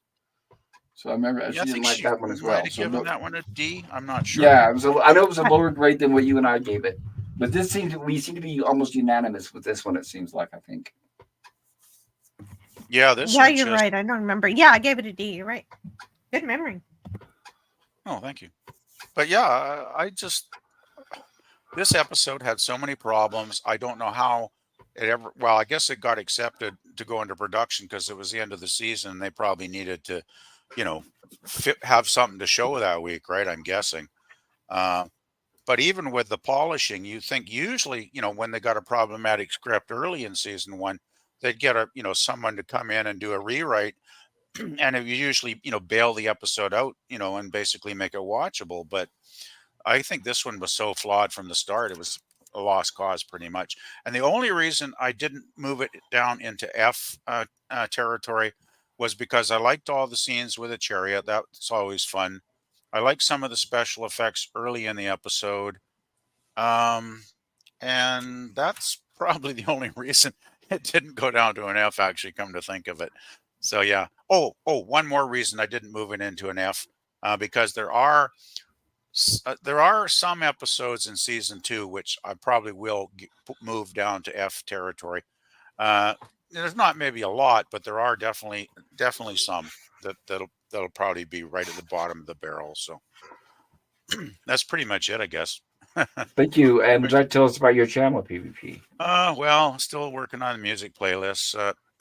so I remember Yeah, she I didn't think like she that one as might well. have So given no, that one a D. I'm not sure. yeah, it was. I know it was a I- lower grade than what you and I gave it, but we seem to be almost unanimous with this one. It seems like I think. Yeah, this Yeah, one you're just. right. I don't remember. Yeah, I gave it a D. You're right. Good memory. Oh, thank you. But yeah, I just this episode had so many problems. I don't know how it ever. Well, I guess it got accepted to go into production because it was the end of the season. And they probably needed to, you know, have something to show that week, right? I'm guessing. Uh, but even with the polishing, you think usually, when they got a problematic script early in season one, they'd get someone to come in and do a rewrite, and it would usually, bail the episode out, and basically make it watchable. But I think this one was so flawed from the start, it was a lost cause pretty much. And the only reason I didn't move it down into F territory was because I liked all the scenes with a chariot. That's always fun. I like some of the special effects early in the episode. Um, and that's probably the only reason it didn't go down to an F, actually, come to think of it. So yeah. One more reason I didn't move it into an F, because there are some episodes in season two which I probably will move down to F territory. Uh, there's not maybe a lot, but there are definitely some that'll probably be right at the bottom of the barrel. So that's pretty much it, I guess. Thank you. And would you like to tell us about your channel, PvP? Well, still working on the music playlists.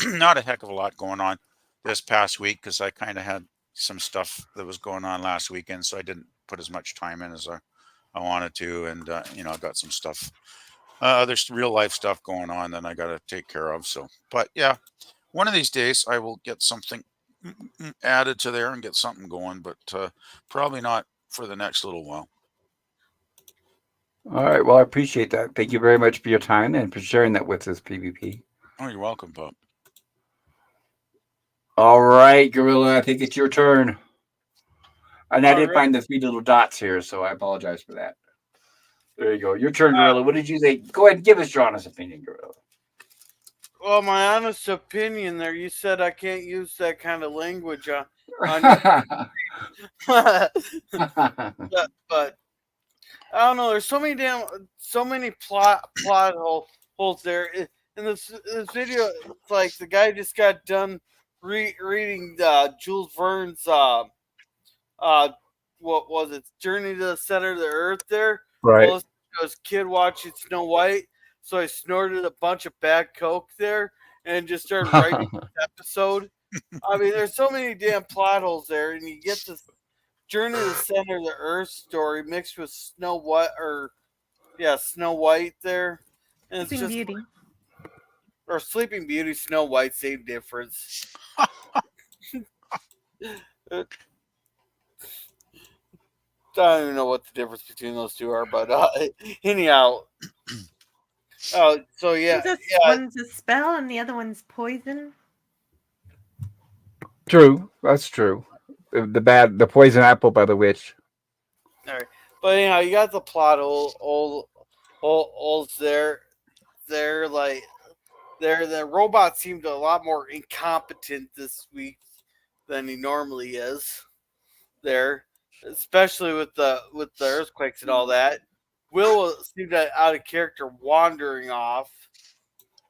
Not a heck of a lot going on this past week because I kind of had some stuff that was going on last weekend, so I didn't put as much time in as I wanted to, and I got some stuff, there's real life stuff going on that I got to take care of. So, but yeah, one of these days I will get something added to there and get something going, but probably not for the next little while. All right. Well, I appreciate that. Thank you very much for your time and for sharing that with us, PvP. Oh, you're welcome, Bob. All right, Gorilla. I think it's your turn. And I All did right. find the 3 little dots here, so I apologize for that. There you go. Your turn, Uh, Gorilla. What did you think? Go ahead and give us your honest opinion, Gorilla. Well, my honest opinion there, you said I can't use that kind of language on your. But I don't know. There's so many plot holes there. In this video, it's like the guy just got done reading Jules Verne's what was it? Journey to the Center of the Earth. There, Right. well, this kid watching Snow White, so I snorted a bunch of bad coke there and just started writing this episode. I mean, there's so many damn plot holes there, and you get this Journey to the Center of the Earth story mixed with Snow White, Snow White there, and it's Sleeping just Beauty. or Sleeping Beauty, Snow White, same difference. I don't even know what the difference between those two are, but anyhow. So yeah, One's a spell and the other one's poison. True. That's true. The poison apple by the witch. all right. But anyhow, you got the plot holes there. They're like the robot seemed a lot more incompetent this week than he normally is. There, especially with the earthquakes and all that. Will seemed out of character, wandering off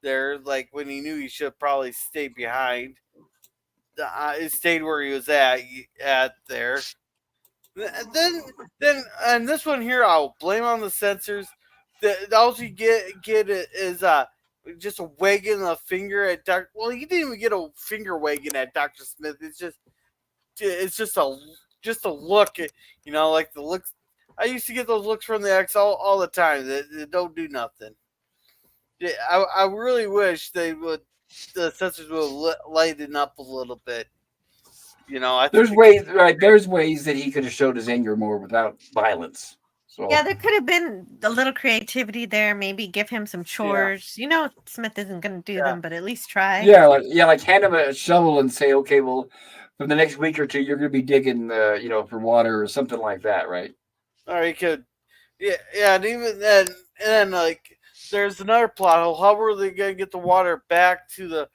there, like when he knew he should have probably stayed behind. He stayed where he was at there. Then this one here, I'll blame on the censors. All you get is just a wagging a finger at Dr. Well, he didn't even get a finger wagging at Dr. Smith. It's just a look at, like the looks. I used to get those looks from the X all the time that don't do nothing. Yeah, I really wish the censors would lighten up a little bit. I think There's ways, right? There's ways that he could have showed his anger more without violence. So Yeah, there could have been a little creativity there. Maybe give him some chores. Smith isn't going to do them, but at least try. like hand him a shovel and say, okay, well, for the next week or two, you're going to be digging, for water or something like that, right? Or he could, and even then, and then like, there's another plot hole. How were they gonna get the water back to the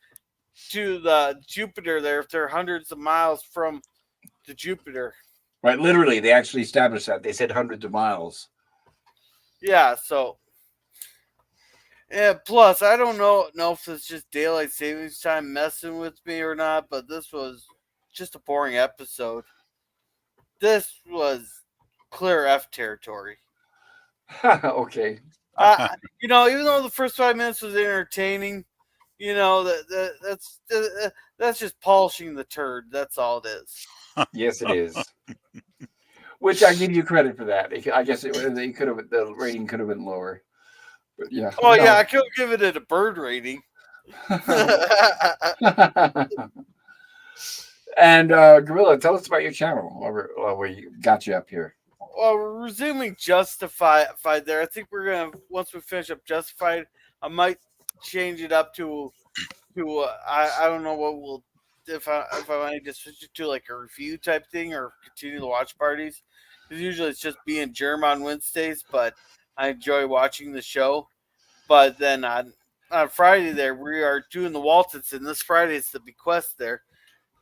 Jupiter there if they're hundreds of miles from the Jupiter? Right, literally, they actually established that. They said hundreds of miles. Yeah, so. Yeah, plus I don't know if it's just daylight savings time messing with me or not, but this was just a boring episode. This was clear F territory. Okay. Even though the first 5 minutes was entertaining, that's just polishing the turd. That's all it is. Yes, it is. Which I give you credit for that. I guess the rating could have been lower. But yeah. Oh yeah, I could give it a bird rating. And Gorilla, tell us about your channel while we got you up here. Well, we're resuming Justified there. I think we're gonna, once we finish up Justified, I might change it up to I don't know what we'll, if I want to just switch it to like a review type thing or continue the watch parties. Because usually it's just being Germ on Wednesdays, but I enjoy watching the show. But then on Friday there, we are doing the Waltons, and this Friday is the Bequest there.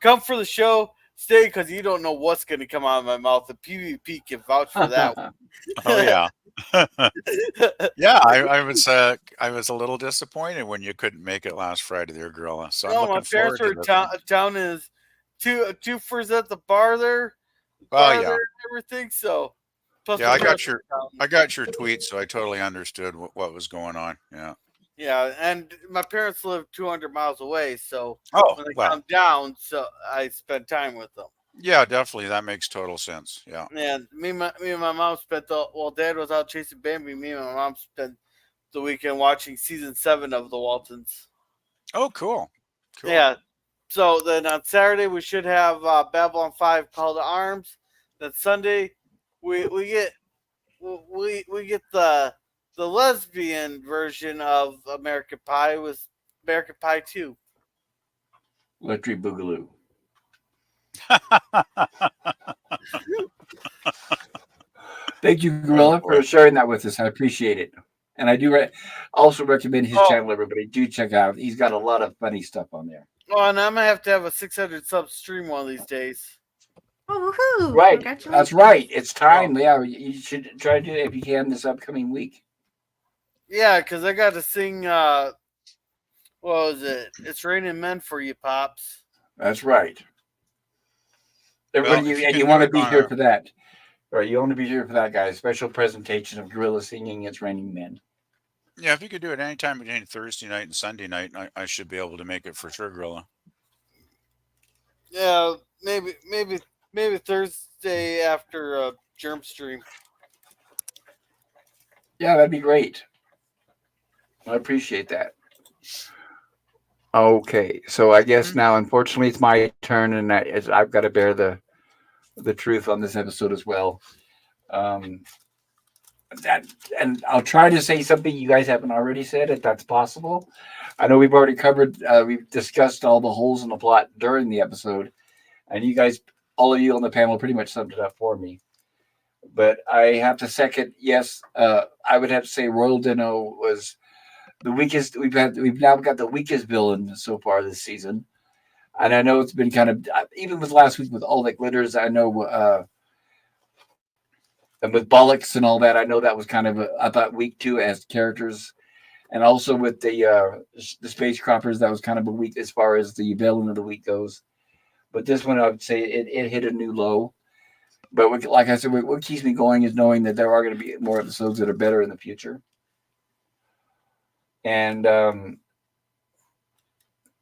Come for the show, stay, because you don't know what's going to come out of my mouth. The PvP can vouch for that one. Oh yeah. Yeah, I was a little disappointed when you couldn't make it last Friday there, Gorilla. So I'm my looking parents forward were to this. down is two furs at the bar there. Oh yeah. There and everything. So plus Yeah, my I got parents your tweet, so I totally understood what was going on. Yeah. Yeah, and my parents live 200 miles away, so Oh, when they well. come down, so I spend time with them. Yeah, definitely. That makes total sense. Yeah. And me and my mom spent Dad was out chasing Bambi. Me and my mom spent the weekend watching season 7 of The Waltons. Oh, cool. Yeah. So then on Saturday we should have Babylon 5 Call to Arms. Then Sunday we get the lesbian version of American Pie with American Pie 2. Electric Boogaloo. Thank you, Gorilla, for sharing that with us. I appreciate it. And I do also recommend his channel, everybody. Do check out. He's got a lot of funny stuff on there. Oh, and I'm going to have a 600 sub stream one of these days. Oh, woohoo. Right. That's right. It's time. Yeah, you should try to do it if you can this upcoming week. Yeah, because I got to sing, what was it? It's Raining Men for you, Pops. That's right. Everybody, and you want to be here for that. Right, you want to be here for that, guys. Special presentation of Gorilla singing It's Raining Men. Yeah, if you could do it anytime between Thursday night and Sunday night, I should be able to make it for sure, Gorilla. Yeah, maybe Thursday after Germ stream. Yeah, that'd be great. I appreciate that. Okay, so I guess now, unfortunately, it's my turn, and I've got to bear the truth on this episode as well. And I'll try to say something you guys haven't already said, if that's possible. I know we've already covered, we've discussed all the holes in the plot during the episode, and you guys, all of you on the panel, pretty much summed it up for me. But I have to second, yes, I would have to say Royal Dino was the weakest. We've now got the weakest villain so far this season. And I know it's been kind of, even with last week with All That Glitters, I know, and with Bollocks and all that, I know that was kind of, I thought, weak too as characters. And also with the Space Croppers, that was kind of a weak as far as the villain of the week goes. But this one, I would say it hit a new low. But like I said, what keeps me going is knowing that there are going to be more episodes that are better in the future. and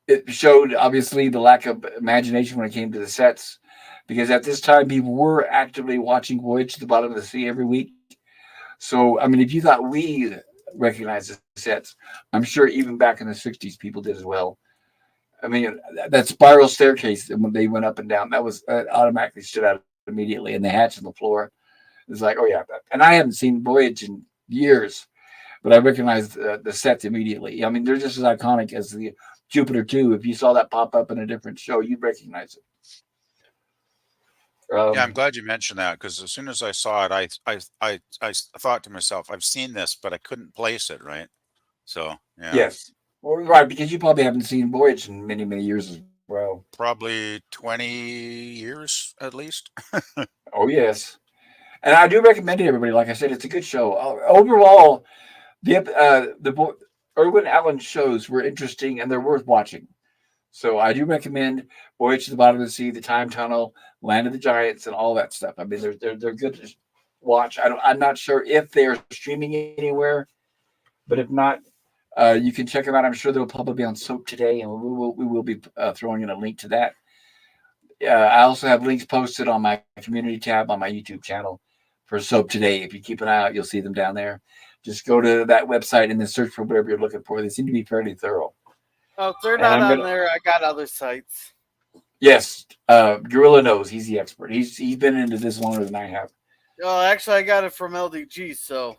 it showed obviously the lack of imagination when it came to the sets, because at this time people were actively watching Voyage to the Bottom of the Sea every week. So I mean, if you thought we recognized the sets, I'm sure even back in the '60s people did as well. I mean, that spiral staircase when they went up and down, that automatically stood out immediately, and the hatch on the floor. It's like, oh yeah, and I haven't seen Voyage in years, but I recognized the sets immediately. I mean, they're just as iconic as the Jupiter 2. If you saw that pop up in a different show, you'd recognize it. Yeah, I'm glad you mentioned that because as soon as I saw it, thought to myself, I've seen this, but I couldn't place it, right? So, yeah, Yes. Well, right, because you probably haven't seen Voyage in many, many years as well. probably 20 years at least. Oh, yes. And I do recommend it, everybody. Like I said, it's a good show. Overall, the Irwin Allen shows were interesting and they're worth watching. So I do recommend Voyage to the Bottom of the Sea, The Time Tunnel, Land of the Giants, and all that stuff. I mean, they're good to watch. I'm not sure if they are streaming anywhere, but if not, you can check them out. I'm sure they'll probably be on Soap Today, and we will be throwing in a link to that. I also have links posted on my community tab on my YouTube channel for Soap Today. If you keep an eye out, you'll see them down there. Just go to that website and then search for whatever you're looking for. They seem to be fairly thorough. Oh, if they're And not I'm on gonna there, I got other sites. yes, Gorilla knows he's the expert. He's been into this longer than I have. Oh, actually, I got it from LDG, so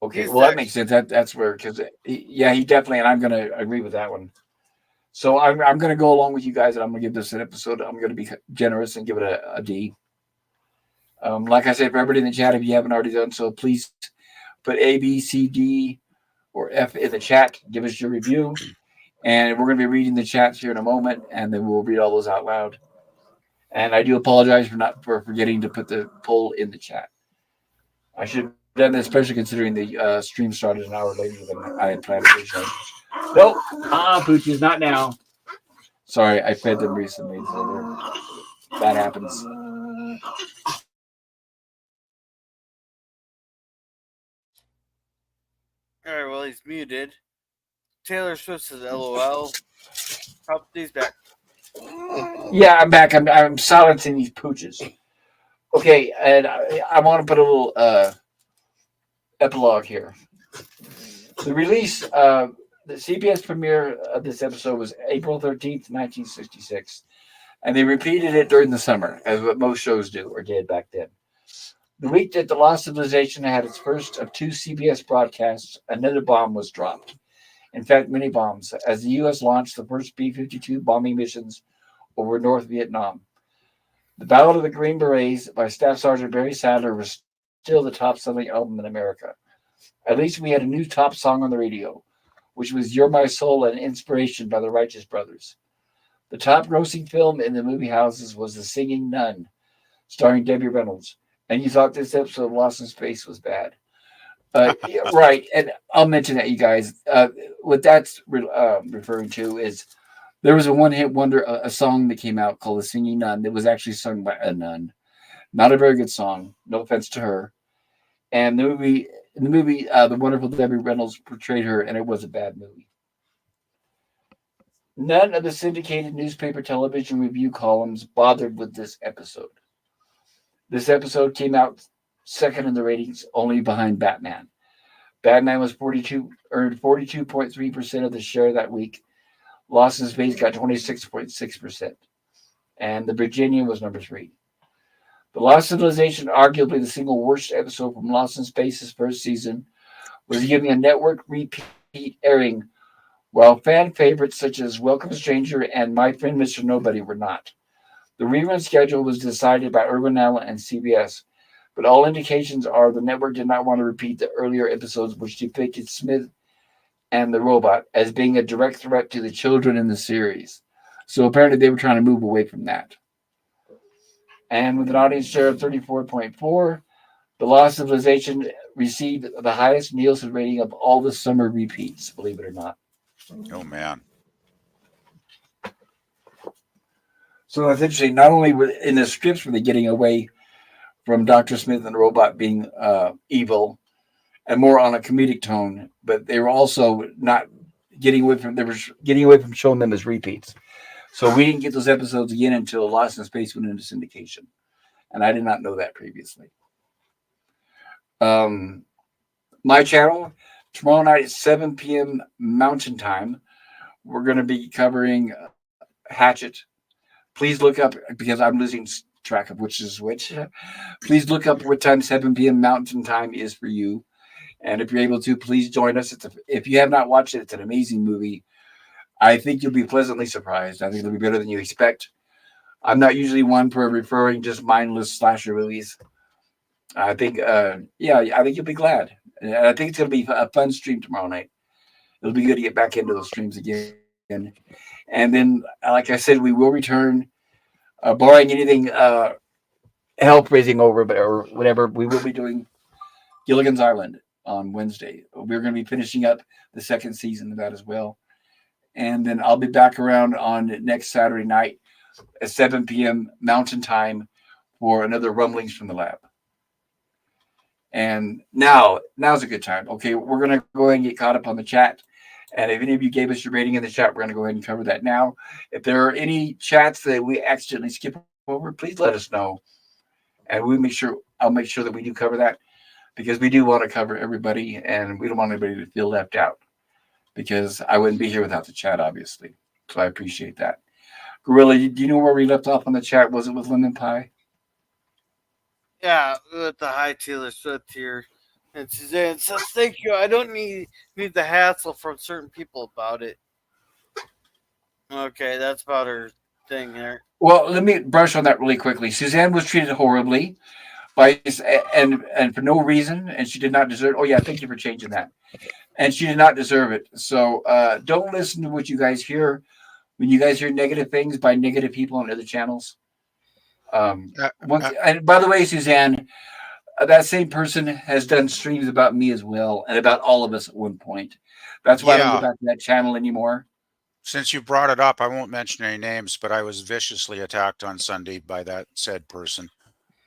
Okay, he's well that the makes sense. That's where because yeah, he definitely, and I'm gonna agree with that one. So I'm gonna go along with you guys, and I'm gonna give this an episode. I'm gonna be generous and give it a D. Like I said, for everybody in the chat, if you haven't already done so, please put A, B, C, D, or F in the chat. Give us your review, and we're gonna be reading the chats here in a moment, and then we'll read all those out loud. And I do apologize for forgetting to put the poll in the chat. I should have done that, especially considering the stream started an hour later than I had planned originally. Nope, Poochies, not now. Sorry, I fed them recently, so that happens. All right, well, he's muted. Taylor Swift says LOL. Help these back. Yeah, I'm back. I'm silencing these pooches. Okay, and I want to put a little epilogue here. The release, the CBS premiere of this episode was April 13th, 1966, and they repeated it during the summer, as what most shows do or did back then. The week that The Lost Civilization had its first of two CBS broadcasts, another bomb was dropped. In fact, many bombs, as the U.S. launched the first B-52 bombing missions over North Vietnam. The Ballad of the Green Berets by Staff Sergeant Barry Sadler was still the top-selling album in America. At least we had a new top song on the radio, which was You're My Soul and Inspiration by the Righteous Brothers. The top-grossing film in the movie houses was The Singing Nun, starring Debbie Reynolds. And you thought this episode of Lost in Space was bad. Yeah, right, and I'll mention that, you guys. What that's referring to is there was a one-hit wonder, a song that came out called "The Singing Nun" that was actually sung by a nun. Not a very good song. No offense to her. And in the movie, the wonderful Debbie Reynolds portrayed her, and it was a bad movie. None of the syndicated newspaper television review columns bothered with this episode. This episode came out second in the ratings, only behind Batman. Batman was earned 42.3% of the share that week. Lost in Space got 26.6%. And The Virginian was number 3. The Lost Civilization, arguably the single worst episode from Lost in Space's first season, was given a network repeat airing, while fan favorites such as Welcome Stranger and My Friend Mr. Nobody were not. The rerun schedule was decided by Irwin Allen and CBS, but all indications are the network did not want to repeat the earlier episodes which depicted Smith and the robot as being a direct threat to the children in the series. So apparently they were trying to move away from that. And with an audience share of 34.4, The Lost Civilization received the highest Nielsen rating of all the summer repeats, believe it or not. Oh man. So that's interesting. Not only were in the scripts were they getting away from Dr. Smith and the robot being evil and more on a comedic tone, but they were also not getting away from they were getting away from showing them as repeats. So we didn't get those episodes again until Lost in Space went into syndication, and I did not know that previously. Um, my channel tomorrow night at 7 p.m. Mountain Time. We're going to be covering Hatchet. Please look up because I'm losing track of which is which. Please look up what time 7 p.m. Mountain Time is for you. And if you're able to, please join us. If you have not watched it, it's an amazing movie. I think you'll be pleasantly surprised. I think it'll be better than you expect. I'm not usually one for referring just mindless slasher movies. I think you'll be glad. And I think it's going to be a fun stream tomorrow night. It'll be good to get back into those streams again. And then, like I said, we will return, barring anything hell raising over, but or whatever. We will be doing Gilligan's Island on Wednesday. We're going to be finishing up the second season of that as well. And then I'll be back around on next Saturday night at 7 p.m. Mountain Time for another Rumblings from the Lab. And now's a good time. Okay, we're going to go ahead and get caught up on the chat. And if any of you gave us your rating in the chat, we're going to go ahead and cover that now. If there are any chats that we accidentally skip over, please let us know. And I'll make sure that we do cover that because we do want to cover everybody and we don't want anybody to feel left out because I wouldn't be here without the chat, obviously. So I appreciate that. Gorilla, do you know where we left off on the chat? Was it with Lemon Pie? Yeah, with the high Taylor Swift here. And Suzanne says, "Thank you. I don't need the hassle from certain people about it." Okay, that's about her thing there. Well, let me brush on that really quickly. Suzanne was treated horribly and for no reason, and she did not deserve. Oh yeah, thank you for changing that. And she did not deserve it. So don't listen to what you guys hear when you guys hear negative things by negative people on other channels. Uh, uh, And by the way, Suzanne, that same person has done streams about me as well and about all of us at one point. That's why I don't go yeah. back to that channel anymore. Since you brought it up, I won't mention any names, but I was viciously attacked on Sunday by that said person.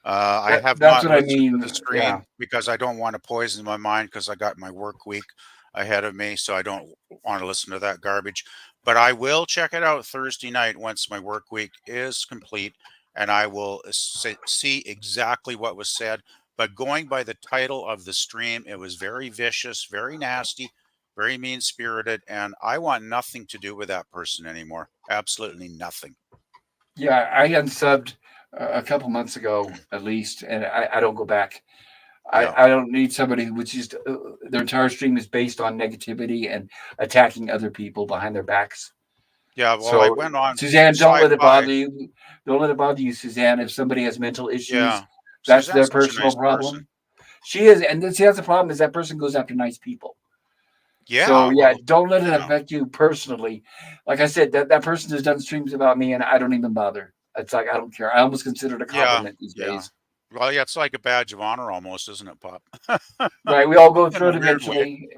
I have That's not what I listened to mean. the Yeah. stream because I don't want to poison my mind because I got my work week ahead of me, so I don't want to listen to that garbage. But I will check it out Thursday night once my work week is complete, and I will see exactly what was said. But going by the title of the stream, it was very vicious, very nasty, very mean spirited, and I want nothing to do with that person anymore. Absolutely nothing. Yeah, I unsubbed a couple months ago at least, and I don't go back. Yeah. I don't need somebody who would just their entire stream is based on negativity and attacking other people behind their backs. Yeah. Well, I So, went on Suzanne, don't let it sci-fi. bother you. Don't let it bother you, Suzanne. If somebody has mental issues, Yeah. that's their Suzanne's such a personal nice person. problem. She is, and then see that's the problem is that person goes after nice people. So Yeah, yeah, well, don't let it yeah. affect you personally. Like I said, that person has done streams about me, and I don't even bother. It's like I don't care. I almost consider it a Yeah, compliment these yeah. days. Well, yeah, it's like a badge of honor almost, isn't it, Pop? Right? We all go In through a it weird way. eventually.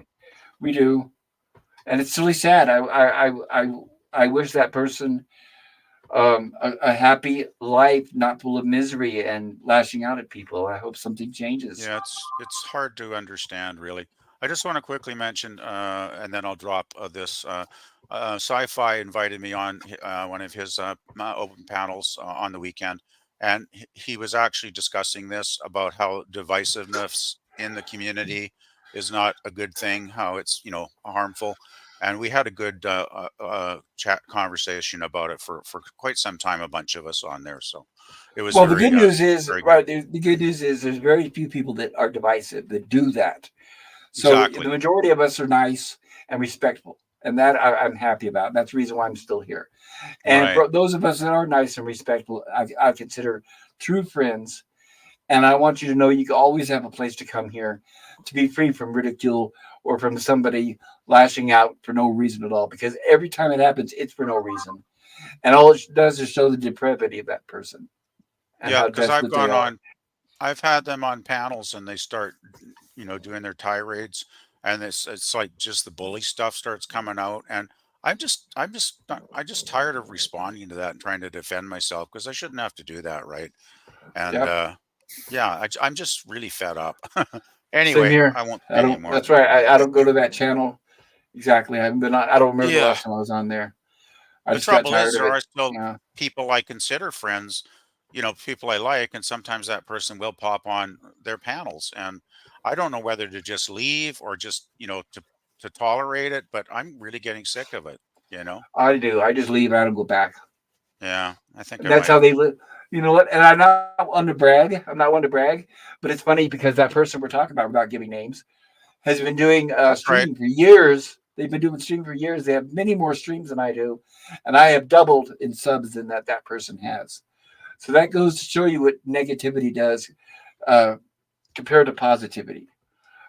We do, and it's really sad. I wish that person a happy life, not full of misery and lashing out at people. I hope something changes. Yeah, it's hard to understand, really. I just want to quickly mention, and then I'll drop this. Sci-Fi invited me on one of his open panels on the weekend, and he was actually discussing this about how divisiveness in the community is not a good thing, how it's harmful, and we had a good chat conversation about it for quite some time. A bunch of us on there, so it was Well, the good news is, very good. right? The good news is there's very few people that are divisive that do that. So the Exactly. majority of us are nice and respectful, and that I'm happy about. That's the reason why I'm still here. And Right. for those of us that are nice and respectful, I consider true friends. And I want you to know you can always have a place to come here to be free from ridicule or from somebody lashing out for no reason at all. Because every time it happens, it's for no reason. And all it does is show the depravity of that person and Yeah, how because desperate they are. I've had them on panels and they start, doing their tirades, and it's like just the bully stuff starts coming out, and I'm just tired of responding to that and trying to defend myself because I shouldn't have to do that, right? And Yep. yeah, I'm just really fed up. Same Anyway, here. I won't I say don't. anymore. That's right. I don't go to that channel. Exactly. I haven't been on. I don't remember the Yeah. last time I was on there. I The just got trouble is tired of there it. are still Yeah. people I consider friends, people I like, and sometimes that person will pop on their panels, and I don't know whether to just leave or just, to tolerate it, but I'm really getting sick of it, you know? I do. I just leave out and go back. Yeah, I think And I that's might. how they live. You know what? And I'm not one to brag. I'm not one to brag, but it's funny because that person we're talking about, without giving names, has been doing That's right. streaming for years. They've been doing streaming for years. They have many more streams than I do, and I have doubled in subs than that person has. So that goes to show you what negativity does uh, compared to positivity.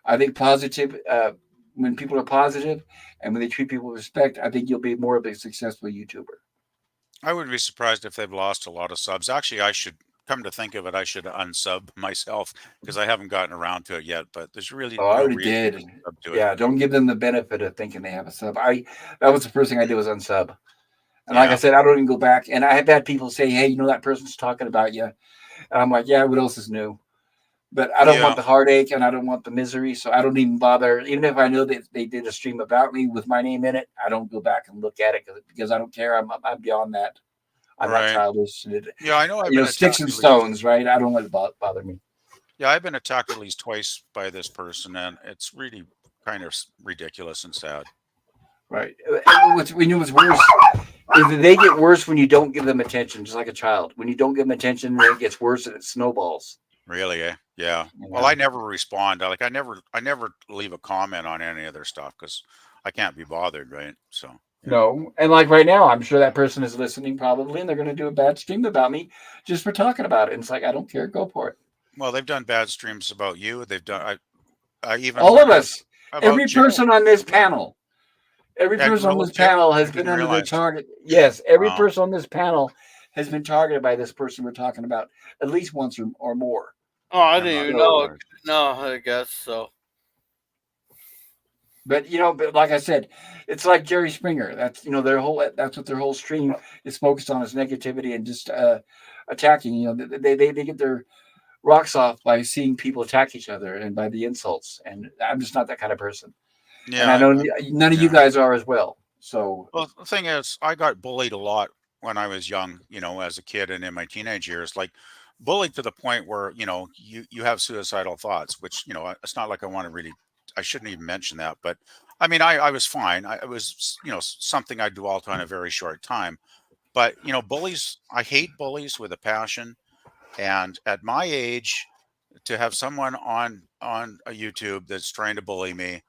I think positive, when people are positive and when they treat people with respect, I think you'll be more of a successful YouTuber. I wouldn't be surprised if they've lost a lot of subs. Actually, I should come to think of it, I should unsub myself because I haven't gotten around to it yet, but there's really Oh, I no already reason to did. sub to it. Yeah, don't give them the benefit of thinking they have a sub. That was the first thing I did was unsub. And like I Yeah. said, I don't even go back. And I have had people say, "Hey, that person's talking about you," and I'm like, "Yeah, what else is new?" But I don't want Yeah. the heartache and I don't want the misery, so I don't even bother. Even if I know that they did a stream about me with my name in it, I don't go back and look at it because I don't care. I'm beyond that. I'm not Right. childish. Yeah, I know I've been Sticks attacked and at least. stones, right? I don't let it bother me. Yeah, I've been attacked at least twice by this person, and it's really kind of ridiculous and sad. Right. What's worse is that they get worse when you don't give them attention, just like a child. When you don't give them attention, then it gets worse and it snowballs. Really, eh? Yeah. Well, Yeah. I never respond. I never leave a comment on any of their stuff because I can't be bothered, right? So, yeah. No. And like right now, I'm sure that person is listening probably, and they're going to do a bad stream about me just for talking about it. And it's like, I don't care. Go for it. Well, they've done bad streams about you. They've done. I even All of learned us, about every Jill. person on this panel, every Yeah, person on Gorilla this Jill. panel I has been didn't under the realize. target. Yes, every Wow. person on this panel has been targeted by this person we're talking about at least once or more. Oh, I I'm didn't not even So, know. surprised. No, I guess so. but like I said, it's like Jerry Springer. That's what their whole stream is focused on is negativity and just attacking. They get their rocks off by seeing people attack each other and by the insults. And I'm just not that kind of person. And Yeah, I know none of you yeah. guys are as well. So Well, the thing is, I got bullied a lot when I was young, as a kid and in my teenage years, like bullied to the point where, you have suicidal thoughts, which, it's not like I want to really, I shouldn't even mention that, but I mean, I was fine. It was, something I dwelt on a very short time. But, bullies, I hate bullies with a passion. And at my age, to have someone on a YouTube that's trying to bully me,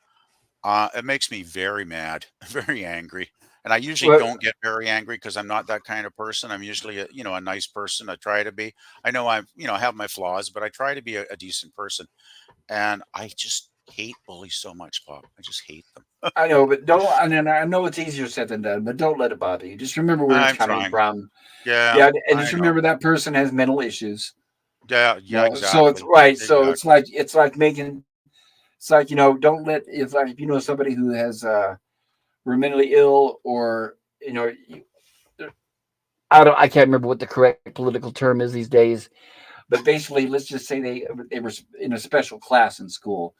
it makes me very mad, very angry. And I usually well, don't get very angry because I'm not that kind of person. I'm usually a nice person. I try to be. I know I have my flaws, but I try to be a decent person. And I just hate bullies so much, Bob. I just hate them. I know, but don't. And I know it's easier said than done, but don't let it bother you. Just remember where it's I'm coming trying. from. Yeah, Yeah, and I just know. remember that person has mental issues. Yeah, yeah, So it's exactly. right. So Exactly. it's like making. It's like don't let. It's like if you know somebody who has were mentally ill or I can't remember what the correct political term is these days, but basically, let's just say they were in a special class in school.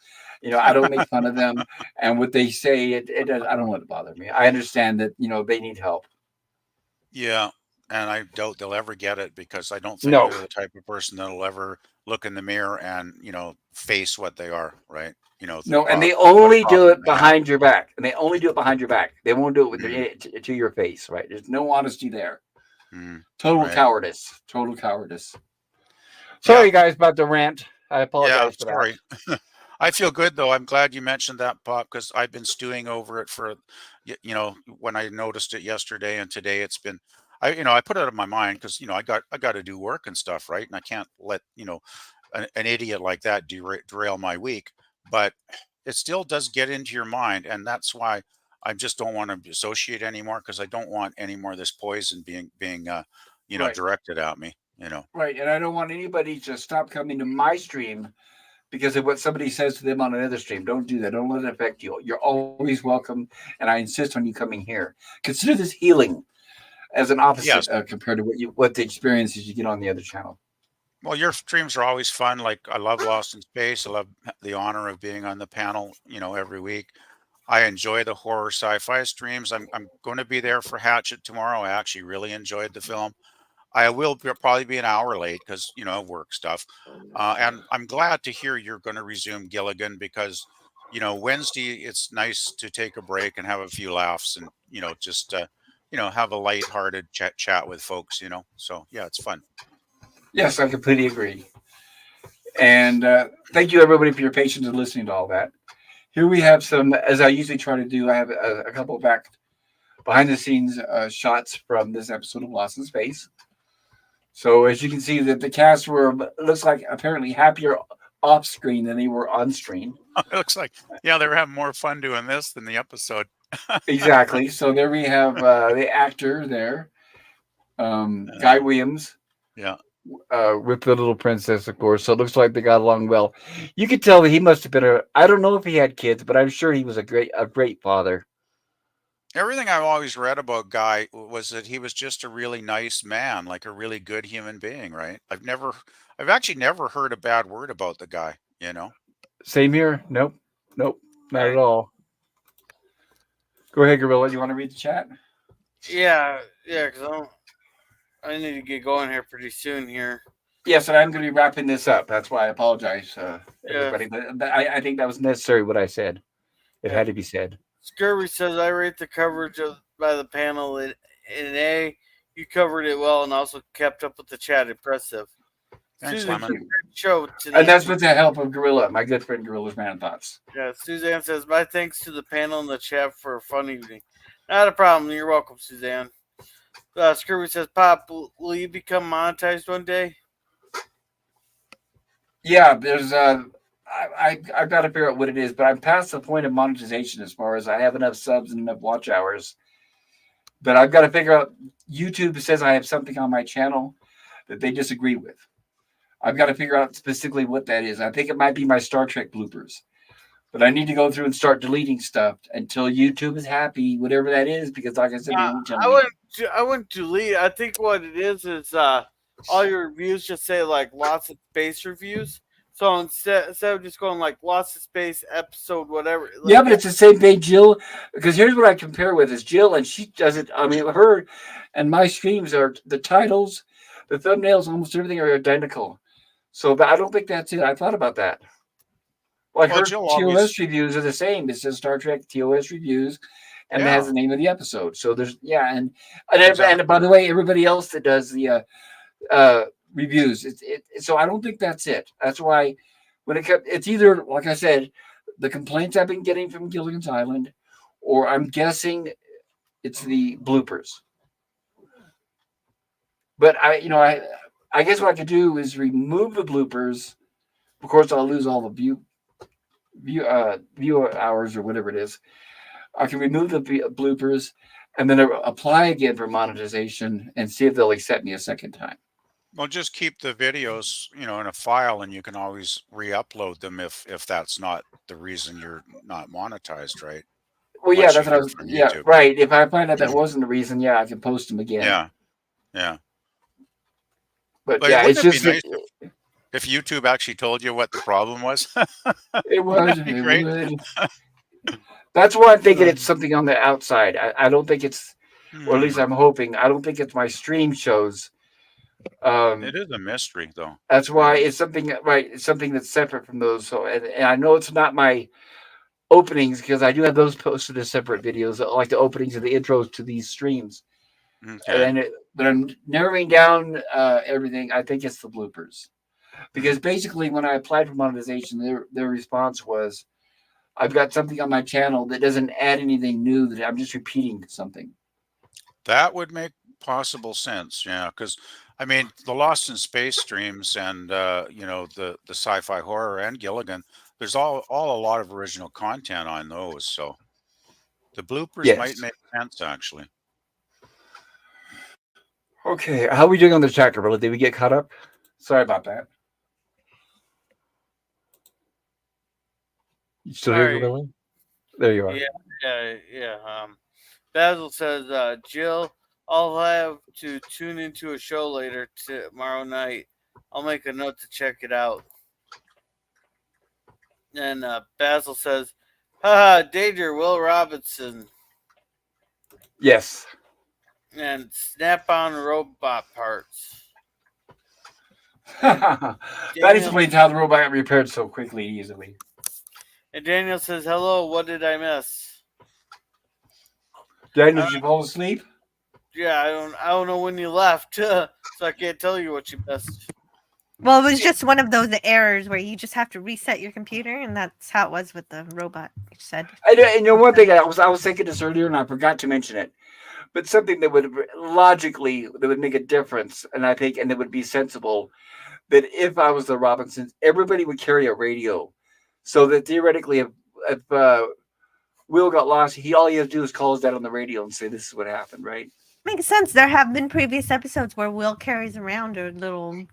I don't make fun of them, and what they say, I don't let it bother me. I understand that they need help. Yeah, and I doubt they'll ever get it because I don't think No, they're the type of person that'll ever look in the mirror and, face what they are, right? The no, and they what only do problem it they have. behind your back, and they only do it behind your back. They won't do it with Mm, to your face, right? There's no honesty there. mm, Total right. cowardice. Total cowardice. Yeah, Sorry, guys, about the rant. I yeah, apologize for that. sorry. I feel good though. I'm glad you mentioned that, Pop, because I've been stewing over it for, when I noticed it yesterday and today it's been, I put it in my mind because, I got to do work and stuff, right? And I can't let, an idiot like that derail my week. But it still does get into your mind, and that's why I just don't want to associate anymore because I don't want any more of this poison being Right, directed at me. right, and I don't want anybody to stop coming to my stream because of what somebody says to them on another stream. Don't do that. Don't let it affect you. You're always welcome, and I insist on you coming here. Consider this healing as an opposite Yes. compared to what the experiences you get on the other channel. Well, your streams are always fun. Like I love Lost in Space. I love the honor of being on the panel, every week. I enjoy the horror sci-fi streams. I'm going to be there for Hatchet tomorrow. I actually really enjoyed the film. I will probably be an hour late because work stuff. And I'm glad to hear you're going to resume Gilligan because Wednesday it's nice to take a break and have a few laughs and just have a lighthearted chat with folks. So yeah, it's fun. Yes, I completely agree. And thank you, everybody, for your patience and listening to all that. Here we have some, as I usually try to do, I have a couple of behind the scenes shots from this episode of Lost in Space. So as you can see, that the cast were looks like apparently happier off screen than they were on screen. It looks like they were having more fun doing this than the episode. Exactly. So there we have the actor there, Guy Williams, Yeah. with the little princess, of course. So it looks like they got along well. You could tell that he must have been a. I don't know if he had kids, but I'm sure he was a great father. Everything I've always read about Guy was that he was just a really nice man, like a really good human being, right? I've actually never heard a bad word about the guy. Same here. Nope. Nope. Not at Right. all. Go ahead, Gorilla. You want to read the chat? Yeah, yeah, because I need to get going here pretty soon here. Yes, and I'm going to be wrapping this up. That's why I apologize, Yeah, everybody. But I think that was necessary. What I said, it yeah. had to be said. Scurvy says I rate the coverage by the panel in A. You covered it well and also kept up with the chat. Impressive. Thanks, Susan, Lemon. great show And tonight. that's with the help of Gorilla, my good friend Gorilla's Man Thoughts. Yeah, Suzanne says my thanks to the panel and the chat for a fun evening. Not a problem. You're welcome, Suzanne. Scurvy says, Pop, will you become monetized one day? Yeah, there's I've got to figure out what it is, but I'm past the point of monetization as far as I have enough subs and enough watch hours. But I've got to figure out. YouTube says I have something on my channel that they disagree with. I've got to figure out specifically what that is. I think it might be my Star Trek bloopers. But I need to go through and start deleting stuff until YouTube is happy, whatever that is, because like I said, they won't tell me. I wouldn't delete. I think what it is all your reviews just say like lots of space reviews. So instead of just going like lots of space episode whatever. Like, Yeah, but it's the same thing, Jill. Because here's what I compare with is Jill, and she does it. I mean, her and my streams are the titles, the thumbnails, almost everything are identical. So, but I don't think that's it. I thought about that. Like Well, her Jill always, TOS reviews are the same. It says Star Trek TOS reviews, and it has yeah, the name of the episode. So there's and by exactly. the way, everybody else that does the uh, reviews, so I don't think that's it. That's why when it comes, it's either like I said, the complaints I've been getting from Gilligan's Island, or I'm guessing it's the bloopers. But I guess what I could do is remove the bloopers. Of course, I'll lose all the view hours or whatever it is. I can remove the bloopers and then apply again for monetization and see if they'll accept me a second time. Well, just keep the videos, in a file, and you can always re-upload them if that's not the reason you're not monetized, right? Well, yeah, Once that's you what I hear was. from Yeah, YouTube. right. If I find out that wasn't the reason, yeah, I can post them again. Yeah, yeah. But But yeah, wouldn't it's it be just nice if YouTube actually told you what the problem was? it Wouldn't was that be it great? would. That's why I'm thinking Uh, it's something on the outside. I don't think it's, or at least hmm. I'm hoping. I don't think it's my stream shows. It Um, is a mystery, though. that's why Really. it's something right. It's something that's separate from those. So and I know it's not my openings because I do have those posted as separate videos, like the openings and the intros to these streams. Okay. But I'm narrowing down everything. I think it's the bloopers because basically when I applied for monetization, their response was, "I've got something on my channel that doesn't add anything new. That I'm just repeating something." That would make possible sense. Yeah, because I mean, the Lost in Space streams and the sci-fi horror and Gilligan, there's all a lot of original content on those. So the bloopers might Yes. make sense actually. Okay. How are we doing on the chat, Gorilla? Did we get caught up? Sorry about that. You still here, sorry. Gorilla? There you are. Yeah. Basil says, Jill, I'll have to tune into a show later tomorrow night. I'll make a note to check it out. And Basil says, haha, danger, Will Robinson. Yes. And snap-on robot parts. That Daniel, explains how the robot got repaired so quickly and easily. and Daniel says, hello, what did I miss? Daniel, did you fall asleep? Yeah, I don't know when you left, so I can't tell you what you missed. Well, it was just one of those errors where you just have to reset your computer, and that's how it was with the robot. You said. And one thing I was thinking this earlier and I forgot to mention it, but something that would logically that would make a difference, and I think, and it would be sensible that if I was the Robinsons, everybody would carry a radio, so that theoretically, if Will got lost, all he has to do is call his dad on the radio and say, "This is what happened," right? Makes sense. There have been previous episodes where Will carries around a little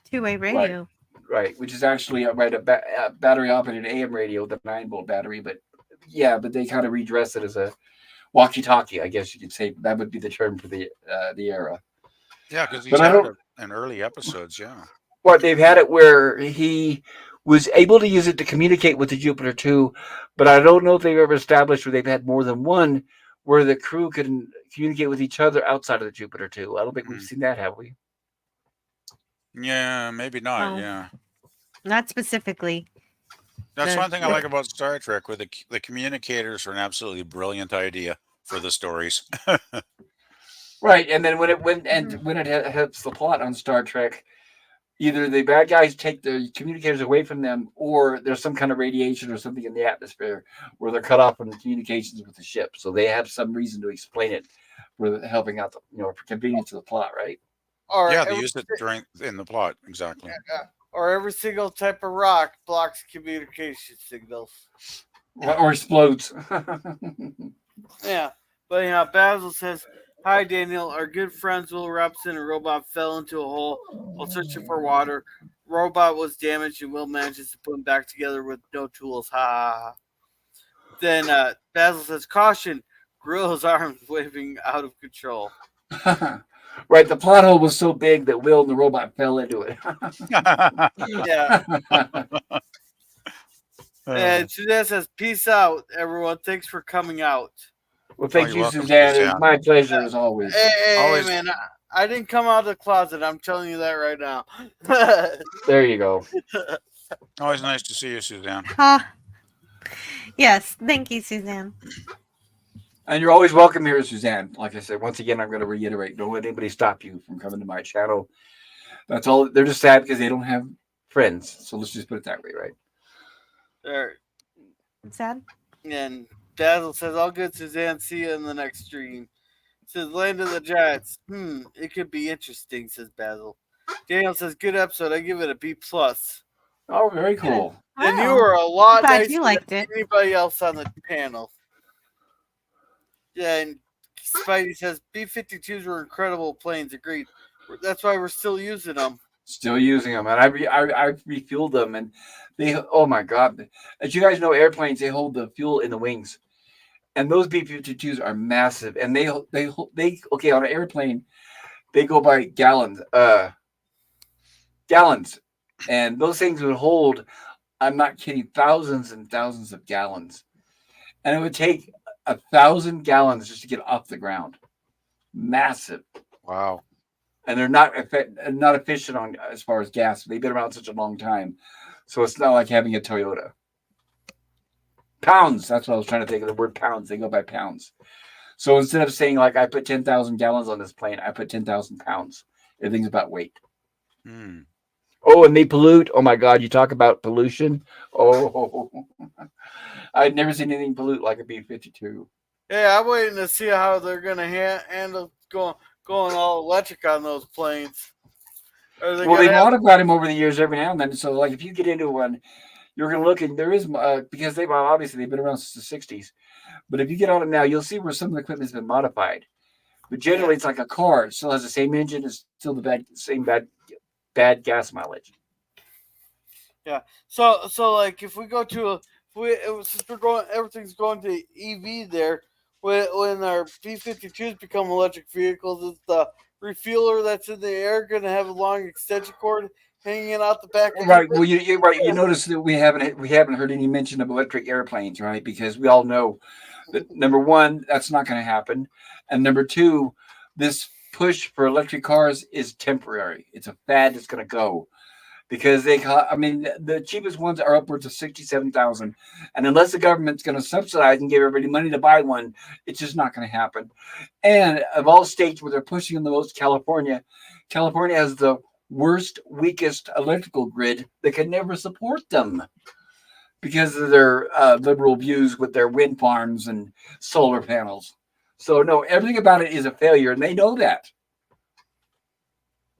two-way radio. Right, which is actually a battery operated AM radio, the 9 volt battery, but yeah, but they kind of redress it as a walkie-talkie, I guess you could say. That would be the term for the era. Yeah, because he's But I had don't. it in early episodes. Yeah. What they've had it where he was able to use it to communicate with the Jupiter 2, but I don't know if they've ever established where they've had more than one where the crew can communicate with each other outside of the Jupiter 2. I don't think we've seen that, have we? Yeah, maybe not. Oh. Yeah. Not specifically. That's The- one thing I like about Star Trek, where the communicators are an absolutely brilliant idea for the stories. Right, and then when it helps the plot on Star Trek, either the bad guys take the communicators away from them, or there's some kind of radiation or something in the atmosphere where they're cut off from the communications with the ship. So they have some reason to explain it for helping out, for convenience of the plot, right? Or Yeah, they every, used it in the plot. Exactly. or every single type of rock blocks communication signals. Or explodes. Yeah, but Basil says, "Hi, Daniel. Our good friends Will Robson and Robot fell into a hole while searching for water. Robot was damaged, and Will manages to put him back together with no tools. Ha ha ha." Then Basil says, "Caution! Gorilla's arms waving out of control." Right, the plot hole was so big that Will and the robot fell into it. Yeah, and Suzanne says, "Peace out, everyone. Thanks for coming out." Well, thank you're you, welcome, Suzanne. It's Suzanne. my pleasure as always. Hey, Always- man, I didn't come out of the closet. I'm telling you that right now. There you go. Always nice to see you, Suzanne. Ha. Yes, thank you, Suzanne. And you're always welcome here, Suzanne. Like I said, once again, I'm going to reiterate: don't let anybody stop you from coming to my channel. That's all. They're just sad because they don't have friends. So let's just put it that way, right? There. Sad. And Basil says, "All good, Suzanne. See you in the next stream." Says, "Land of the Giants. It could be interesting," says Basil. Daniel says, "Good episode. I give it a B plus." Oh, very cool. And you Wow. were a lot Glad nicer you liked than it. anybody else on the panel. Yeah, and Spidey says, B-52s were incredible planes. Agreed. That's why we're still using them. Still using them, and I refueled them, and they. Oh my God! As you guys know, airplanes, they hold the fuel in the wings, and those B-52s are massive, and they okay, on an airplane they go by gallons, and those things would hold. I'm not kidding, thousands and thousands of gallons, and it would take 1,000 gallons just to get off the ground. Massive. Wow. And they're not efficient on as far as gas. They've been around such a long time, so it's not like having a Toyota. Pounds. That's what I was trying to think of. The word pounds. They go by pounds. So instead of saying like I put 10,000 gallons on this plane, I put 10,000 pounds. Everything's about weight. Hmm. Oh, and they pollute. Oh my God! You talk about pollution. Oh, I'd never seen anything pollute like a B-52. Yeah, I'm waiting to see how they're going to handle going all electric on those planes. Are they Well, they gonna have- modified them over the years every now and then. So, like, if you get into one, you're going to look, and there is because obviously they've been around since the '60s. But if you get on it now, you'll see where some of the equipment's been modified. But generally, it's like a car. It still has the same engine. It's still the same bad gas mileage. Yeah. So like if we go to since we're going, everything's going to EV there. When our B-52s become electric vehicles, is the refueler that's in the air going to have a long extension cord hanging out the back of your Right. Well, you're right. You notice that we haven't heard any mention of electric airplanes, right? Because we all know that number one, that's not going to happen, and number two, this push for electric cars is temporary. It's a fad that's going to go because I mean, the cheapest ones are upwards of 67,000, and unless the government's going to subsidize and give everybody money to buy one, it's just not going to happen. And of all states where they're pushing them the most, California has the worst, weakest electrical grid that can never support them because of their liberal views with their wind farms and solar panels. So no, everything about it is a failure, and they know that.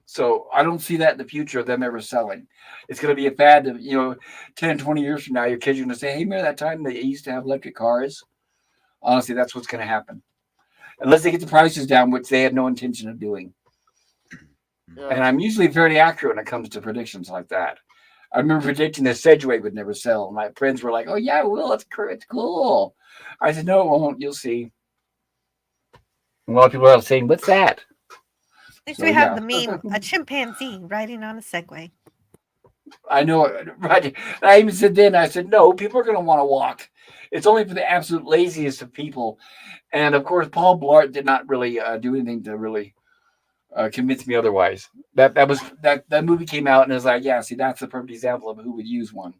So I don't see that in the future of them ever selling. It's going to be a fad of, 10, 20 years from now, your kids are going to say, hey, remember that time they used to have electric cars? Honestly, that's what's going to happen. Unless they get the prices down, which they had no intention of doing. And Yeah. I'm usually fairly accurate when it comes to predictions like that. I remember predicting that Sedgway would never sell. My friends were like, oh, yeah, it will. It's cool. I said, no, it won't. You'll see. A lot of people are saying, what's that? At least So, we have yeah, the meme, a chimpanzee riding on a Segway. I know it. Right. I even said then, I said, no, people are going to want to walk. It's only for the absolute laziest of people. And of course, Paul Blart did not really do anything to really convince me otherwise. That movie came out and it was like, yeah, see, that's the perfect example of who would use one.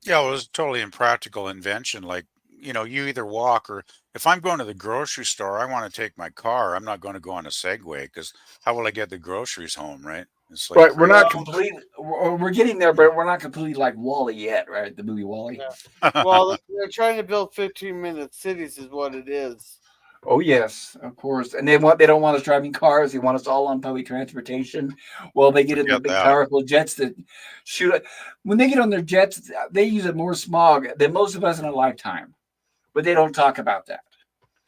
Yeah, well, it was a totally impractical invention. Like, you either walk or if I'm going to the grocery store, I want to take my car. I'm not going to go on a Segway because how will I get the groceries home, right? It's like Right, we're crazy. not completely. We're getting there, but we're not completely like Wally yet, right? The movie Wally. Yeah. Well, they're trying to build 15-minute cities, is what it is. Oh yes, of course. And they don't want us driving cars. They want us all on public transportation. Well, they get in the Forget big that. powerful jets that shoot. When they get on their jets, they use up more smog than most of us in a lifetime. But they don't talk about that,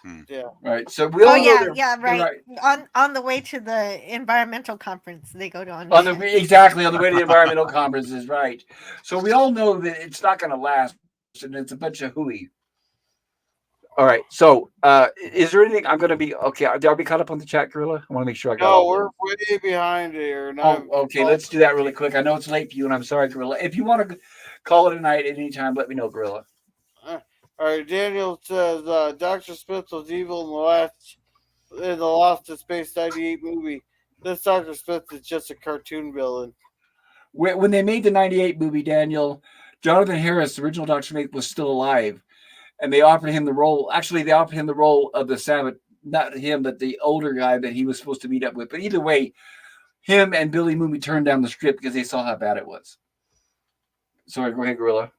Hmm. Yeah. right? So we Oh all know yeah, yeah, they're right. right On the way to the environmental conference, they go to on on the jet. exactly on the way to the environmental conference is right. So we all know that it's not going to last, and it's a bunch of hooey. All right. So, is there anything I'm going to be okay? Are we caught up on the chat, Gorilla? I want to make sure I got No, all the. we're way behind here, and Oh, I'm okay. Let's do that really quick. I know it's late for you, and I'm sorry, Gorilla. If you want to call it a night at any time, let me know, Gorilla. all right. Daniel says Doctor Smith was evil in the Lost in Space '98 movie. This Doctor Smith is just a cartoon villain. When they made the '98 movie, Daniel, Jonathan Harris, the original Doctor Smith, was still alive, and they offered him the role. Actually, they offered him the role of the Sabbath, not him, but the older guy that he was supposed to meet up with. But either way, him and Billy Mooney turned down the script because they saw how bad it was. Sorry, go ahead, Gorilla.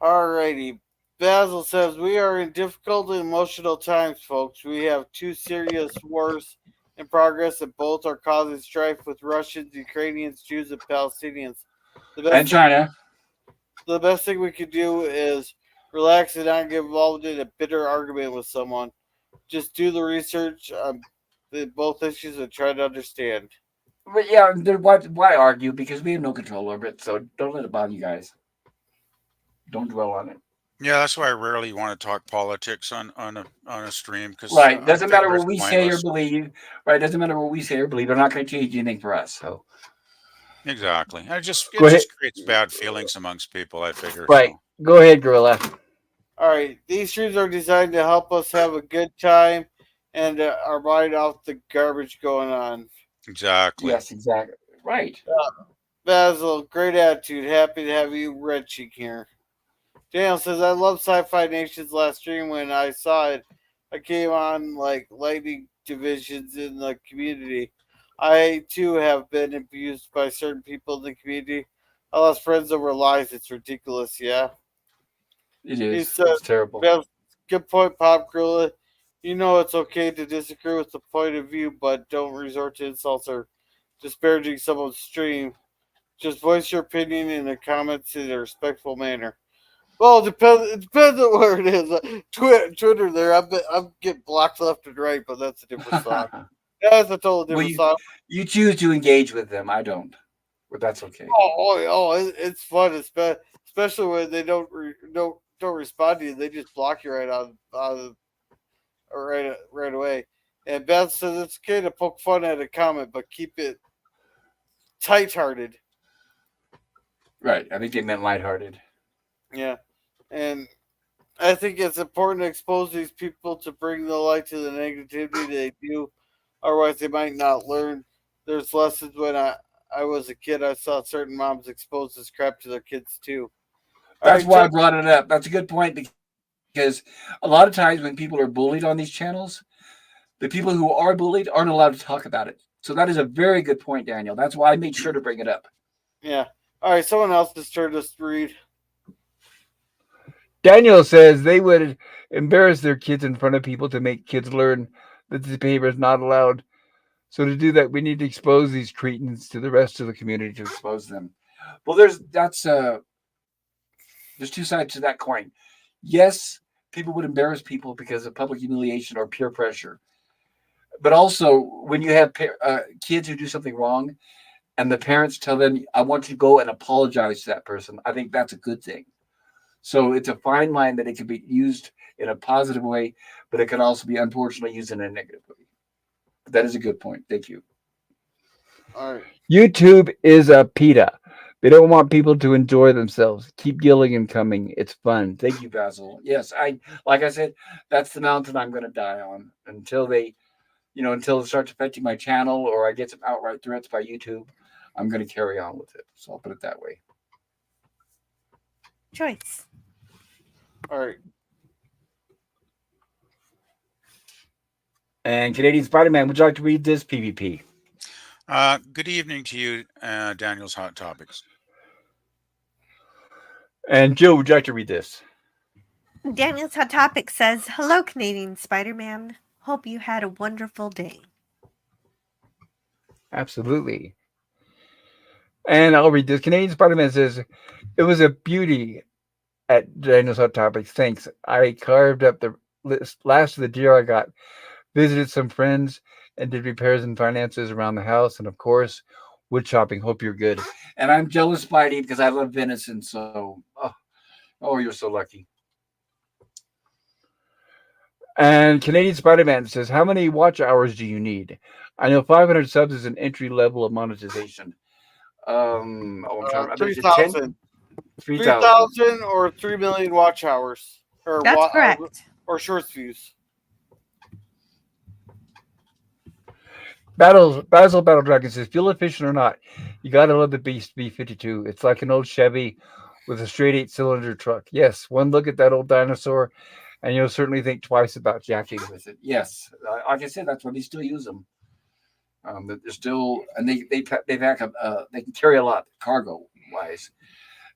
Alrighty. Basil says we are in difficult and emotional times, folks. We have two serious wars in progress, and both are causing strife with Russians, Ukrainians, Jews, and Palestinians. The And best thing China. the best thing we could do is relax and not get involved in a bitter argument with someone. Just do the research on both issues and try to understand. But yeah, why argue? Because we have no control over it. So don't let it bother you guys. Don't dwell on it. Yeah, that's why I rarely want to talk politics on a stream because Right. I Doesn't matter figure what it's we say or pointless. believe. Right. Doesn't matter what we say or believe. They're not going to change anything for us. So Exactly. And it go ahead. just creates bad feelings amongst people, I figure. Right. So Go ahead, Gorilla. Alright, these streams are designed to help us have a good time and our mind off the garbage going on. exactly. Yes, exactly. Right. Basil, great attitude. Happy to have you, Red Cheek, here. Daniel says, I love Sci Fi Nation's last stream. When I saw it, I came on like lightning divisions in the community. I too have been abused by certain people in the community. I lost friends over lies. It's ridiculous, yeah. It He is. said, It's terrible. "Well, good point, Pop Gorilla. You know it's okay to disagree with the point of view, but don't resort to insults or disparaging someone's stream. Just voice your opinion in the comments in a respectful manner." Well, it depends on where it is. Twitter there, I'm getting blocked left and right, but that's a different song. That's a total Well, different song. you choose to engage with them. I don't. But that's okay. It's fun, especially when they don't respond to you. They just block you right away. And Beth says it's okay to poke fun at a comment, but keep it tight-hearted. Right. I think they meant lighthearted. Yeah, and I think it's important to expose these people to bring the light to the negativity they do. Otherwise, they might not learn. There's lessons when I was a kid. I saw certain moms expose this crap to their kids too. All That's right, why I Chuck. brought it up. That's a good point because a lot of times when people are bullied on these channels, the people who are bullied aren't allowed to talk about it. So that is a very good point, Daniel. That's why I made sure to bring it up. Yeah. All right, someone else's turn to read. Daniel says they would embarrass their kids in front of people to make kids learn that this behavior is not allowed. So to do that, we need to expose these cretins to the rest of the community to expose them. Well, there's two sides to that coin. Yes, people would embarrass people because of public humiliation or peer pressure. But also, when you have kids who do something wrong and the parents tell them, I want you to go and apologize to that person, I think that's a good thing. So it's a fine line that it can be used in a positive way, but it can also be unfortunately used in a negative way. That is a good point. Thank you. All right. YouTube is a PETA. They don't want people to enjoy themselves. Keep yelling and coming. It's fun. Thank you, Basil. Yes, like I said, that's the mountain I'm going to die on until until it starts affecting my channel or I get some outright threats by YouTube. I'm going to carry on with it. So I'll put it that way. Choice. All right. And Canadian Spider Man, would you like to read this PvP? Good evening to you, Daniel's Hot Topics. And Jill, would you like to read this? Daniel's Hot Topic says, "Hello, Canadian Spider-Man. Hope you had a wonderful day." Absolutely. And I'll read this. Canadian Spider Man says, it was a beauty at Daniel's Hot Topics. Thanks. I carved up the last of the deer I got, visited some friends, and did repairs and finances around the house. And of course, wood chopping. Hope you're good. And I'm jealous, Spidey, because I love venison. So, oh, you're so lucky. And Canadian Spider Man says, how many watch hours do you need? I know 500 subs is an entry level of monetization. I'm trying to 3,000. 3,000. 3,000 or 3 million watch hours. That's correct. Or short views. Basil Battle Dragon says, fuel efficient or not, you gotta love the Beast B-52. It's like an old Chevy with a straight 8-cylinder truck. Yes, one look at that old dinosaur, and you'll certainly think twice about jacking with it. Yes, like I said, that's why they still use them. They're still, and they pack up. They can carry a lot cargo wise.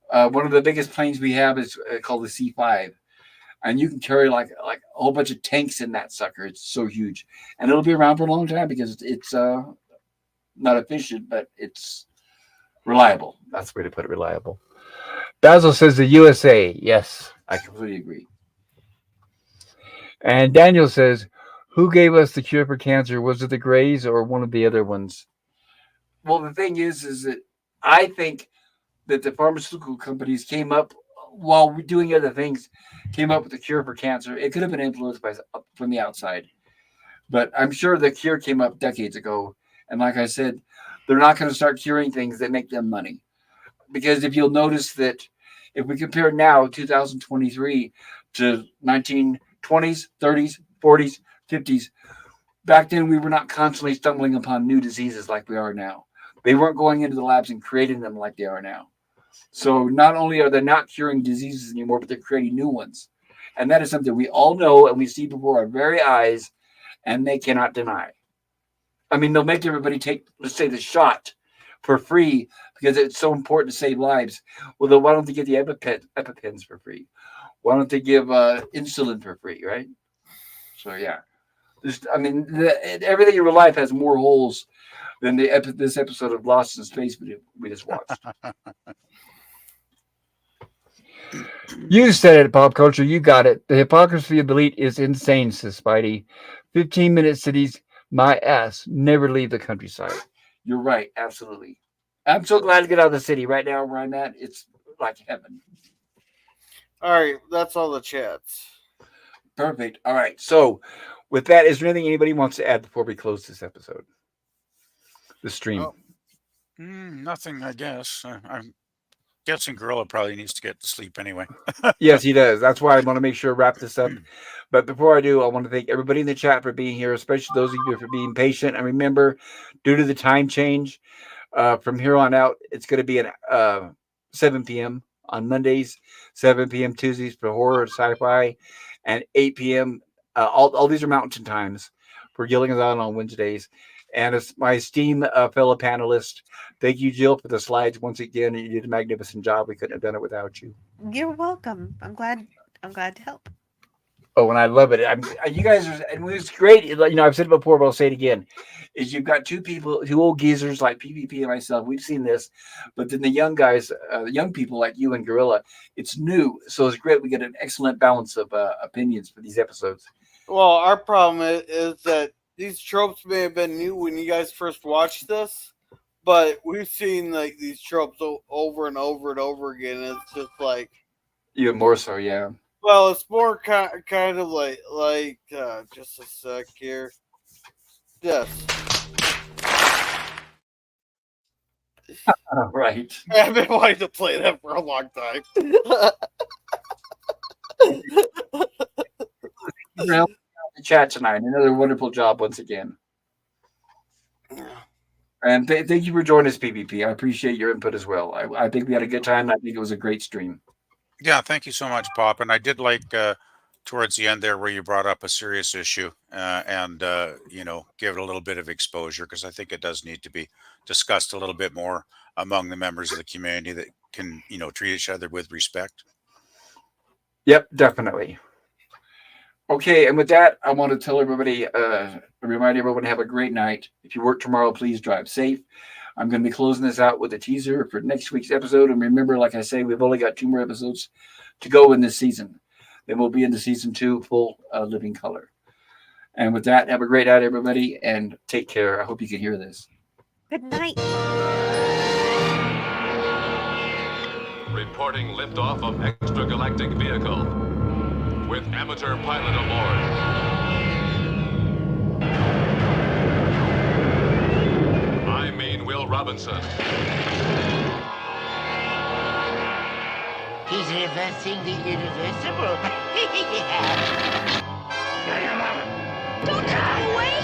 One of the biggest planes we have is called the C5, and you can carry like a whole bunch of tanks in that sucker. It's so huge, and it'll be around for a long time because it's not efficient, but it's reliable. That's the way to put it. Reliable. Basil says the USA. Yes, I completely agree. And Daniel says, who gave us the cure for cancer? Was it the Greys or one of the other ones? Well, the thing is that I think that the pharmaceutical companies came up while doing other things, came up with the cure for cancer. It could have been influenced by from the outside, but I'm sure the cure came up decades ago. And like I said, they're not going to start curing things that make them money, because if you'll notice that if we compare now 2023 to 1920s, 30s, 40s, 50s, back then we were not constantly stumbling upon new diseases like we are now. They weren't going into the labs and creating them like they are now. So not only are they not curing diseases anymore, but they're creating new ones. And that is something we all know and we see before our very eyes, and they cannot deny. I mean, they'll make everybody take, let's say, the shot for free because it's so important to save lives. Well, then why don't they give the EpiPens for free? Why don't they give insulin for free, right? So, yeah. Everything in real life has more holes than this episode of Lost in Space we just watched. You said it, pop culture. You got it. The hypocrisy of the elite is insane, says Spidey. 15-minute cities, my ass. Never leave the countryside. You're right. Absolutely. I'm so glad to get out of the city right now where I'm at. It's like heaven. All right. That's all the chats. Perfect. All right. So, with that, is there anything anybody wants to add before we close this episode? The stream. Nothing, I guess. I'm guessing Gorilla probably needs to get to sleep anyway. Yes, he does. That's why I want to make sure to wrap this up. But before I do, I want to thank everybody in the chat for being here, especially those of you for being patient. And remember, due to the time change, from here on out, it's going to be at 7 p.m. on Mondays, 7 p.m. Tuesdays for horror, sci-fi, and 8 p.m. All these are Mountain times for Gilligan's Island on Wednesdays. And as my esteemed fellow panelist, thank you, Jill, for the slides once again. You did a magnificent job. We couldn't have done it without you. You're welcome. I'm glad to help. Oh, and I love it. You guys are, and it was great. I've said it before, but I'll say it again. Is you've got two people, two old geezers like PvP and myself. We've seen this, but then the young guys, the young people like you and Gorilla, it's new, so it's great. We get an excellent balance of opinions for these episodes. Well, our problem is that these tropes may have been new when you guys first watched this, but we've seen like these tropes over and over and over again. And it's just like Even more so, yeah. Well, it's more kind of like just a sec here. Yes. All right. I've been wanting to play that for a long time. The chat tonight. Another wonderful job once again. And thank you for joining us, PvP. I appreciate your input as well. I think we had a good time. I think it was a great stream. Yeah, thank you so much, Pop. And I did like towards the end there where you brought up a serious issue and give it a little bit of exposure, because I think it does need to be discussed a little bit more among the members of the community that can, treat each other with respect. Yep, definitely. Okay, and with that, I want to tell everybody, remind everyone to have a great night. If you work tomorrow, please drive safe. I'm going to be closing this out with a teaser for next week's episode. And remember, like I say, we've only got 2 more episodes to go in this season. Then we'll be into season 2, full living color. And with that, have a great night, everybody, and take care. I hope you can hear this. Good night. Reporting liftoff of extragalactic vehicle with amateur pilot aboard. Will Robinson. He's reversing the irreversible. Don't drive away!